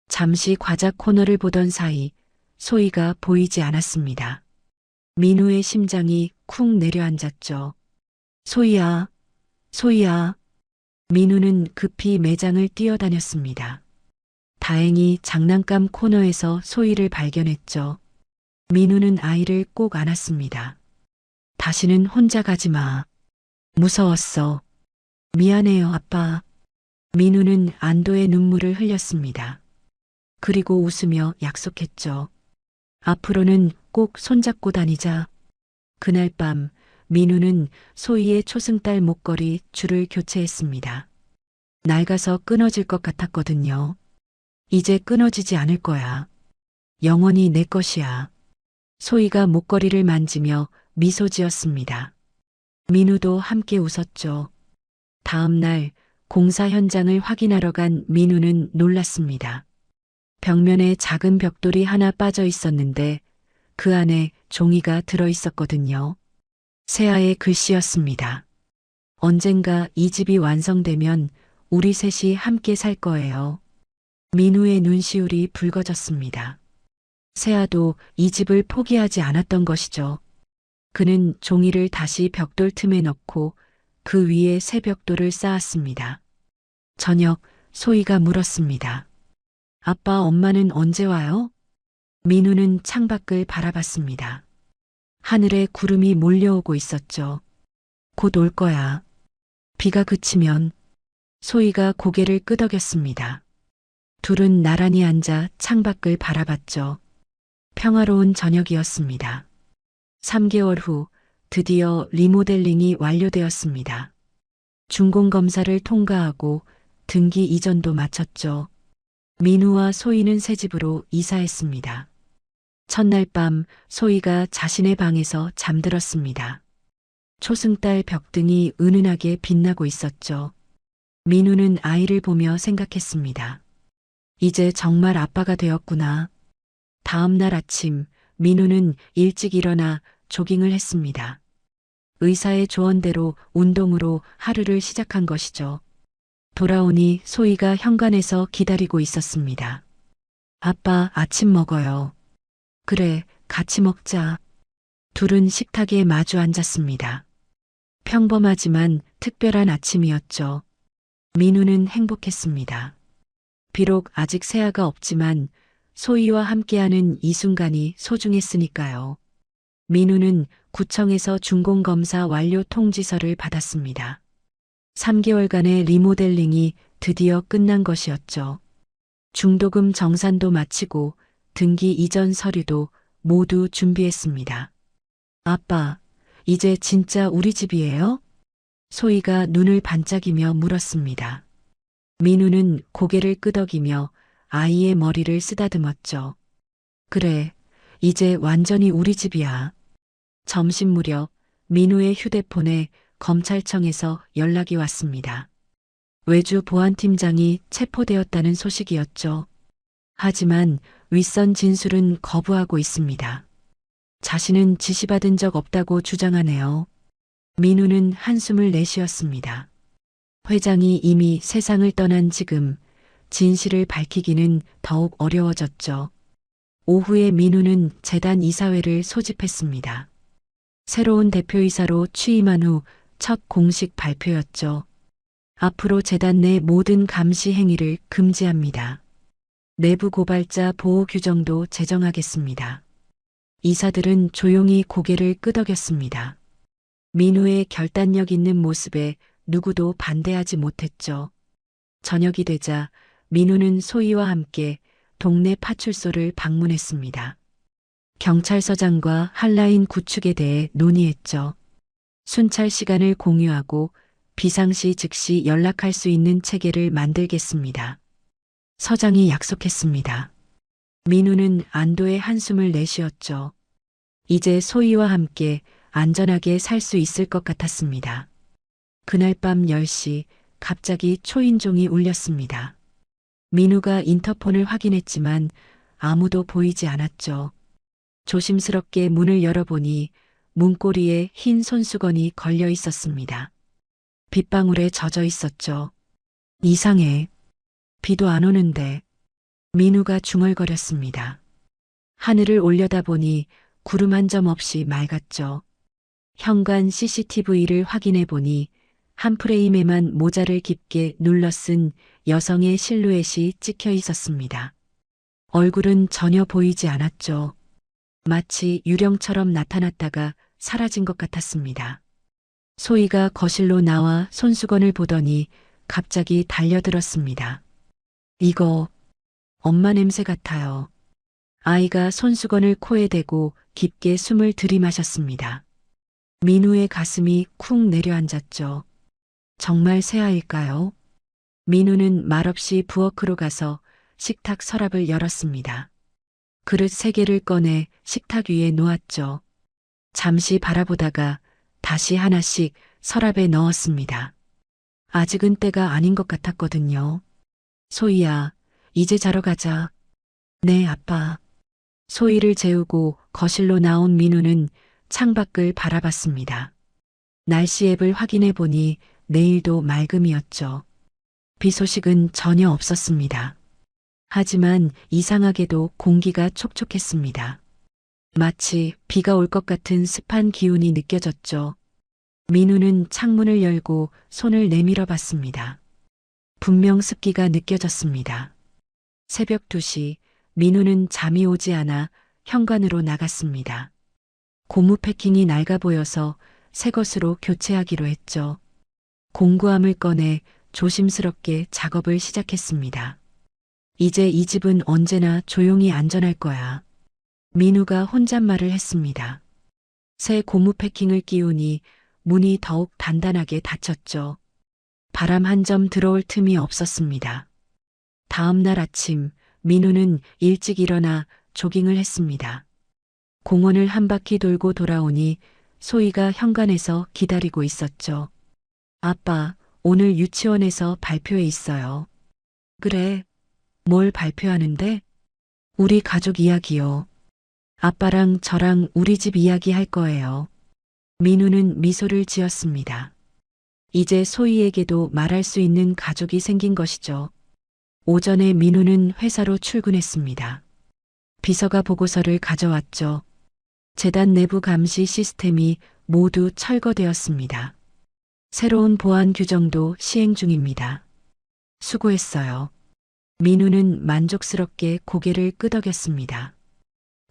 Speaker 1: 잠시 과자 코너를 보던 사이 소희가 보이지 않았습니다. 민우의 심장이 쿵 내려앉았죠. 소희야, 소희야. 민우는 급히 매장을 뛰어다녔습니다. 다행히 장난감 코너에서 소희를 발견했죠. 민우는 아이를 꼭 안았습니다. 다시는 혼자 가지 마. 무서웠어. 미안해요, 아빠. 민우는 안도의 눈물을 흘렸습니다. 그리고 웃으며 약속했죠. 앞으로는 꼭 손잡고 다니자. 그날 밤 민우는 소희의 초승달 목걸이 줄을 교체했습니다. 낡아서 끊어질 것 같았거든요. 이제 끊어지지 않을 거야. 영원히 내 것이야. 소희가 목걸이를 만지며 미소 지었습니다. 민우도 함께 웃었죠. 다음 날 공사 현장을 확인하러 간 민우는 놀랐습니다. 벽면에 작은 벽돌이 하나 빠져 있었는데 그 안에 종이가 들어 있었거든요. 새하의 글씨였습니다. 언젠가 이 집이 완성되면 우리 셋이 함께 살 거예요. 민우의 눈시울이 붉어졌습니다. 새하도 이 집을 포기하지 않았던 것이죠. 그는 종이를 다시 벽돌 틈에 넣고 그 위에 새 벽돌을 쌓았습니다. 저녁 소희가 물었습니다. 아빠, 엄마는 언제 와요? 민우는 창밖을 바라봤습니다. 하늘에 구름이 몰려오고 있었죠. 곧 올 거야. 비가 그치면. 소희가 고개를 끄덕였습니다. 둘은 나란히 앉아 창밖을 바라봤죠. 평화로운 저녁이었습니다. 3개월 후 드디어 리모델링이 완료되었습니다. 준공검사를 통과하고 등기 이전도 마쳤죠. 민우와 소희는 새 집으로 이사했습니다. 첫날 밤 소희가 자신의 방에서 잠들었습니다. 초승달 벽등이 은은하게 빛나고 있었죠. 민우는 아이를 보며 생각했습니다. 이제 정말 아빠가 되었구나. 다음 날 아침 민우는 일찍 일어나 조깅을 했습니다. 의사의 조언대로 운동으로 하루를 시작한 것이죠. 돌아오니 소희가 현관에서 기다리고 있었습니다. 아빠, 아침 먹어요. 그래, 같이 먹자. 둘은 식탁에 마주 앉았습니다. 평범하지만 특별한 아침이었죠. 민우는 행복했습니다. 비록 아직 새아가 없지만 소희와 함께하는 이 순간이 소중했으니까요. 민우는 구청에서 준공검사 완료 통지서를 받았습니다. 3개월간의 리모델링이 드디어 끝난 것이었죠. 중도금 정산도 마치고 등기 이전 서류도 모두 준비했습니다. 아빠, 이제 진짜 우리 집이에요? 소희가 눈을 반짝이며 물었습니다. 민우는 고개를 끄덕이며 아이의 머리를 쓰다듬었죠. 그래, 이제 완전히 우리 집이야. 점심 무렵 민우의 휴대폰에 검찰청에서 연락이 왔습니다. 외주 보안팀장이 체포되었다는 소식이었죠. 하지만 윗선 진술은 거부하고 있습니다. 자신은 지시받은 적 없다고 주장하네요. 민우는 한숨을 내쉬었습니다. 회장이 이미 세상을 떠난 지금 진실을 밝히기는 더욱 어려워졌죠. 오후에 민우는 재단 이사회를 소집했습니다. 새로운 대표이사로 취임한 후 첫 공식 발표였죠. 앞으로 재단 내 모든 감시 행위를 금지합니다. 내부 고발자 보호 규정도 제정하겠습니다. 이사들은 조용히 고개를 끄덕였습니다. 민우의 결단력 있는 모습에 누구도 반대하지 못했죠. 저녁이 되자 민우는 소희와 함께 동네 파출소를 방문했습니다. 경찰서장과 한라인 구축에 대해 논의했죠. 순찰 시간을 공유하고 비상시 즉시 연락할 수 있는 체계를 만들겠습니다. 서장이 약속했습니다. 민우는 안도의 한숨을 내쉬었죠. 이제 소희와 함께 안전하게 살 수 있을 것 같았습니다. 그날 밤 10시 갑자기 초인종이 울렸습니다. 민우가 인터폰을 확인했지만 아무도 보이지 않았죠. 조심스럽게 문을 열어보니 문고리에 흰 손수건이 걸려 있었습니다. 빗방울에 젖어 있었죠. 이상해. 비도 안 오는데. 민우가 중얼거렸습니다. 하늘을 올려다보니 구름 한 점 없이 맑았죠. 현관 CCTV를 확인해 보니 한 프레임에만 모자를 깊게 눌러 쓴 여성의 실루엣이 찍혀 있었습니다. 얼굴은 전혀 보이지 않았죠. 마치 유령처럼 나타났다가 사라진 것 같았습니다. 소희가 거실로 나와 손수건을 보더니 갑자기 달려들었습니다. 이거 엄마 냄새 같아요. 아이가 손수건을 코에 대고 깊게 숨을 들이마셨습니다. 민우의 가슴이 쿵 내려앉았죠. 정말 새아일까요? 민우는 말없이 부엌으로 가서 식탁 서랍을 열었습니다. 그릇 3개를 꺼내 식탁 위에 놓았죠. 잠시 바라보다가 다시 하나씩 서랍에 넣었습니다. 아직은 때가 아닌 것 같았거든요. 소희야, 이제 자러 가자. 네, 아빠. 소희를 재우고 거실로 나온 민우는 창밖을 바라봤습니다. 날씨 앱을 확인해 보니 내일도 맑음이었죠. 비 소식은 전혀 없었습니다. 하지만 이상하게도 공기가 촉촉했습니다. 마치 비가 올 것 같은 습한 기운이 느껴졌죠. 민우는 창문을 열고 손을 내밀어 봤습니다. 분명 습기가 느껴졌습니다. 새벽 2시 민우는 잠이 오지 않아 현관으로 나갔습니다. 고무 패킹이 낡아 보여서 새 것으로 교체하기로 했죠. 공구함을 꺼내 조심스럽게 작업을 시작했습니다. 이제 이 집은 언제나 조용히 안전할 거야. 민우가 혼잣말을 했습니다. 새 고무 패킹을 끼우니 문이 더욱 단단하게 닫혔죠. 바람 한 점 들어올 틈이 없었습니다. 다음 날 아침 민우는 일찍 일어나 조깅을 했습니다. 공원을 한 바퀴 돌고 돌아오니 소희가 현관에서 기다리고 있었죠. 아빠, 오늘 유치원에서 발표회 있어요. 그래. 뭘 발표하는데? 우리 가족 이야기요. 아빠랑 저랑 우리 집 이야기 할 거예요. 민우는 미소를 지었습니다. 이제 소희에게도 말할 수 있는 가족이 생긴 것이죠. 오전에 민우는 회사로 출근했습니다. 비서가 보고서를 가져왔죠. 재단 내부 감시 시스템이 모두 철거되었습니다. 새로운 보안 규정도 시행 중입니다. 수고했어요. 민우는 만족스럽게 고개를 끄덕였습니다.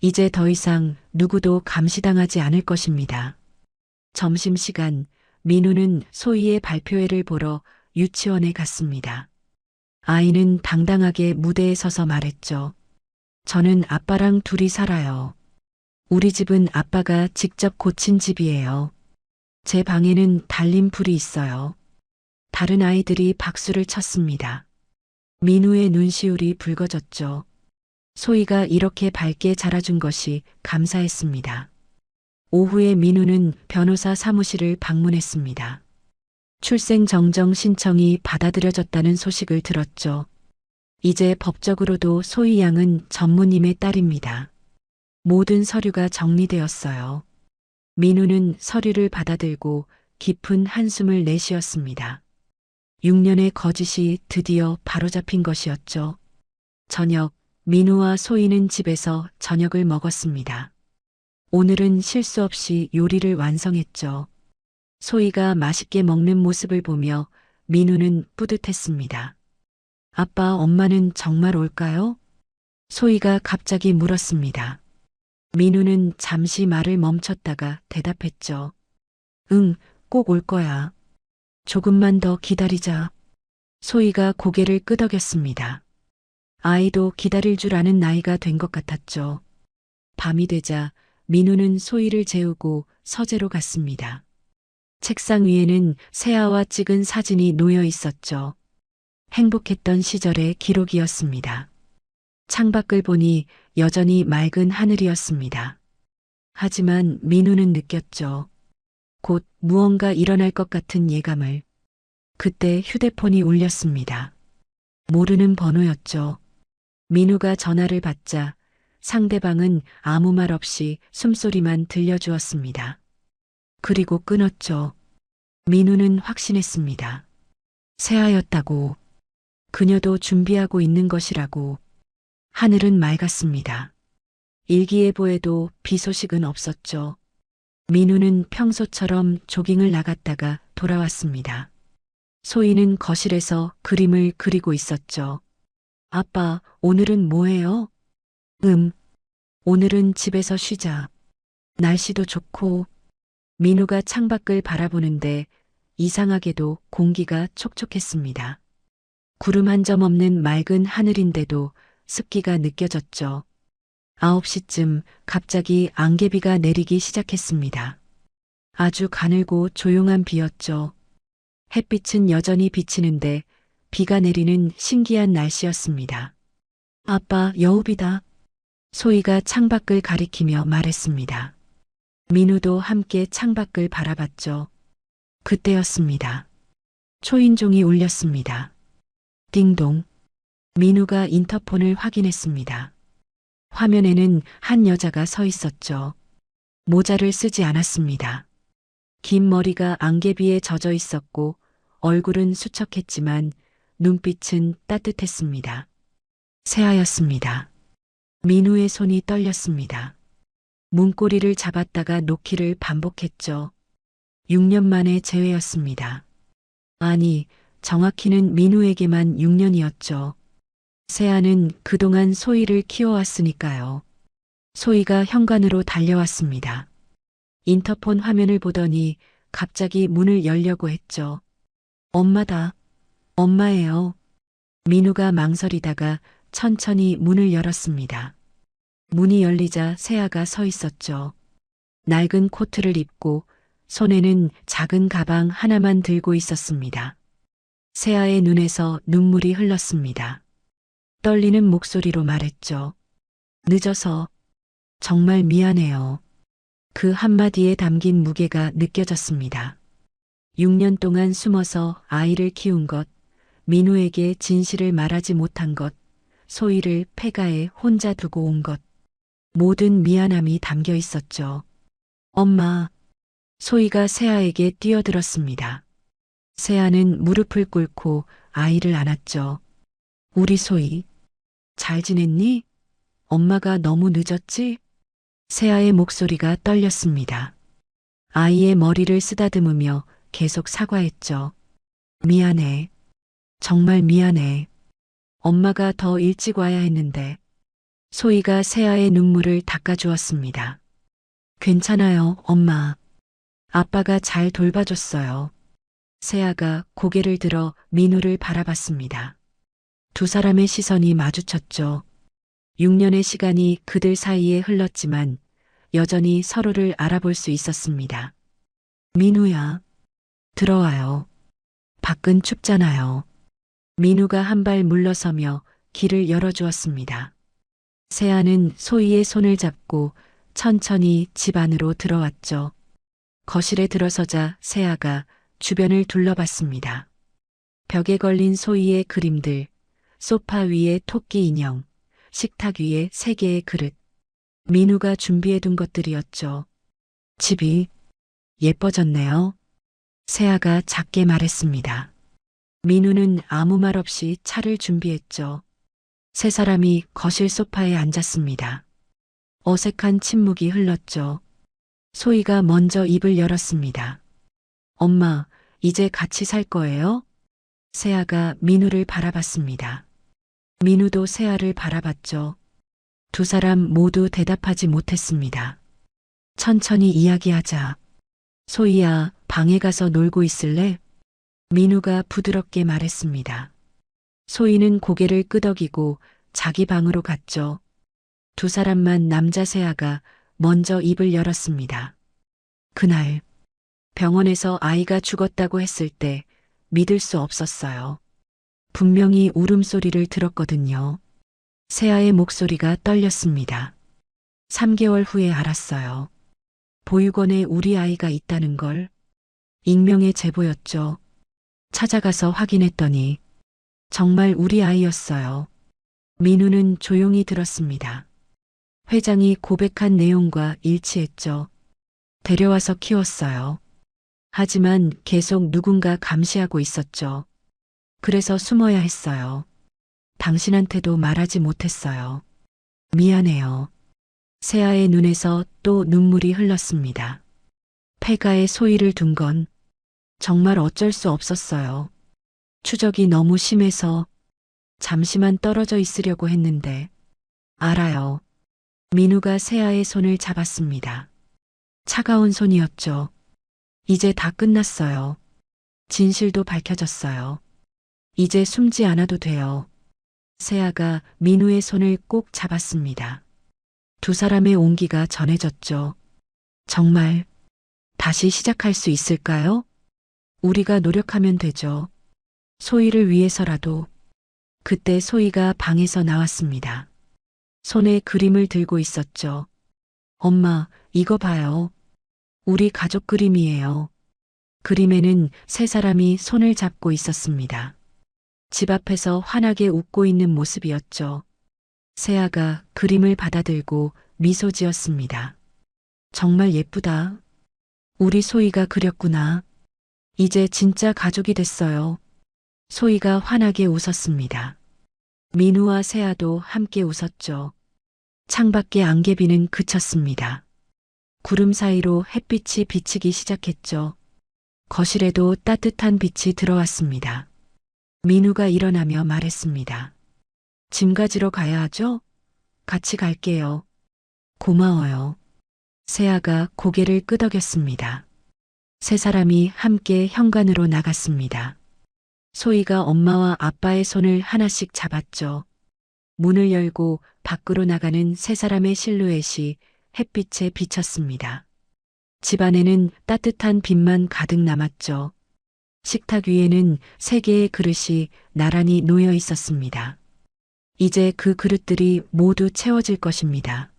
Speaker 1: 이제 더 이상 누구도 감시당하지 않을 것입니다. 점심시간 민우는 소희의 발표회를 보러 유치원에 갔습니다. 아이는 당당하게 무대에 서서 말했죠. 저는 아빠랑 둘이 살아요. 우리 집은 아빠가 직접 고친 집이에요. 제 방에는 달린 불이 있어요. 다른 아이들이 박수를 쳤습니다. 민우의 눈시울이 붉어졌죠. 소희가 이렇게 밝게 자라준 것이 감사했습니다. 오후에 민우는 변호사 사무실을 방문했습니다. 출생정정 신청이 받아들여졌다는 소식을 들었죠. 이제 법적으로도 소희 양은 전무님의 딸입니다. 모든 서류가 정리되었어요. 민우는 서류를 받아들고 깊은 한숨을 내쉬었습니다. 6년의 거짓이 드디어 바로잡힌 것이었죠. 저녁, 민우와 소희는 집에서 저녁을 먹었습니다. 오늘은 실수 없이 요리를 완성했죠. 소희가 맛있게 먹는 모습을 보며 민우는 뿌듯했습니다. 아빠, 엄마는 정말 올까요? 소희가 갑자기 물었습니다. 민우는 잠시 말을 멈췄다가 대답했죠. 응, 꼭 올 거야. 조금만 더 기다리자. 소희가 고개를 끄덕였습니다. 아이도 기다릴 줄 아는 나이가 된 것 같았죠. 밤이 되자 민우는 소희를 재우고 서재로 갔습니다. 책상 위에는 세아와 찍은 사진이 놓여 있었죠. 행복했던 시절의 기록이었습니다. 창밖을 보니 여전히 맑은 하늘이었습니다. 하지만 민우는 느꼈죠. 곧 무언가 일어날 것 같은 예감을. 그때 휴대폰이 울렸습니다. 모르는 번호였죠. 민우가 전화를 받자 상대방은 아무 말 없이 숨소리만 들려주었습니다. 그리고 끊었죠. 민우는 확신했습니다. 새아였다고. 그녀도 준비하고 있는 것이라고. 하늘은 맑았습니다. 일기예보에도 비 소식은 없었죠. 민우는 평소처럼 조깅을 나갔다가 돌아왔습니다. 소희는 거실에서 그림을 그리고 있었죠. 아빠, 오늘은 뭐해요? 오늘은 집에서 쉬자. 날씨도 좋고. 민우가 창밖을 바라보는데 이상하게도 공기가 촉촉했습니다. 구름 한 점 없는 맑은 하늘인데도 습기가 느껴졌죠. 9시쯤 갑자기 안개비가 내리기 시작했습니다. 아주 가늘고 조용한 비였죠. 햇빛은 여전히 비치는데 비가 내리는 신기한 날씨였습니다. 아빠, 여우비다. 소희가 창밖을 가리키며 말했습니다. 민우도 함께 창밖을 바라봤죠. 그때였습니다. 초인종이 울렸습니다. 띵동. 민우가 인터폰을 확인했습니다. 화면에는 한 여자가 서 있었죠. 모자를 쓰지 않았습니다. 긴 머리가 안개비에 젖어 있었고 얼굴은 수척했지만 눈빛은 따뜻했습니다. 새하였습니다. 민우의 손이 떨렸습니다. 문고리를 잡았다가 놓기를 반복했죠. 6년 만에 재회였습니다. 아니, 정확히는 민우에게만 6년이었죠. 세아는 그동안 소희를 키워왔으니까요. 소희가 현관으로 달려왔습니다. 인터폰 화면을 보더니 갑자기 문을 열려고 했죠. 엄마다. 엄마예요. 민우가 망설이다가 천천히 문을 열었습니다. 문이 열리자 세아가 서 있었죠. 낡은 코트를 입고 손에는 작은 가방 하나만 들고 있었습니다. 세아의 눈에서 눈물이 흘렀습니다. 떨리는 목소리로 말했죠. 늦어서 정말 미안해요. 그 한마디에 담긴 무게가 느껴졌습니다. 6년 동안 숨어서 아이를 키운 것, 민우에게 진실을 말하지 못한 것, 소희를 폐가에 혼자 두고 온 것, 모든 미안함이 담겨 있었죠. 엄마, 소희가 세아에게 뛰어들었습니다. 세아는 무릎을 꿇고 아이를 안았죠. 우리 소희, 잘 지냈니? 엄마가 너무 늦었지? 세아의 목소리가 떨렸습니다. 아이의 머리를 쓰다듬으며 계속 사과했죠. 미안해. 정말 미안해. 엄마가 더 일찍 와야 했는데. 소희가 세아의 눈물을 닦아주었습니다. 괜찮아요, 엄마. 아빠가 잘 돌봐줬어요. 세아가 고개를 들어 민우를 바라봤습니다. 두 사람의 시선이 마주쳤죠. 6년의 시간이 그들 사이에 흘렀지만 여전히 서로를 알아볼 수 있었습니다. 민우야, 들어와요. 밖은 춥잖아요. 민우가 한 발 물러서며 길을 열어주었습니다. 세아는 소희의 손을 잡고 천천히 집 안으로 들어왔죠. 거실에 들어서자 세아가 주변을 둘러봤습니다. 벽에 걸린 소희의 그림들, 소파 위에 토끼 인형, 식탁 위에 세 개의 그릇. 민우가 준비해둔 것들이었죠. 집이 예뻐졌네요. 세아가 작게 말했습니다. 민우는 아무 말 없이 차를 준비했죠. 세 사람이 거실 소파에 앉았습니다. 어색한 침묵이 흘렀죠. 소희가 먼저 입을 열었습니다. 엄마, 이제 같이 살 거예요? 세아가 민우를 바라봤습니다. 민우도 세아를 바라봤죠. 두 사람 모두 대답하지 못했습니다. 천천히 이야기하자. 소희야, 방에 가서 놀고 있을래? 민우가 부드럽게 말했습니다. 소희는 고개를 끄덕이고 자기 방으로 갔죠. 두 사람만 남자 세아가 먼저 입을 열었습니다. 그날 병원에서 아이가 죽었다고 했을 때 믿을 수 없었어요. 분명히 울음소리를 들었거든요. 세아의 목소리가 떨렸습니다. 3개월 후에 알았어요. 보육원에 우리 아이가 있다는 걸. 익명의 제보였죠. 찾아가서 확인했더니 정말 우리 아이였어요. 민우는 조용히 들었습니다. 회장이 고백한 내용과 일치했죠. 데려와서 키웠어요. 하지만 계속 누군가 감시하고 있었죠. 그래서 숨어야 했어요. 당신한테도 말하지 못했어요. 미안해요. 세아의 눈에서 또 눈물이 흘렀습니다. 폐가에 소희를 둔 건 정말 어쩔 수 없었어요. 추적이 너무 심해서 잠시만 떨어져 있으려고 했는데. 알아요. 민우가 세아의 손을 잡았습니다. 차가운 손이었죠. 이제 다 끝났어요. 진실도 밝혀졌어요. 이제 숨지 않아도 돼요. 세아가 민우의 손을 꼭 잡았습니다. 두 사람의 온기가 전해졌죠. 정말 다시 시작할 수 있을까요? 우리가 노력하면 되죠. 소희를 위해서라도. 그때 소희가 방에서 나왔습니다. 손에 그림을 들고 있었죠. 엄마, 이거 봐요. 우리 가족 그림이에요. 그림에는 세 사람이 손을 잡고 있었습니다. 집 앞에서 환하게 웃고 있는 모습이었죠. 세아가 그림을 받아들고 미소 지었습니다. 정말 예쁘다. 우리 소희가 그렸구나. 이제 진짜 가족이 됐어요. 소희가 환하게 웃었습니다. 민우와 세아도 함께 웃었죠. 창밖의 안개비는 그쳤습니다. 구름 사이로 햇빛이 비치기 시작했죠. 거실에도 따뜻한 빛이 들어왔습니다. 민우가 일어나며 말했습니다. 짐 가지러 가야 하죠? 같이 갈게요. 고마워요. 세아가 고개를 끄덕였습니다. 세 사람이 함께 현관으로 나갔습니다. 소희가 엄마와 아빠의 손을 하나씩 잡았죠. 문을 열고 밖으로 나가는 세 사람의 실루엣이 햇빛에 비쳤습니다. 집 안에는 따뜻한 빛만 가득 남았죠. 식탁 위에는 세 개의 그릇이 나란히 놓여 있었습니다. 이제 그 그릇들이 모두 채워질 것입니다.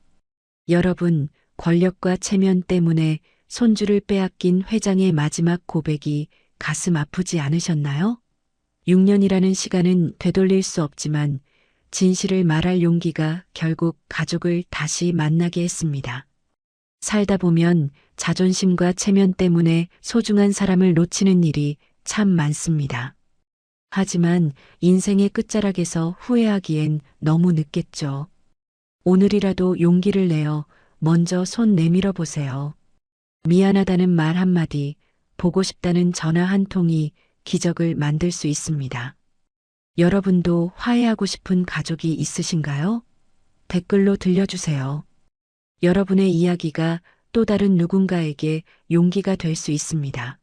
Speaker 1: 여러분, 권력과 체면 때문에 손주를 빼앗긴 회장의 마지막 고백이 가슴 아프지 않으셨나요? 6년이라는 시간은 되돌릴 수 없지만 진실을 말할 용기가 결국 가족을 다시 만나게 했습니다. 살다 보면 자존심과 체면 때문에 소중한 사람을 놓치는 일이 참 많습니다. 하지만 인생의 끝자락에서 후회하기엔 너무 늦겠죠. 오늘이라도 용기를 내어 먼저 손 내밀어 보세요. 미안하다는 말 한마디, 보고 싶다는 전화 한 통이 기적을 만들 수 있습니다. 여러분도 화해하고 싶은 가족이 있으신가요? 댓글로 들려주세요. 여러분의 이야기가 또 다른 누군가에게 용기가 될 수 있습니다.